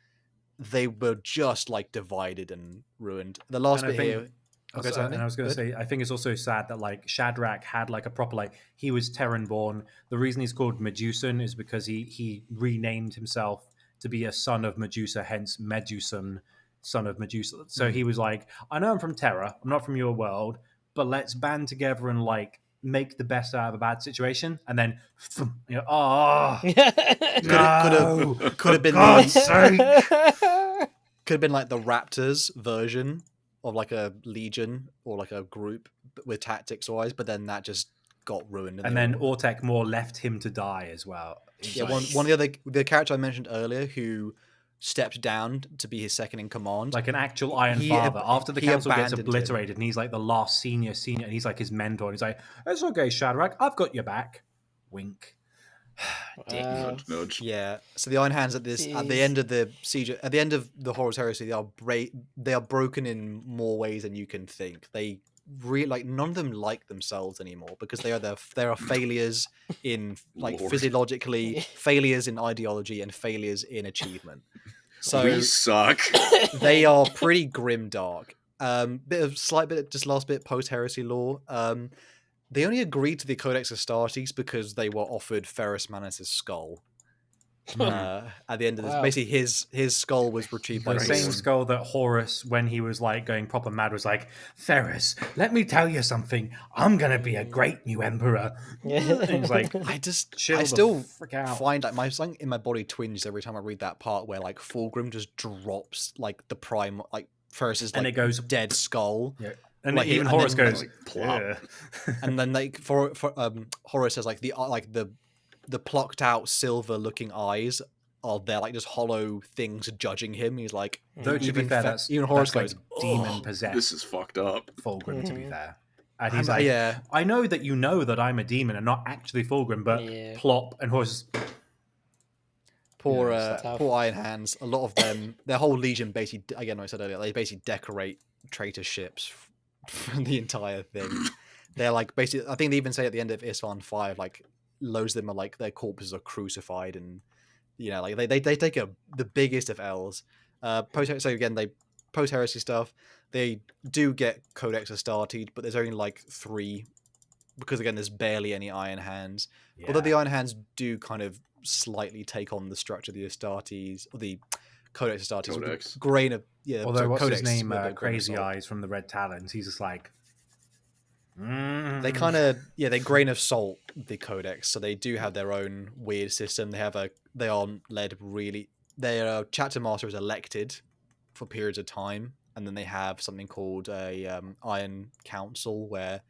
they were just like divided and ruined. The last And I bit think- here. Okay, Also, sorry, and I was going to Good. say, I think it's also sad that like Shadrach had like a proper like he was Terran born. The reason he's called Medusan is because he renamed himself to be a son of Medusa, hence Medusan, son of Medusa. So he was like, I know I'm from Terra, I'm not from your world, but let's band together and like make the best out of a bad situation, and then oh Could have been God's sake. could have been like the Raptors version of like a legion or like a group with tactics wise, but then that just got ruined. And then Autek Moore left him to die as well. It's yeah, like, one of the character I mentioned earlier who stepped down to be his second in command, like an actual Iron He Father. ab- After the he council gets abandoned him. obliterated, and he's like the last senior, and he's like his mentor. And he's like, "It's okay, Shadrach, I've got your back." Wink. Dick. Nudge, nudge. Yeah, so the Iron Hands at the Jeez. end of the siege, at the end of the Horus Heresy, they are broken in more ways than you can think. They really like none of them like themselves anymore because they are failures in like Lord. physiologically, failures in ideology, and failures in achievement. So We suck. they are pretty grim dark. Just last bit post heresy lore. They only agreed to the Codex Astartes because they were offered Ferrus Manus' skull. At the end of this, Wow. basically his skull was retrieved by The same Horus. skull that Horus, when he was like going proper mad, was like, "Ferrus, let me tell you something. I'm gonna be a great new emperor." And he's like, "Chill I the still frick out." find like something in my body twinges every time I read that part where like Fulgrim just drops like the prime like Ferrus's And like it goes- dead skull. Yeah. And Like, even and Horus then, goes, like, plop. "Yeah." And then like for Horus says like the plucked out silver looking eyes are there like just hollow things judging him. He's like, Though to be even fair, Fe- that's even Horus that's like goes demon "Ugh." possessed This is fucked up. Fulgrim. To be Mhm. fair, and he's And, like, yeah, "I know that you know that I'm a demon and not actually Fulgrim, but Yeah. plop." And Horus, poor Yeah, it's tough. poor Iron Hands. A lot of them, their whole legion basically again, like I said earlier, they basically decorate traitor ships for the entire thing. They're like basically, I think they even say at the end of Isfahan 5, like loads of them are like their corpses are crucified, and you know, like they take the biggest of L's. Post heresy stuff. They do get Codex Astartes, but there's only like 3 because again, there's barely any Iron Hands. Although the Iron Hands do kind of slightly take on the structure of the Astartes or the Codex Astartes, with a Codex. grain of although what's Codex his name, with a grain of Crazy salt. Eyes from the Red Talons, he's just like, They kind of they grain of salt the Codex, so they do have their own weird system. They are led really. Their chapter master is elected for periods of time, and then they have something called a Iron Council, where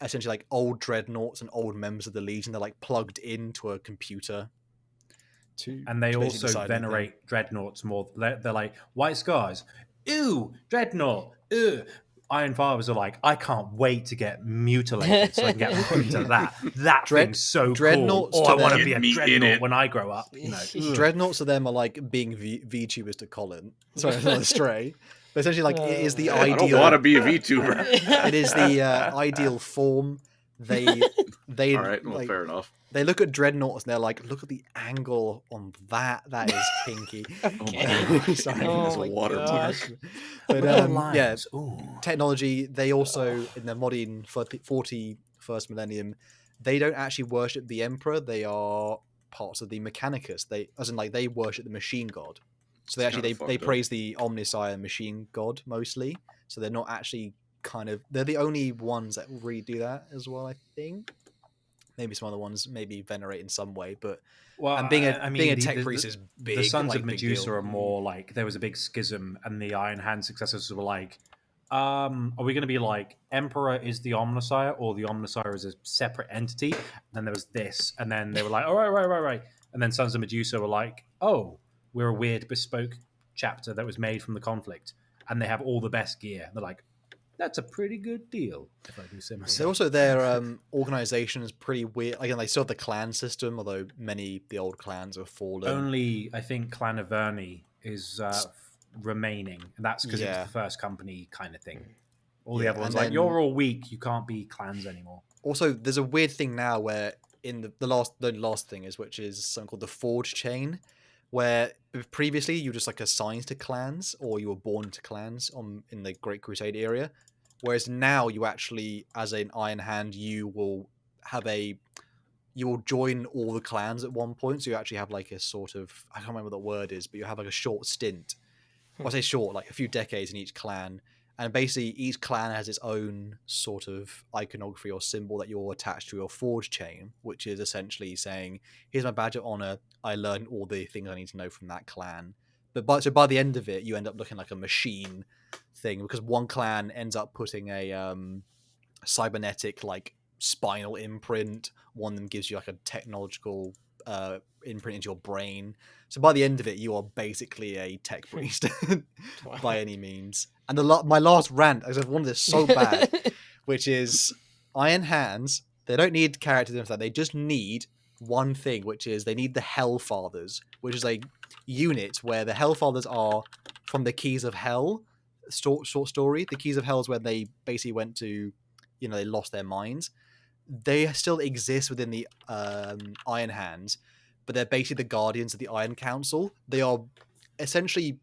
essentially like old dreadnoughts and old members of the Legion, they're like plugged into a computer. And they to basically also decide anything. venerate dreadnoughts more. They're like, white scars, ew, dreadnought, ew. Iron Fathers are like, I can't wait to get mutilated so I can get put into that. That thing's so dreadnoughts cool. Oh, to I want to them- be a Get me in dreadnought it. when I grow up. You know, ugh. Dreadnoughts to them are like being VTubers to Colin. Sorry, not Stray. But essentially, like it is the I don't ideal. want to be a VTuber. It is the ideal form. They All right, well, like, fair enough. they look at dreadnoughts and they're like, look at the angle on that. That is kinky. Oh my god. Sorry. Oh It's a my watermark. gosh. But Little yeah, lines. Ooh. technology. They also in the modern 41st millennium, they don't actually worship the Emperor. They are parts of the Mechanicus. They, as in, like they worship the Machine God. So they It's actually kinda they fucked up. praise the Omnissiah Machine God mostly. So they're not actually they're the only ones that really do that as well. I think maybe some other ones maybe venerate in some way, but Well, and being a I mean, being a the- tech the- priest is big. the Sons like, of big Medusa deal. are more like there was a big schism, and the Iron Hand successors were like, are we going to be like Emperor is the Omnissiah, or the Omnissiah is a separate entity? And then there was this, and then they were like, all right. And then Sons of Medusa were like, oh, we're a weird bespoke chapter that was made from the conflict, and they have all the best gear. They're like, that's a pretty good deal, if I do say So myself. also their organization is pretty weird. Again, they still have the clan system, although many of the old clans have fallen. Only, I think, Clan of Verney is remaining, and that's because Yeah. it's the first company kind of thing. All the Yeah, other ones and like, then- you're all weak, you can't be clans anymore. Also, there's a weird thing now where in the last thing is which is something called the Forge Chain, where previously you were just like assigned to clans or you were born to clans in the Great Crusade area, whereas now you actually, as an Iron Hand, you will join all the clans at one point. So you actually have like a sort of, I can't remember what the word is, but you have like a short stint. Well, I say short, like a few decades in each clan, And basically, each clan has its own sort of iconography or symbol that you're attached to your forge chain, which is essentially saying, "Here's my badge of honor. I learned all the things I need to know from that clan." So by the end of it, you end up looking like a machine thing because one clan ends up putting a cybernetic like spinal imprint. One of them gives you like a technological imprint into your brain. So by the end of it, you are basically a tech priest by any means. And my last rant, because I've wanted this so bad, which is Iron Hands. They don't need characters and stuff. They just need one thing, which is they need the Hellfathers, which is a unit where the Hellfathers are from the Keys of Hell short story. The Keys of Hell is where they basically went to, they lost their minds. They still exist within the Iron Hands, but they're basically the guardians of the Iron Council. They are essentially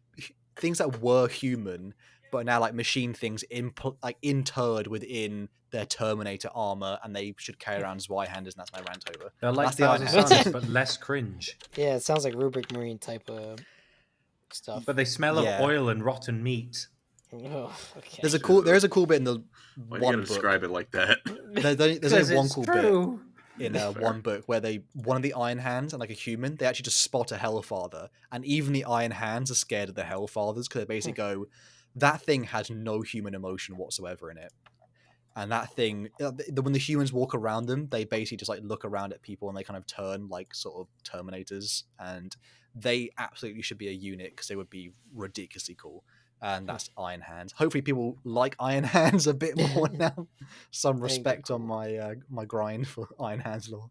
things that were human, but are now like machine things interred within their Terminator armor, and they should carry around as White-handers, and that's my rant over. They're like That's the Iron Thousand Hands. Suns, but less cringe. Yeah, it sounds like Rubric Marine type of stuff. But they smell Yeah. of oil and rotten meat. Oh, okay. There is a cool bit in the Why you one gotta book. describe it like that? There's Because only one it's cool true. bit in Fair. one book where one of the Iron Hands and like a human, they actually just spot a Hellfather, and even the Iron Hands are scared of the Hellfathers because they basically go, that thing has no human emotion whatsoever in it. And that thing, when the humans walk around them, they basically just like look around at people and they kind of turn like sort of Terminators, and they absolutely should be a unit because they would be ridiculously cool. And that's Iron Hands. Hopefully people like Iron Hands a bit more now. Some respect on my my grind for Iron Hands lore.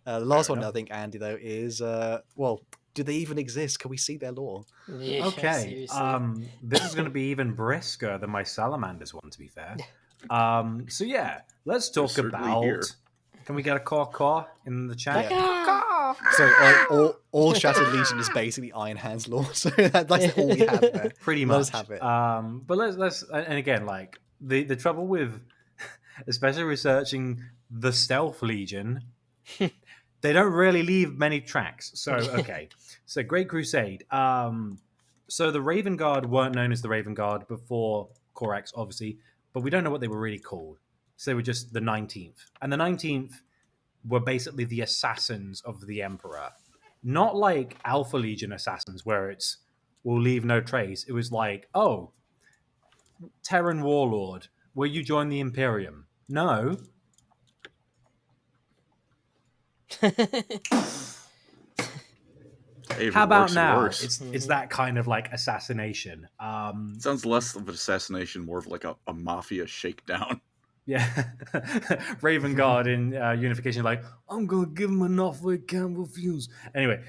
The last one enough. I think, Andy, though, is do they even exist? Can we see their lore? Yeah, Okay. seriously. This is going to be even brisker than my Salamanders one, to be fair. So yeah, let's talk They're certainly about. here. Can we get a caw in the chat? So all Shattered Legion is basically Iron Hands lore. So that's all we have there. Pretty Let much. us have it. But let's and again, like the trouble with, especially researching the Stealth Legion, they don't really leave many tracks. So okay, so Great Crusade. So the Raven Guard weren't known as the Raven Guard before Corax, obviously, but we don't know what they were really called. So they were just the 19th, and the 19th were basically the assassins of the Emperor. Not like Alpha Legion assassins, where it's will leave no trace. It was like, oh, Terran Warlord, will you join the Imperium? No. Hey, if How it about works, it now? works. It's that kind of like assassination. Sounds less of an assassination, more of like a mafia shakedown. Yeah, Raven Guard in Unification, like, I'm gonna give them enough they can't refuse. Anyway,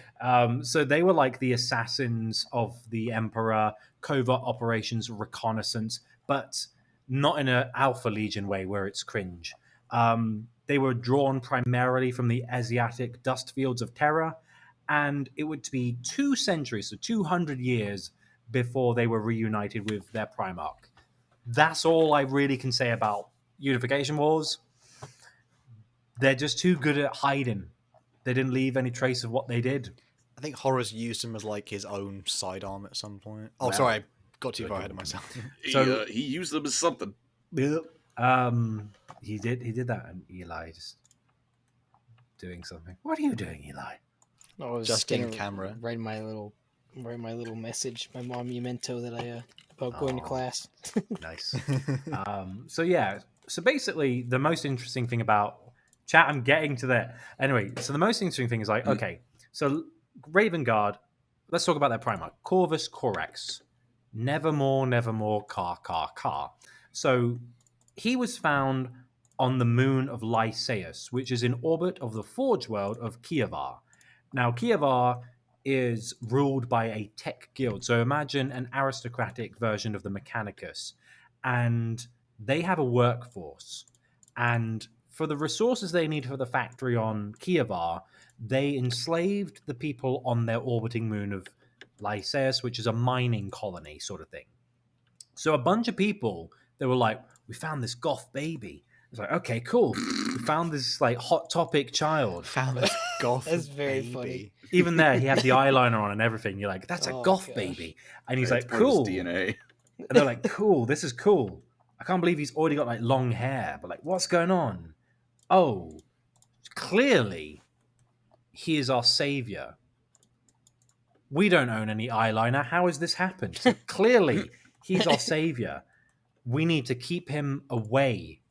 so they were like the assassins of the Emperor, covert operations, reconnaissance, but not in an Alpha Legion way where it's cringe. They were drawn primarily from the Asiatic dust fields of terror, and it would be 2 centuries, so 200 years before they were reunited with their Primarch. That's all I really can say about Unification Wars. They're just too good at hiding. They didn't leave any trace of what they did. I think Horus used him as like his own sidearm at some point. Oh, Wow. sorry, I got too far ahead of myself. So- He used them as something. He did that, and Eli just doing something. What are you doing, Eli? I was Just gonna in camera. Write my little message, my memento that I about going to Oh. class. Nice. So yeah, so basically the most interesting thing about chat, I'm getting to that. Anyway, so the most interesting thing is like, okay, so Raven Guard, let's talk about their Primarch. Corvus Corax. Nevermore, Car. So he was found on the moon of Lycaeus, which is in orbit of the Forge world of Kievar. Now, Kievar is ruled by a tech guild. So imagine an aristocratic version of the Mechanicus. And they have a workforce. And for the resources they need for the factory on Kievar, they enslaved the people on their orbiting moon of Lycaeus, which is a mining colony sort of thing. So a bunch of people, they were like, we found this goth baby. It's like, okay, cool. We found this like hot topic child. Found this goth. That's very baby. funny. Even there, he had the eyeliner on and everything. You're like, that's a Oh, goth gosh. baby. And he's It's like, part of his cool. DNA. And they're like, cool, this is cool. I can't believe he's already got like long hair. But like, what's going on? Oh, clearly he is our savior. We don't own any eyeliner. How has this happened? So clearly he's our savior. We need to keep him away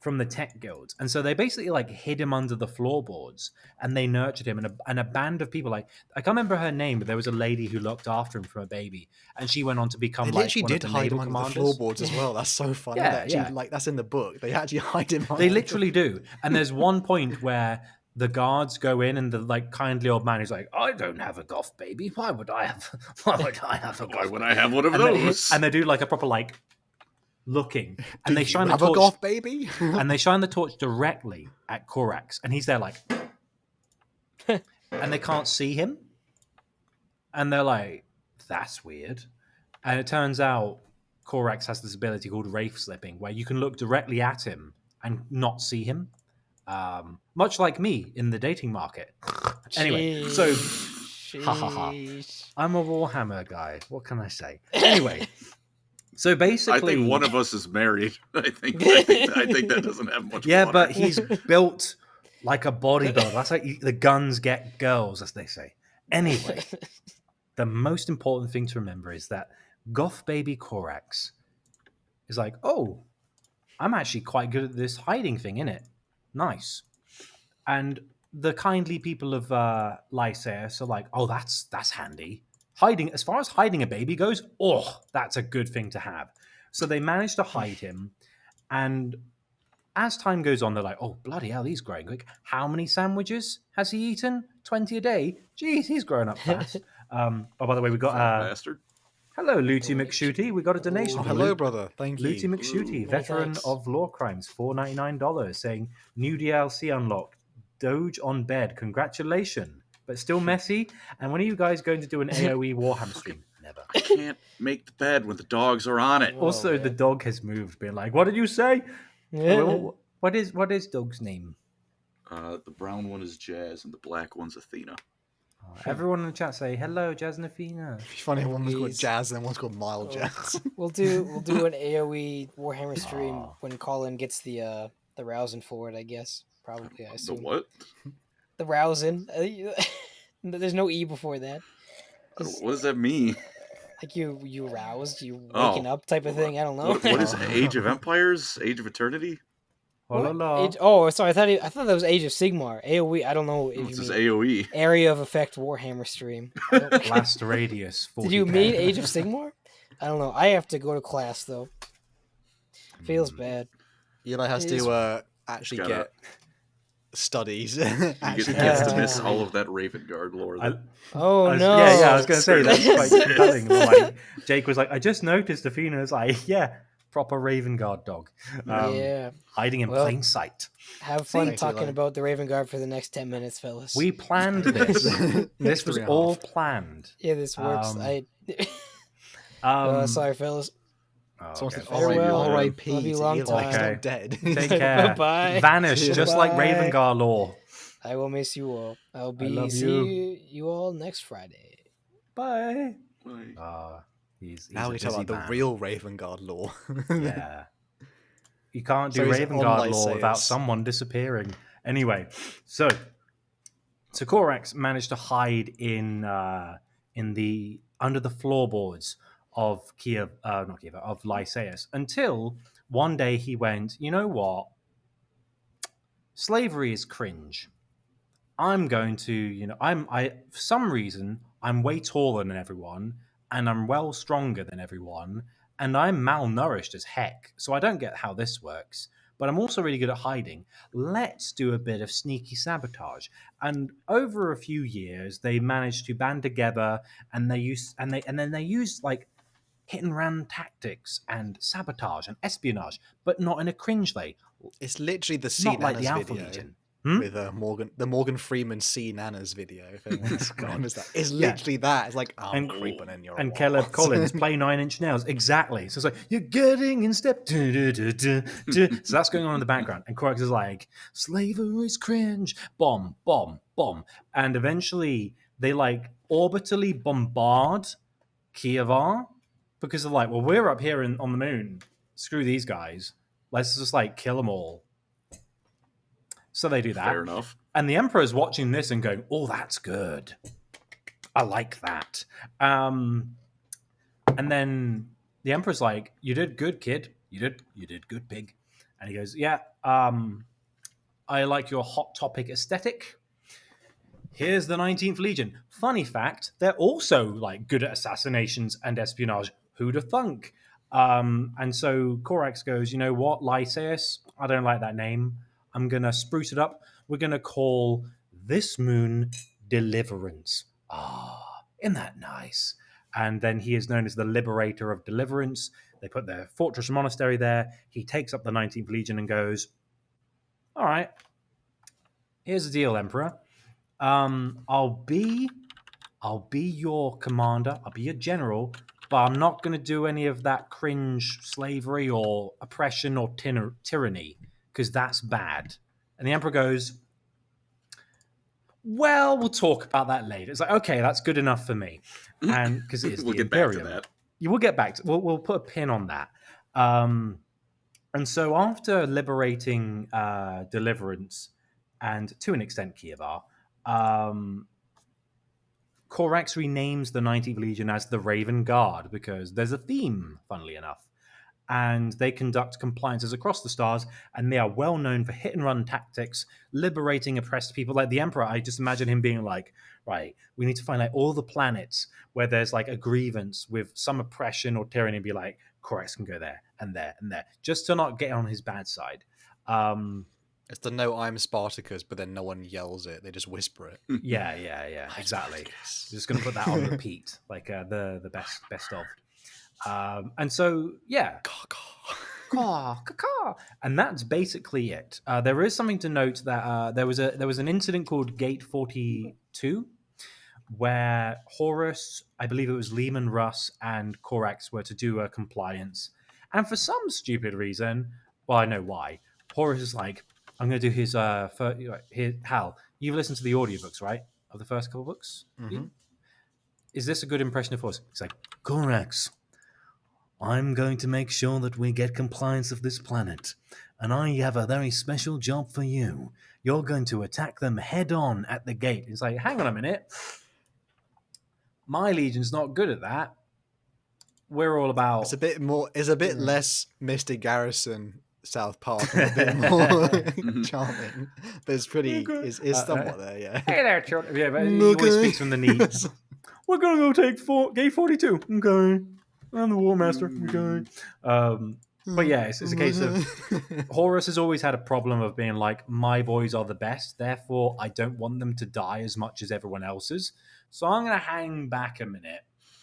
from the tech guilds. And so they basically like hid him under the floorboards and they nurtured him. And a band of people, like, I can't remember her name, but there was a lady who looked after him from a baby. And she went on to become They like literally one of did the hide naval him under the commanders. floorboards as well. That's so funny. Yeah, They actually, yeah. like that's in the book. They actually hide him. They literally do. And there's one point where the guards go in and the like kindly old man is like, I don't have a goth baby. Why would I have a Why goth would I have one of and they, those? and they do like a proper like looking, and they shine the have a torch, goth baby. and they shine the torch directly at Korax, and he's there like, and they can't see him, and they're like, that's weird, and it turns out Korax has this ability called Wraith Slipping, where you can look directly at him and not see him, much like me in the dating market. Anyway, so. Ha, ha, ha. Sheesh. I'm a Warhammer guy. What can I say? Anyway, so basically, I think one of us is married. I think that doesn't have much. yeah, water. but he's built like a bodybuilder. That's like the guns get girls, as they say. Anyway, the most important thing to remember is that Goth Baby Korax is like, oh, I'm actually quite good at this hiding thing, innit? Nice. And the kindly people of Lysaeus are like, oh, that's handy. Hiding, as far as hiding a baby goes, oh, that's a good thing to have. So they manage to hide him, and as time goes on, they're like, oh, bloody hell, he's growing quick. How many sandwiches has he eaten? 20 a day? Jeez, he's growing up fast. Oh, by the way, we got bastard. hello, Looty McShooty. We got a donation. Oh, from hello, Lu- brother. Thank you. Looty McShooty, Ooh, veteran thanks. of Law Crimes, $4.99, saying new DLC unlocked. Doge on bed. Congratulations. But still messy. And when are you guys going to do an AoE Warhammer stream? Never. I can't make the bed when the dogs are on it. Also, man. the dog has moved, being like, what did you say? Yeah. What is dog's name? The brown one is Jazz, and the black one's Athena. Everyone in the chat say, hello, Jazz and Athena. It's funny. One's called Please. Jazz and one's called Mild Oh. Jazz. We'll do an AoE Warhammer stream Aw. when Colin gets the rousing for it, I guess. Probably, I The assume. what? The rousing. There's no E before that. Just, What does that mean? like you roused, you Oh. waking up type of thing. I don't know. What is Age of Empires? Age of Eternity? Oh, la, What? la. Sorry. I thought that was Age of Sigmar. AoE. I don't know if This you is mean AoE. Area of Effect Warhammer stream. I don't- Blast radius. 40K. Did you mean Age of Sigmar? I don't know. I have to go to class though. Feels bad. Eli has It is- to actually Gotta- get studies. He actually gets to Yeah. miss all of that Ravengard lore. I, Oh I was- no. Yeah, I was going to say that's quite That's- compelling. Like, Jake was like, I just noticed Athena was like, yeah, proper Raven Guard dog. Yeah. Hiding in Well, plain sight. Have fun Thanks, talking Eli. about the Raven Guard for the next 10 minutes, fellas. We planned this. This Next was 3.5. all planned. Yeah, this works. Um, Sorry, fellas. oh, So what's okay. the Farewell. R.I.P. Love you to long Eli. time. He's not Okay. dead. Take care. Bye-bye. Vanish, just like Bye. Raven Guard lore. I will miss you all. I'll be love see you all next Friday. Bye. Like, He's Now a we talk busy about the man. real Raven Guard lore. Yeah. You can't do So he's Raven on Guard lore without Lysaeus. someone disappearing. Anyway, so Korax managed to hide in the under the floorboards of of Lysaeus until one day he went, you know what? Slavery is cringe. I'm going to, for some reason, I'm way taller than everyone, and I'm well stronger than everyone, and I'm malnourished as heck, so I don't get how this works. But I'm also really good at hiding. Let's do a bit of sneaky sabotage. And over a few years, they managed to band together, and they used like hit and run tactics and sabotage and espionage, but not in a cringe way. It's literally the Not C like the Nanas Alpha video Legion. with the Morgan Freeman C Nanas video. If anyone's God. remembers that. It's Yeah. literally that. It's like I'm And- creeping in your And walls. Caleb Collins play 9 Inch Nails. Exactly. So it's like, you're getting in step. So that's going on in the background. And Korax is like, slavery is cringe. Bomb, bomb, bomb. And eventually they like orbitally bombard Kievar. because they're like, well, we're up here on the moon. Screw these guys. Let's just like kill them all. So they do that. Fair enough. And the Emperor's watching this and going, oh, that's good. I like that. And then the Emperor's like, you did good, kid. You did good, pig. And he goes, yeah, I like your Hot Topic aesthetic. Here's the 19th Legion. Funny fact, they're also like good at assassinations and espionage. Who'd have thunk? And so Corax goes, you know what, Lysaeus? I don't like that name. I'm going to spruce it up. We're going to call this moon Deliverance. Isn't that nice? And then he is known as the Liberator of Deliverance. They put their fortress and monastery there. He takes up the 19th Legion and goes, all right, here's the deal, Emperor. I'll be your commander. I'll be your general, but I'm not going to do any of that cringe slavery or oppression or tyranny, because that's bad. And the Emperor goes, well, we'll talk about that later. It's like, okay, that's good enough for me. And because it is We'll the get back Imperium. to that. You will get back to. We'll put a pin on that. And so after liberating Deliverance and to an extent Kievar, Corax renames the 19th Legion as the Raven Guard because there's a theme, funnily enough. And they conduct compliances across the stars, and they are well known for hit and run tactics, liberating oppressed people. Like the Emperor, I just imagine him being like, right, we need to find like all the planets where there's like a grievance with some oppression or tyranny, and be like, Corax can go there and there and there, just to not get on his bad side. It's the no, I'm Spartacus, but then no one yells it; they just whisper it. Yeah, exactly. Just going to put that on repeat, like the best of. And so, yeah. And that's basically it. There is something to note that there was an incident called Gate 42 where Horus, I believe it was Leman Russ, and Corax were to do a compliance. And for some stupid reason, well, I know why, Horus is like, I'm going to do his Hal, you've listened to the audiobooks, right? Of the first couple books? Mm-hmm. Is this a good impression of Horus? He's like, Corax, I'm going to make sure that we get compliance of this planet. And I have a very special job for you. You're going to attack them head on at the gate. It's like, hang on a minute. My Legion's not good at that. We're all about... It's a bit less Mr. Garrison South Park, and a bit more charming. But it's pretty... It's somewhat there, yeah. Hey there, children. Yeah, but he always speaks from the knees. We're going to go take Gate 42. Okay. I'm the War Master. Okay. But yeah, it's a case of Horus has always had a problem of being like, my boys are the best, therefore I don't want them to die as much as everyone else's. So I'm going to hang back a minute,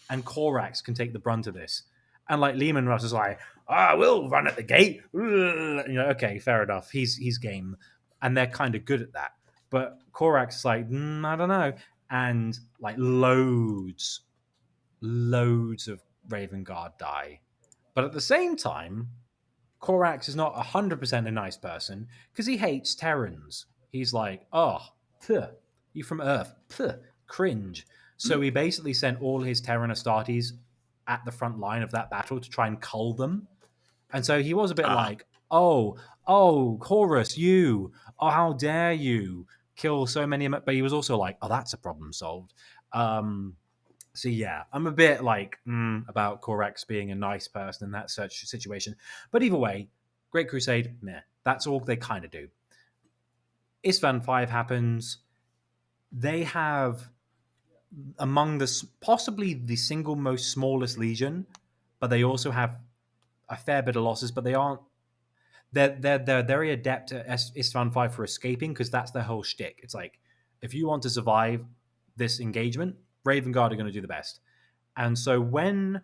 and Corax can take the brunt of this. And like Leman Russ is like, we'll run at the gate. Okay, fair enough. He's game, and they're kind of good at that. But Corax is like, I don't know, and like loads of Raven Guard die. But at the same time, Corax is not 100% a nice person because he hates Terrans. He's like, you from Earth, cringe. So he basically sent all his Terran Astartes at the front line of that battle to try and cull them. And so he was a bit like, Horus, how dare you kill so many. But he was also like, that's a problem solved. So yeah, I'm a bit like about Corax being a nice person in that such situation. But either way, Great Crusade, meh. That's all they kind of do. Istvan 5 happens. They have among possibly the single most smallest legion, but they also have a fair bit of losses. But they aren't. They're very adept at Istvan 5 for escaping because that's their whole shtick. It's like if you want to survive this engagement, Raven Guard are going to do the best. And so when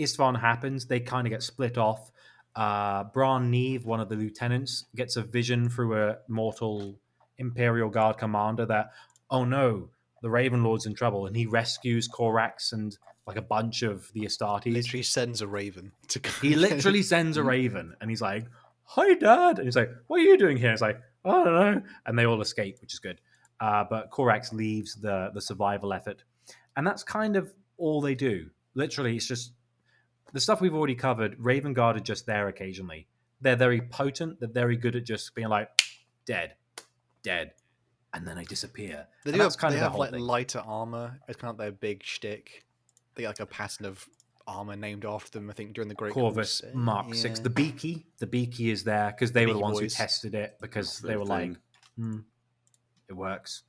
Istvan happens, they kind of get split off. Bran Neve, one of the lieutenants, gets a vision through a mortal Imperial Guard commander that, oh no, the Raven Lord's in trouble. And he rescues Corax and like a bunch of the Astartes. Literally sends a raven to go. He literally sends a raven. And he's like, hi, Dad. And he's like, what are you doing here? It's like, I don't know. And they all escape, which is good. But Corax leaves the survival effort. And that's kind of all they do. Literally, it's just the stuff we've already covered, Raven Guard are just there occasionally. They're very potent. They're very good at just being like, dead, and then they disappear. They And do that's have, kind they of the have whole like thing. lighter armor. It's kind of their big shtick. They got like a pattern of armor named after them. I think during the Great Corvus Crusade. Mark Yeah. 6. The Beaky is there because they were the Beaky ones Boys. who tested it because That's they their were thing. like, it works.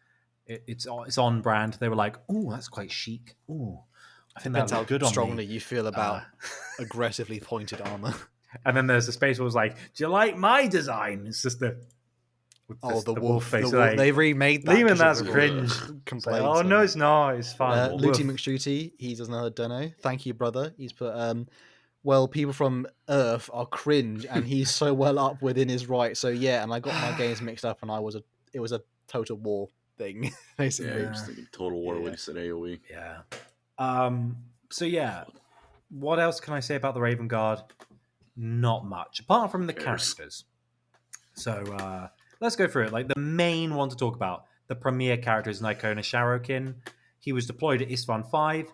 It's on brand. They were like, oh, that's quite chic. Oh, I think Depends that how looks good on strongly me. you feel about aggressively pointed armor. And then there's the Space Wolves like, do you like my design? It's just the The wolf face. The like, they remade that. Lehman, 'cause that's of all cringe. the It's complaints. like, oh no, it's not. It's fine. Looty Woof. McShooty, he does another dono. Thank you, brother. He's put, well, people from Earth are cringe, and he's so well up within his right. So yeah, and I got my games mixed up, and it was a Total War thing, Yeah, basically. I was thinking Total War when Yeah. you said AoE. Yeah. So yeah, what else can I say about the Raven Guard? Not much, apart from the Cares. characters. So let's go through it. Like the main one to talk about, the premier character is Nikona Sharokin. He was deployed at Isstvan 5.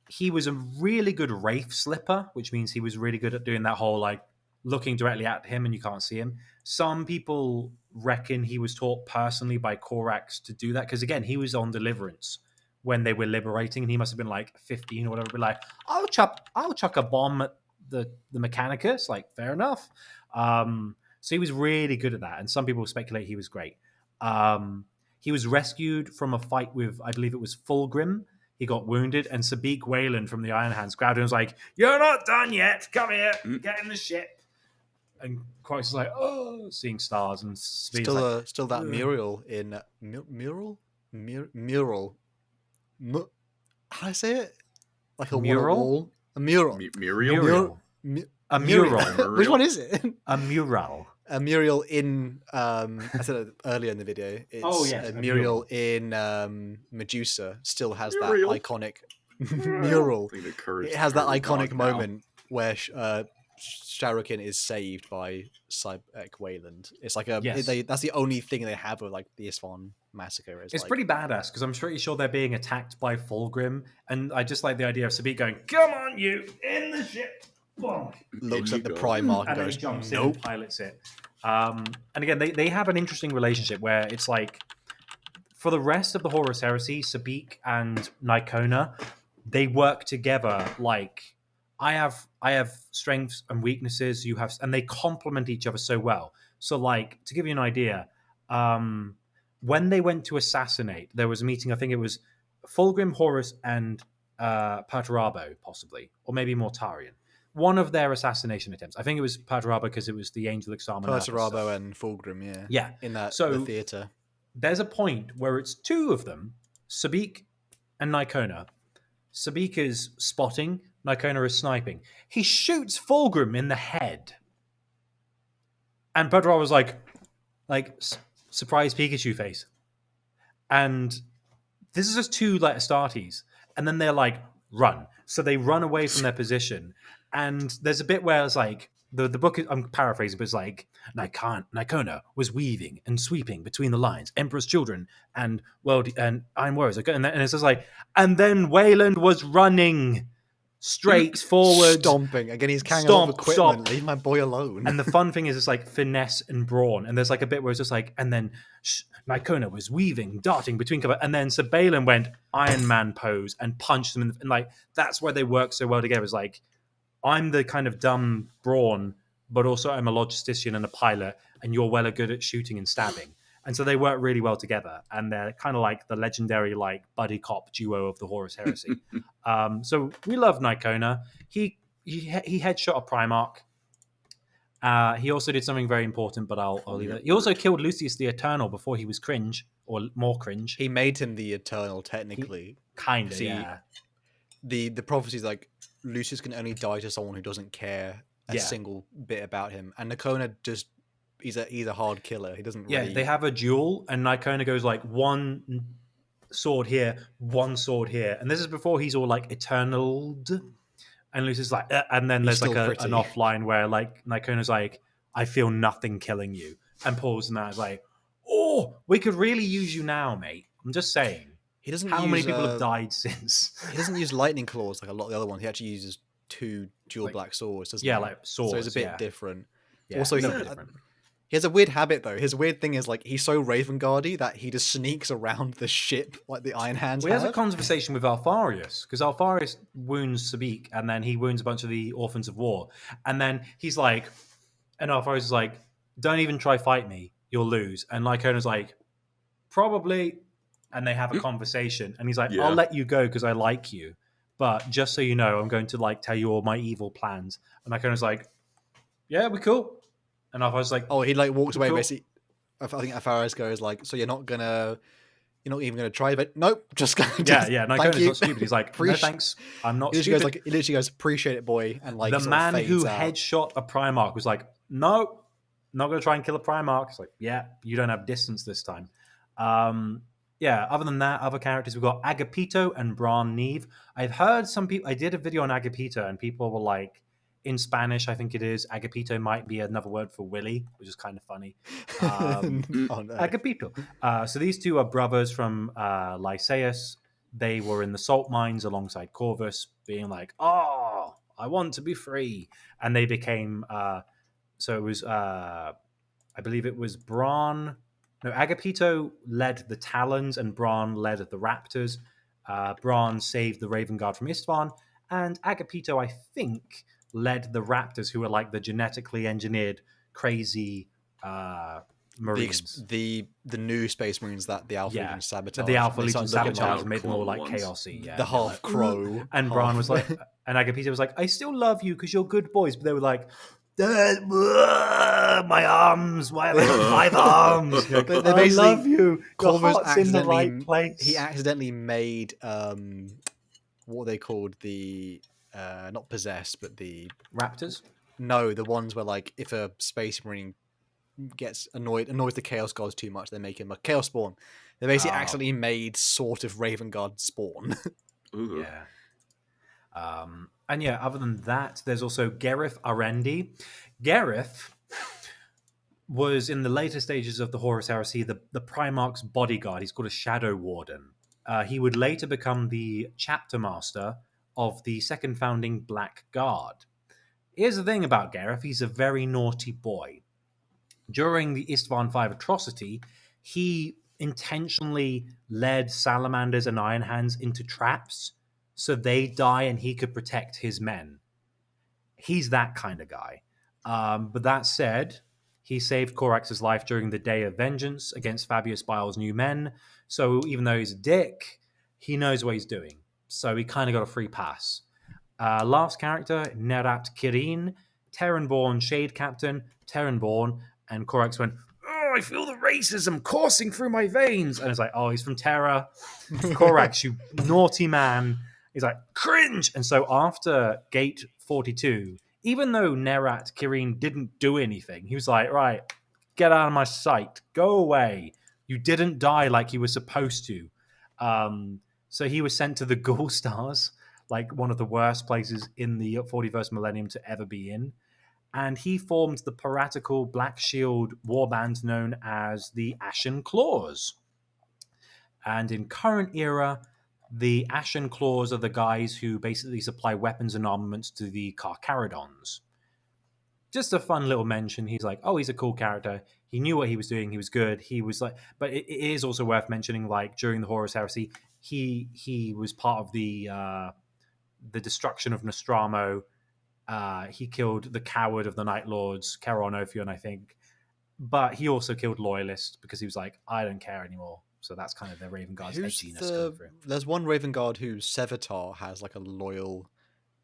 He was a really good Wraith Slipper, which means he was really good at doing that whole like looking directly at him and you can't see him. Some people reckon he was taught personally by Korax to do that because again, he was on Deliverance when they were liberating, and he must have been like 15 or whatever. Be like, I'll chuck a bomb at the Mechanicus. Like, fair enough. So he was really good at that, and some people speculate he was great. He was rescued from a fight with, I believe it was Fulgrim. He got wounded, and Sabik Wayland from the Iron Hands grabbed him and was like, "You're not done yet. Come here, get in the ship." And Christ is like, "Oh, seeing stars." And Sabik's like, Still that "Ugh." mural in mural. How do I say it? Like a Mural? wall. A mural. Muriel? Muriel. Mu- A Muriel. mural. Which one is it? A mural. A mural in I said it earlier in the video. It's yes, a a mural in Medusa still has Muriel. that iconic mural. I think the courage It has that hurt the iconic dog now. moment where Sharokin is saved by Cybec Wayland. It's like Yes. that's the only thing they have of like the Isstvan massacre. It's like, pretty badass because I'm pretty sure they're being attacked by Fulgrim, and I just like the idea of Sabik going, "Come on, you in the ship!" Bonk. looks In at the you go. Primarch And and then he goes, jumps in "Nope." and pilots it. And again, they have an interesting relationship where it's like, for the rest of the Horus Heresy, Sabik and Nikona, they work together. Like, I have strengths and weaknesses. You have, and they complement each other so well. So, like, to give you an idea, when they went to assassinate, there was a meeting. I think it was Fulgrim, Horus, and Perturabo, possibly, or maybe Mortarion. One of their assassination attempts. I think it was Perturabo because it was the Angel Exterminatus stuff. Perturabo and Fulgrim, yeah. Yeah. In that So- the theatre. There's a point where it's two of them, Sabik and Nikona. Sabik is spotting, Nikona is sniping. He shoots Fulgrim in the head. And Perturabo was like surprise Pikachu face. And this is just two like Astartes. And then they're like, run. So they run away from their position. And there's a bit where it's like, the book, I'm paraphrasing, but it's like, Nikona was weaving and sweeping between the lines, Emperor's children and Iron Warriors. And it's just like, and then Wayland was running straight forward. Stomping. Again, he's carrying a lot of Stomp, equipment. stomp. Leave my boy alone. And the fun thing is, it's like finesse and brawn. And there's like a bit where it's just like, and then Nikona was weaving, darting between cover. And then Sabalen went Iron Man pose and punched them. And like, that's where they work so well together. It's like, I'm the kind of dumb brawn, but also I'm a logistician and a pilot, and you're well good at shooting and stabbing. And so they work really well together. And they're kind of like the legendary like buddy cop duo of the Horus Heresy. So we love Nikona. He headshot a Primarch. He also did something very important, but I'll leave it. He also killed Lucius the Eternal before he was cringe, or more cringe. He made him the Eternal, technically. Kind of, See, yeah. The prophecy's like, Lucius can only die to someone who doesn't care a Yeah. single bit about him. And Nikona just, he's a hard killer. He doesn't Yeah, really... they have a duel, and Nikona goes like one sword here, one sword here. And this is before he's all like eternaled. And Lucius is like, and then He's there's like still an pretty. offline where like Nikona's like, I feel nothing killing you. And Paul's and that is like, oh, we could really use you now, mate. I'm just saying. He doesn't How use, many people have died since? He doesn't use lightning claws like a lot of the other ones. He actually uses two dual Like- black swords, doesn't Yeah, he? like swords. So it's a bit yeah. different. Yeah, Also, it's a he- bit different. He has a weird habit though. His weird thing is like he's so Raven Guardy that he just sneaks around the ship like the Iron Hands Well, he has a have. conversation with Alfarius because Alfarius wounds Sabik and then he wounds a bunch of the Orphans of War. And then he's like, and Alfarius is like, don't even try fight me, you'll lose. And Lycona's like, probably. And they have a conversation. And he's like, Yeah. I'll let you go because I like you. But just so you know, I'm going to like tell you all my evil plans. And Lycona's like, yeah, we cool. And Alfarius is like, Oh, he like walks away Cool. basically. I think Alfarius goes like, so you're not even gonna try, but nope, just go. yeah. And thank Lycona's you. not stupid. He's like, no Appreciate- thanks, I'm not He literally stupid. goes like, he literally goes, appreciate it, boy, and like the sort of man who fades out. headshot a Primarch was like, no, not going to try and kill a Primarch. It's like, yeah, you don't have distance this time. Yeah, other than that, other characters, we've got Agapito and Bran Neve. I've heard some people, I did a video on Agapito and people were like, in Spanish, I think it is, Agapito might be another word for Willy, which is kind of funny. Oh no. Agapito. So these two are brothers from Lycaeus. They were in the salt mines alongside Corvus, being like, oh, I want to be free. And they became, so it was, I believe it was Bran. No, Agapito led the Talons and Bran led the Raptors. Bran saved the Raven Guard from Istvan. And Agapito, I think, led the Raptors, who were like the genetically engineered, crazy Marines. The new Space Marines that the Alpha Yeah, Legion sabotaged. The Alpha They Legion started looking sabotage like made them all clone like ones. chaosy. Yeah, the they're like, half crow. and Bran was like, and Agapito was like, I still love you because you're good boys. But they were like, my arms, why have I got 5 arms? You're like, They I basically- love you. Your Corvus heart's in the accidentally- right place. He accidentally made what are they called? The not possessed, but the Raptors. the ones where like if a Space Marine gets annoys the Chaos Gods too much, they make him a Chaos Spawn. They basically Oh. accidentally made sort of Raven Guard spawn. Ooh. Yeah. And yeah, other than that, there's also Gareth Arendi. Gareth was in the later stages of the Horus Heresy, the Primarch's bodyguard. He's called a Shadow Warden. He would later become the chapter master of the second founding Black Guard. Here's the thing about Gareth, he's a very naughty boy. During the Istvan V atrocity, he intentionally led salamanders and iron hands into traps so they die and he could protect his men. He's that kind of guy. But that said, he saved Corax's life during the Day of Vengeance against Fabius Bile's new men. So even though he's a dick, he knows what he's doing. So he kind of got a free pass. Last character, Nerat Kirin, Terranborn Shade Captain, Terranborn, and Corax went, oh, I feel the racism coursing through my veins. And it's like, oh, he's from Terra. Corax, you naughty man. He's like, cringe. And so after Gate 42, even though Nerat Kirin didn't do anything, he was like, right, get out of my sight. Go away. You didn't die like you were supposed to. So he was sent to the Ghoul Stars, like one of the worst places in the 41st millennium to ever be in. And he formed the piratical Black Shield warband known as the Ashen Claws. And in current era, the Ashen Claws are the guys who basically supply weapons and armaments to the Carcharodons. Just a fun little mention. He's like, oh, he's a cool character. He knew what he was doing. He was good. He was like, but it is also worth mentioning, like during the Horus Heresy, he was part of the destruction of Nostramo. He killed the coward of the Night Lords, Charon Ophion, I think. But he also killed loyalists because he was like, I don't care anymore. So that's kind of the Raven Guard's edginess coming through. There's one Raven Guard who Sevatar has like a loyal,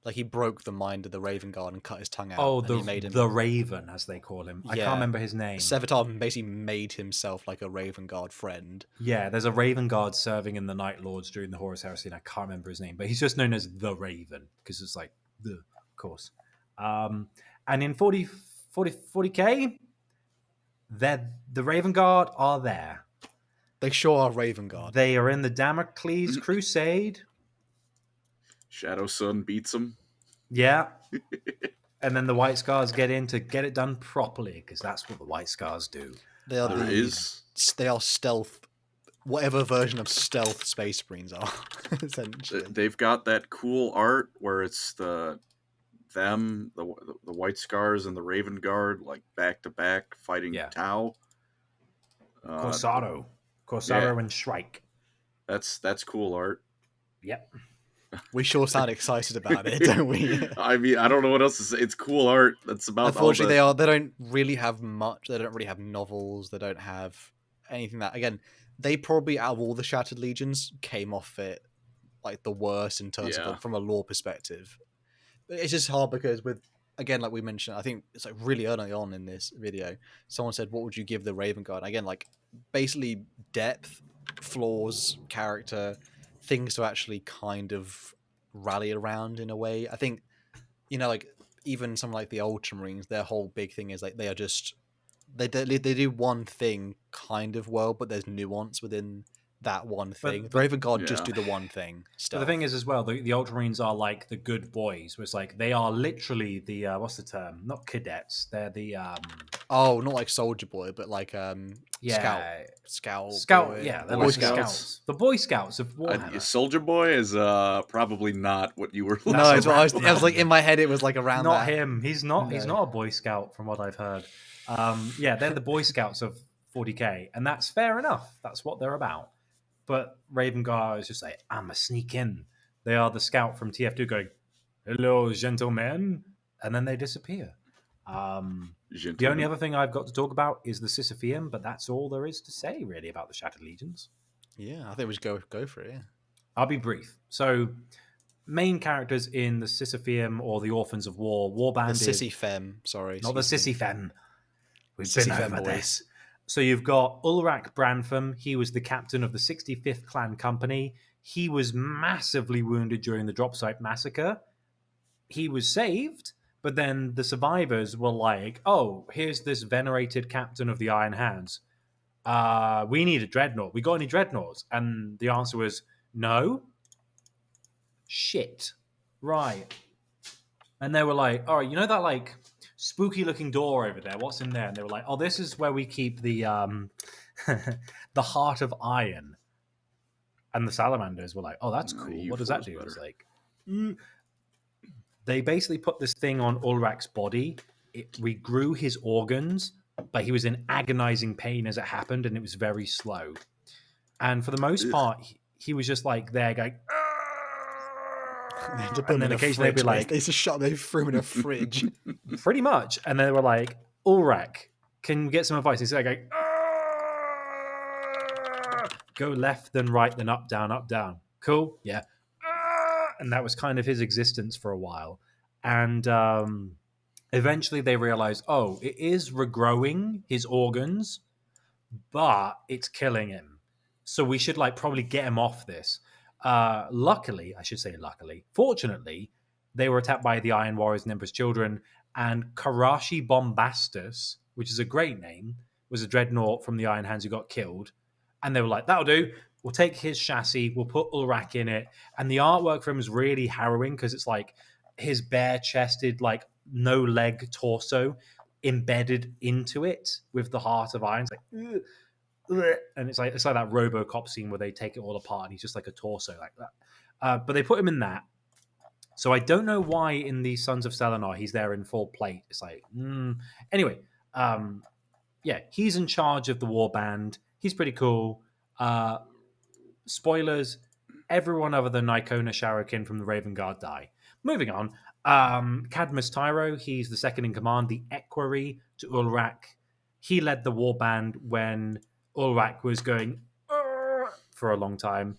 like he broke the mind of the Raven Guard and cut his tongue out. Oh, and he made him, the Raven, as they call him. I Yeah. can't remember his name. Sevatar basically made himself like a Raven Guard friend. Yeah, there's a Raven Guard serving in the Night Lords during the Horus Heresy, and I can't remember his name, but he's just known as the Raven because it's like the, of course. And in 40K, the Raven Guard are there. They sure are Raven Guard. They are in the Damocles Crusade. Shadow Sun beats him. Yeah. And then the White Scars get in to get it done properly because that's what the White Scars do. They are There is they are stealth, whatever version of stealth Space Marines are. Essentially, they've got that cool art where it's the them, the White Scars and the Raven Guard, like back to back fighting Yeah. Tau. Corsaro yeah. and Shrike. That's cool art. Yep. We sure sound excited about it, don't we? I mean, I don't know what else to say. It's cool art. That's about. Unfortunately, they don't really have much. They don't really have novels. They don't have anything that. Again, they probably out of all the Shattered Legions came off it like the worst in terms of from a lore perspective. But it's just hard because with again, like we mentioned, I think it's like really early on in this video. Someone said, "What would you give the Raven Guard?" Again, like basically depth, flaws, character, things to actually kind of rally around in a way. I think, like even some like the Ultramarines, their whole big thing is like they are just they do one thing kind of well, but there's nuance within that one thing. The Raven Guard just do the one thing. But the thing is as well, the Ultramarines are like the good boys. Where it's like they are literally the what's the term? Not cadets. They're the not like Soldier Boy, but like Scout. Boy. Yeah, they're Boy like Scouts. Scouts. The Boy Scouts of Warhammer. Soldier Boy is probably not what you were. No, it's what I was like in my head. It was like around. Not that. him. He's not. No. He's not a Boy Scout from what I've heard. They're the Boy Scouts of 40k, and that's fair enough. That's what they're about. But Raven Guard is just like, I'm a sneak in. They are the scout from TF2 going, hello, gentlemen. And then they disappear. The only other thing I've got to talk about is the Sisypheum, but that's all there is to say, really, about the Shattered Legions. Yeah, I think we should go for it, yeah. I'll be brief. So, main characters in the Sisypheum or the Orphans of War, Warband the Sisyphem, sorry. Not the Sisyphem. We've been over this. So you've got Ulrak Brantham. He was the captain of the 65th Clan Company. He was massively wounded during the Dropsite Massacre. He was saved, but then the survivors were like, oh, here's this venerated captain of the Iron Hands. We need a dreadnought. We got any dreadnoughts? And the answer was, no. Shit. Right. And they were like, all right, you know that like spooky looking door over there, what's in there? And they were like, oh, this is where we keep the the Heart of Iron. And the salamanders were like, oh, that's cool. What does that do? It's like they basically put this thing on Ulrak's body. It regrew his organs, but he was in agonizing pain as it happened, and it was very slow. And for the most part, he was just like there going, and then occasionally they'd be like, they threw him in a fridge. Pretty much. And they were like, Ulrak, can you get some advice? He's like, go left, then right, then up, down, up, down. Cool? Yeah. And that was kind of his existence for a while. And eventually they realized, oh, it is regrowing his organs, but it's killing him. So we should probably get him off this. Fortunately, they were attacked by the Iron Warriors and Emperor's Children, and Karashi Bombastus, which is a great name, was a dreadnought from the Iron Hands who got killed. And they were like, that'll do. We'll take his chassis, we'll put Ulrak in it. And the artwork for him is really harrowing because it's like his bare-chested, no leg torso embedded into it with the Heart of Iron. It's like, ugh. And it's like that RoboCop scene where they take it all apart and he's just like a torso like that. But they put him in that. So I don't know why in the Sons of Selenar he's there in full plate. It's like, Anyway, he's in charge of the warband. He's pretty cool. Spoilers, everyone other than Icona Sharakin from the Raven Guard die. Moving on, Cadmus Tyro, he's the second in command, the equerry to Ulrak. He led the warband when Ulrak was going for a long time.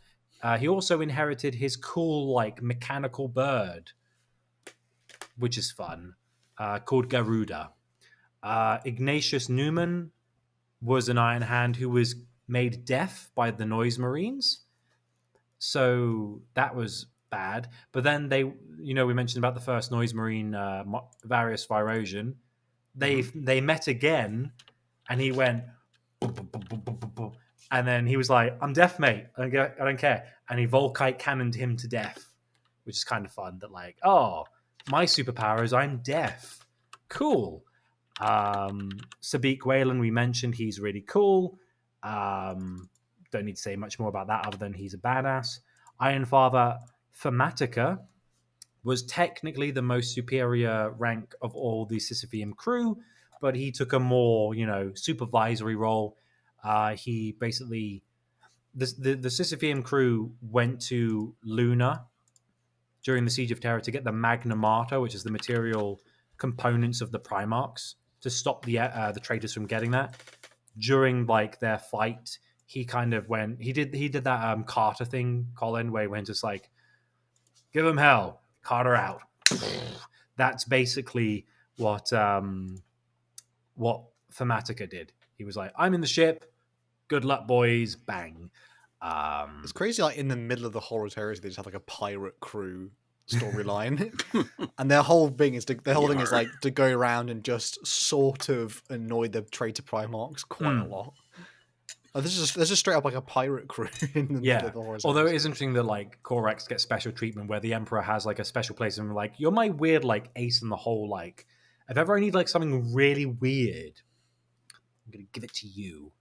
He also inherited his cool, mechanical bird, which is fun, called Garuda. Ignatius Newman was an Iron Hand who was made deaf by the Noise Marines. So that was bad. But then we mentioned about the first Noise Marine, Varius Virosian. They met again, and he went, and then he was like, I'm deaf, mate. I don't care. And he Volkite cannoned him to death, which is kind of fun. That my superpower is I'm deaf. Cool. Sabik Whalen, we mentioned, he's really cool. Don't need to say much more about that other than he's a badass. Iron Father Thematica, was technically the most superior rank of all the Sisyphean crew, but he took a more, supervisory role. He basically, the Sisyphean crew went to Luna during the Siege of Terror to get the Magna Mater, which is the material components of the Primarchs, to stop the traitors from getting that. During like their fight, he kind of went. He did that Carter thing, Colin, where he went just like, give him hell, Carter out. That's basically what Thematica did. He was like, I'm in the ship. Good luck, boys. Bang. It's crazy, like in the middle of the Horus Heresy, they just have like a pirate crew storyline, and their whole thing is like to go around and just sort of annoy the traitor Primarchs quite a lot. This is just straight up like a pirate crew in the middle of the Horus Although Heresy. it is interesting that like Corax gets special treatment, where the Emperor has like a special place, and like, you're my weird like ace in the hole. Like, if ever I need like something really weird, I'm gonna give it to you.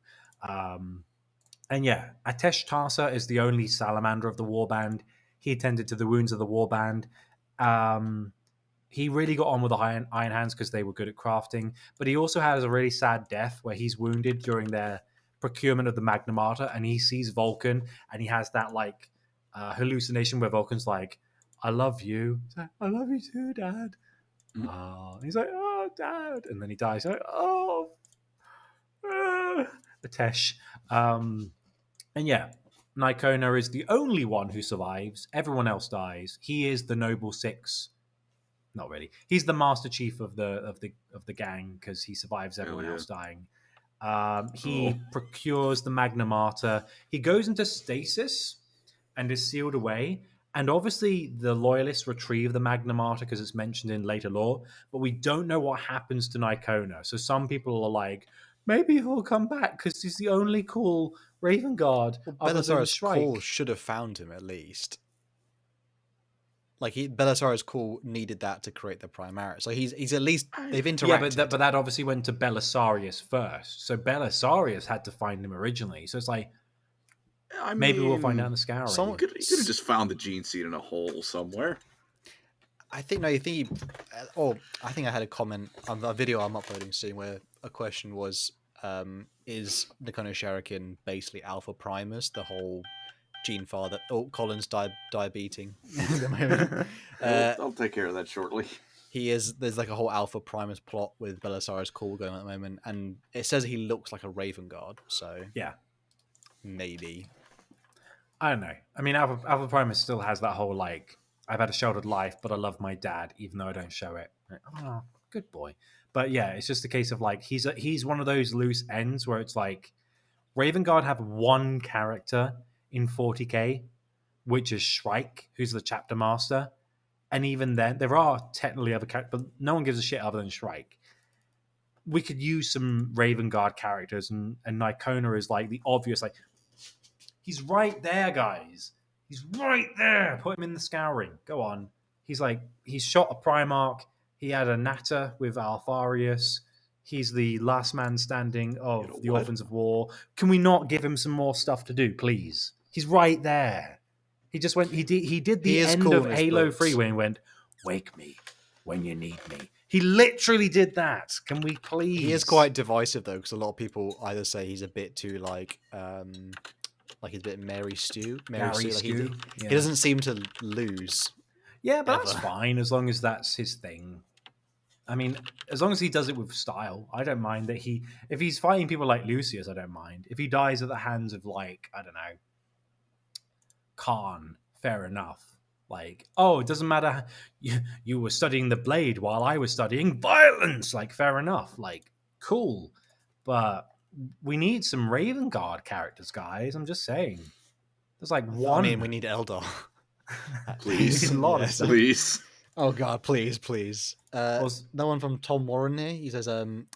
And yeah, Atesh Tarsa is the only salamander of the warband. He attended to the wounds of the warband. He really got on with the Iron Hands because they were good at crafting. But he also has a really sad death where he's wounded during their procurement of the Magna Mater, and he sees Vulcan, and he has that like hallucination where Vulcan's like, I love you. He's like, I love you too, Dad. He's like, oh, Dad. And then he dies. He's like, oh, Atesh. And yeah, Nikona is the only one who survives. Everyone else dies. He is the Noble Six. Not really. He's the Master Chief of the gang because he survives everyone else dying. He procures the Magna Mater. He goes into stasis and is sealed away. And obviously, the Loyalists retrieve the Magna Mater because it's mentioned in later lore. But we don't know what happens to Nikona. So some people are like, maybe he'll come back because he's the only cool Raven Guard. Belisarius Cawl should have found him at least. Like Belisarius Cawl needed that to create the Primaris. So he's at least they've interacted. Yeah, but that obviously went to Belisarius first. So Belisarius had to find him originally. So it's like, maybe we'll find out in the Scouring. Someone could have just found the gene seed in a hole somewhere. I think I think I had a comment on a video I'm uploading soon where a question was, is Nikona Shuriken basically Alpha Primus, the whole gene father? Oh, Colin's diabeting. I'll take care of that shortly. There's like a whole Alpha Primus plot with Belisarius Cawl going on at the moment, and it says he looks like a Raven Guard, so yeah, maybe. I don't know. I mean, Alpha Primus still has that whole like, I've had a sheltered life, but I love my dad, even though I don't show it. Like, oh, good boy. But yeah, it's just a case of like, he's one of those loose ends where it's like, Raven Guard have one character in 40k, which is Shrike, who's the chapter master. And even then, there are technically other characters, but no one gives a shit other than Shrike. We could use some Raven Guard characters, and Nikona is like the obvious, like, he's right there, guys. He's right there. Put him in the Scouring. Go on. He's shot a Primarch. He had a natter with Alfarius. He's the last man standing of the Orphans of War. Can we not give him some more stuff to do, please? He's right there. He just went. He did the end of Halo 3 when he went, "Wake me when you need me." He literally did that. Can we please? He is quite divisive though, because a lot of people either say he's a bit too like he's a bit Mary Stew. He doesn't seem to lose. Yeah, but that's fine as long as that's his thing. I mean, as long as he does it with style, I don't mind that if he's fighting people like Lucius, I don't mind. If he dies at the hands of like, I don't know, Khan, fair enough. Like, oh, it doesn't matter. You were studying the blade while I was studying violence. Like, fair enough. Like, cool. But we need some Raven Guard characters, guys. I'm just saying. There's like one. I mean, we need Eldar. Please. A lot of stuff. Please. Oh God, please. No one from Tom Warren here. He says, $2,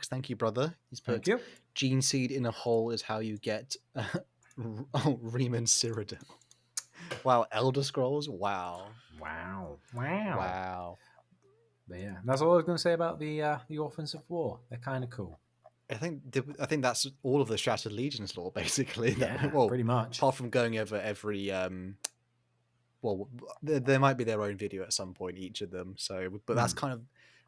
thank you, brother. He's put, Thank you. Gene seed in a hole is how you get Riemann Cyrodiil. Wow, Elder Scrolls. Wow. But yeah, that's all I was going to say about the Orphans of War. They're kind of cool. I think that's all of the Shattered Legions lore, basically. Yeah, pretty much. Apart from going over every well, there might be their own video at some point, each of them. So, but that's kind of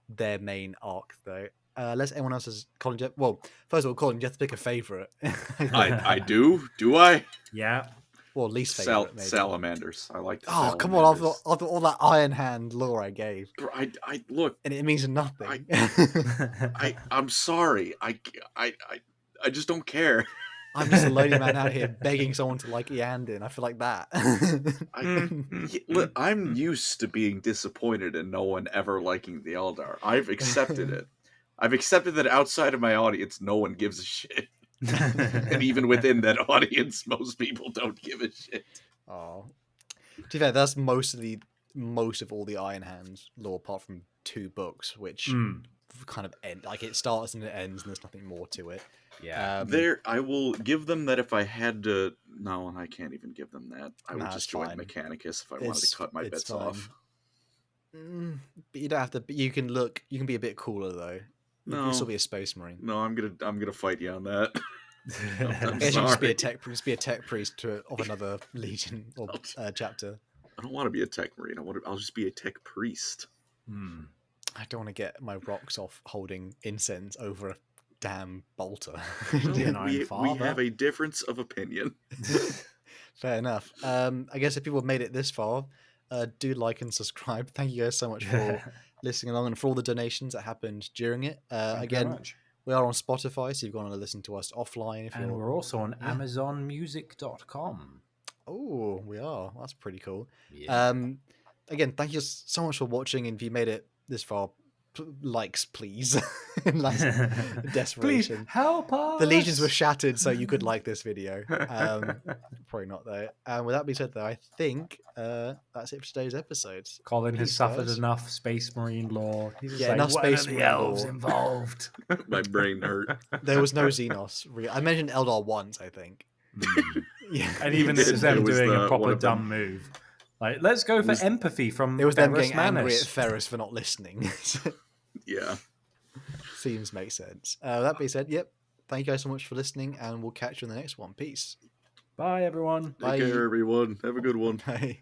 their main arc, though. Unless anyone else has Colin. Well, first of all, Colin, you have to pick a favorite. I do. Do I? Yeah. Well, least favorite. Maybe. Salamanders. I like. The Oh, come on! After all that Iron Hand lore I gave, I look, and it means nothing. I'm sorry. I just don't care. I'm just a lonely man out here begging someone to like Eandin. I feel like that. Look, I'm used to being disappointed and no one ever liking the Eldar. I've accepted it. I've accepted that outside of my audience, no one gives a shit. And even within that audience, most people don't give a shit. Oh, to be fair, that's most of all the Iron Hands lore, apart from 2 books, which kind of end. Like it starts and it ends, and there's nothing more to it. Yeah. I will give them that if I had to. No, I can't even give them that. I would just join Mechanicus if I wanted to cut my bits off. But you don't have to. You can be a bit cooler though. You can still be a Space Marine. No, I'm gonna fight you on that. I guess you just be a tech priest of another legion or chapter. I don't want to be a tech marine. I'll just be a tech priest. I don't want to get my rocks off holding incense over a damn bolter. We have a difference of opinion. Fair enough. I guess if people have made it this far, do like and subscribe. Thank you guys so much for listening along and for all the donations that happened during it. Again, we are on Spotify, so you've gone to listen to us offline. And we're also on AmazonMusic.com. Oh, we are. That's pretty cool. Yeah. Again, thank you so much for watching. And if you made it this far, likes, please. Desperation. Please help us. The legions were shattered, so you could like this video. Probably not though. With that being said, though, I think that's it for today's episode. Colin has suffered enough Space Marine lore. He's enough Space Marine elves lore involved. My brain hurt. There was no Xenos. I mentioned Eldar once, I think. Yeah, and even this is them doing a proper dumb move. Like, let's go for empathy from. It was them Ferrus getting Manus. angry at Ferrus for not listening. Yeah. Seems make sense. That being said, yep. Thank you guys so much for listening, and we'll catch you in the next one. Peace. Bye, everyone. Bye. Take care, everyone. Have a good one. Bye.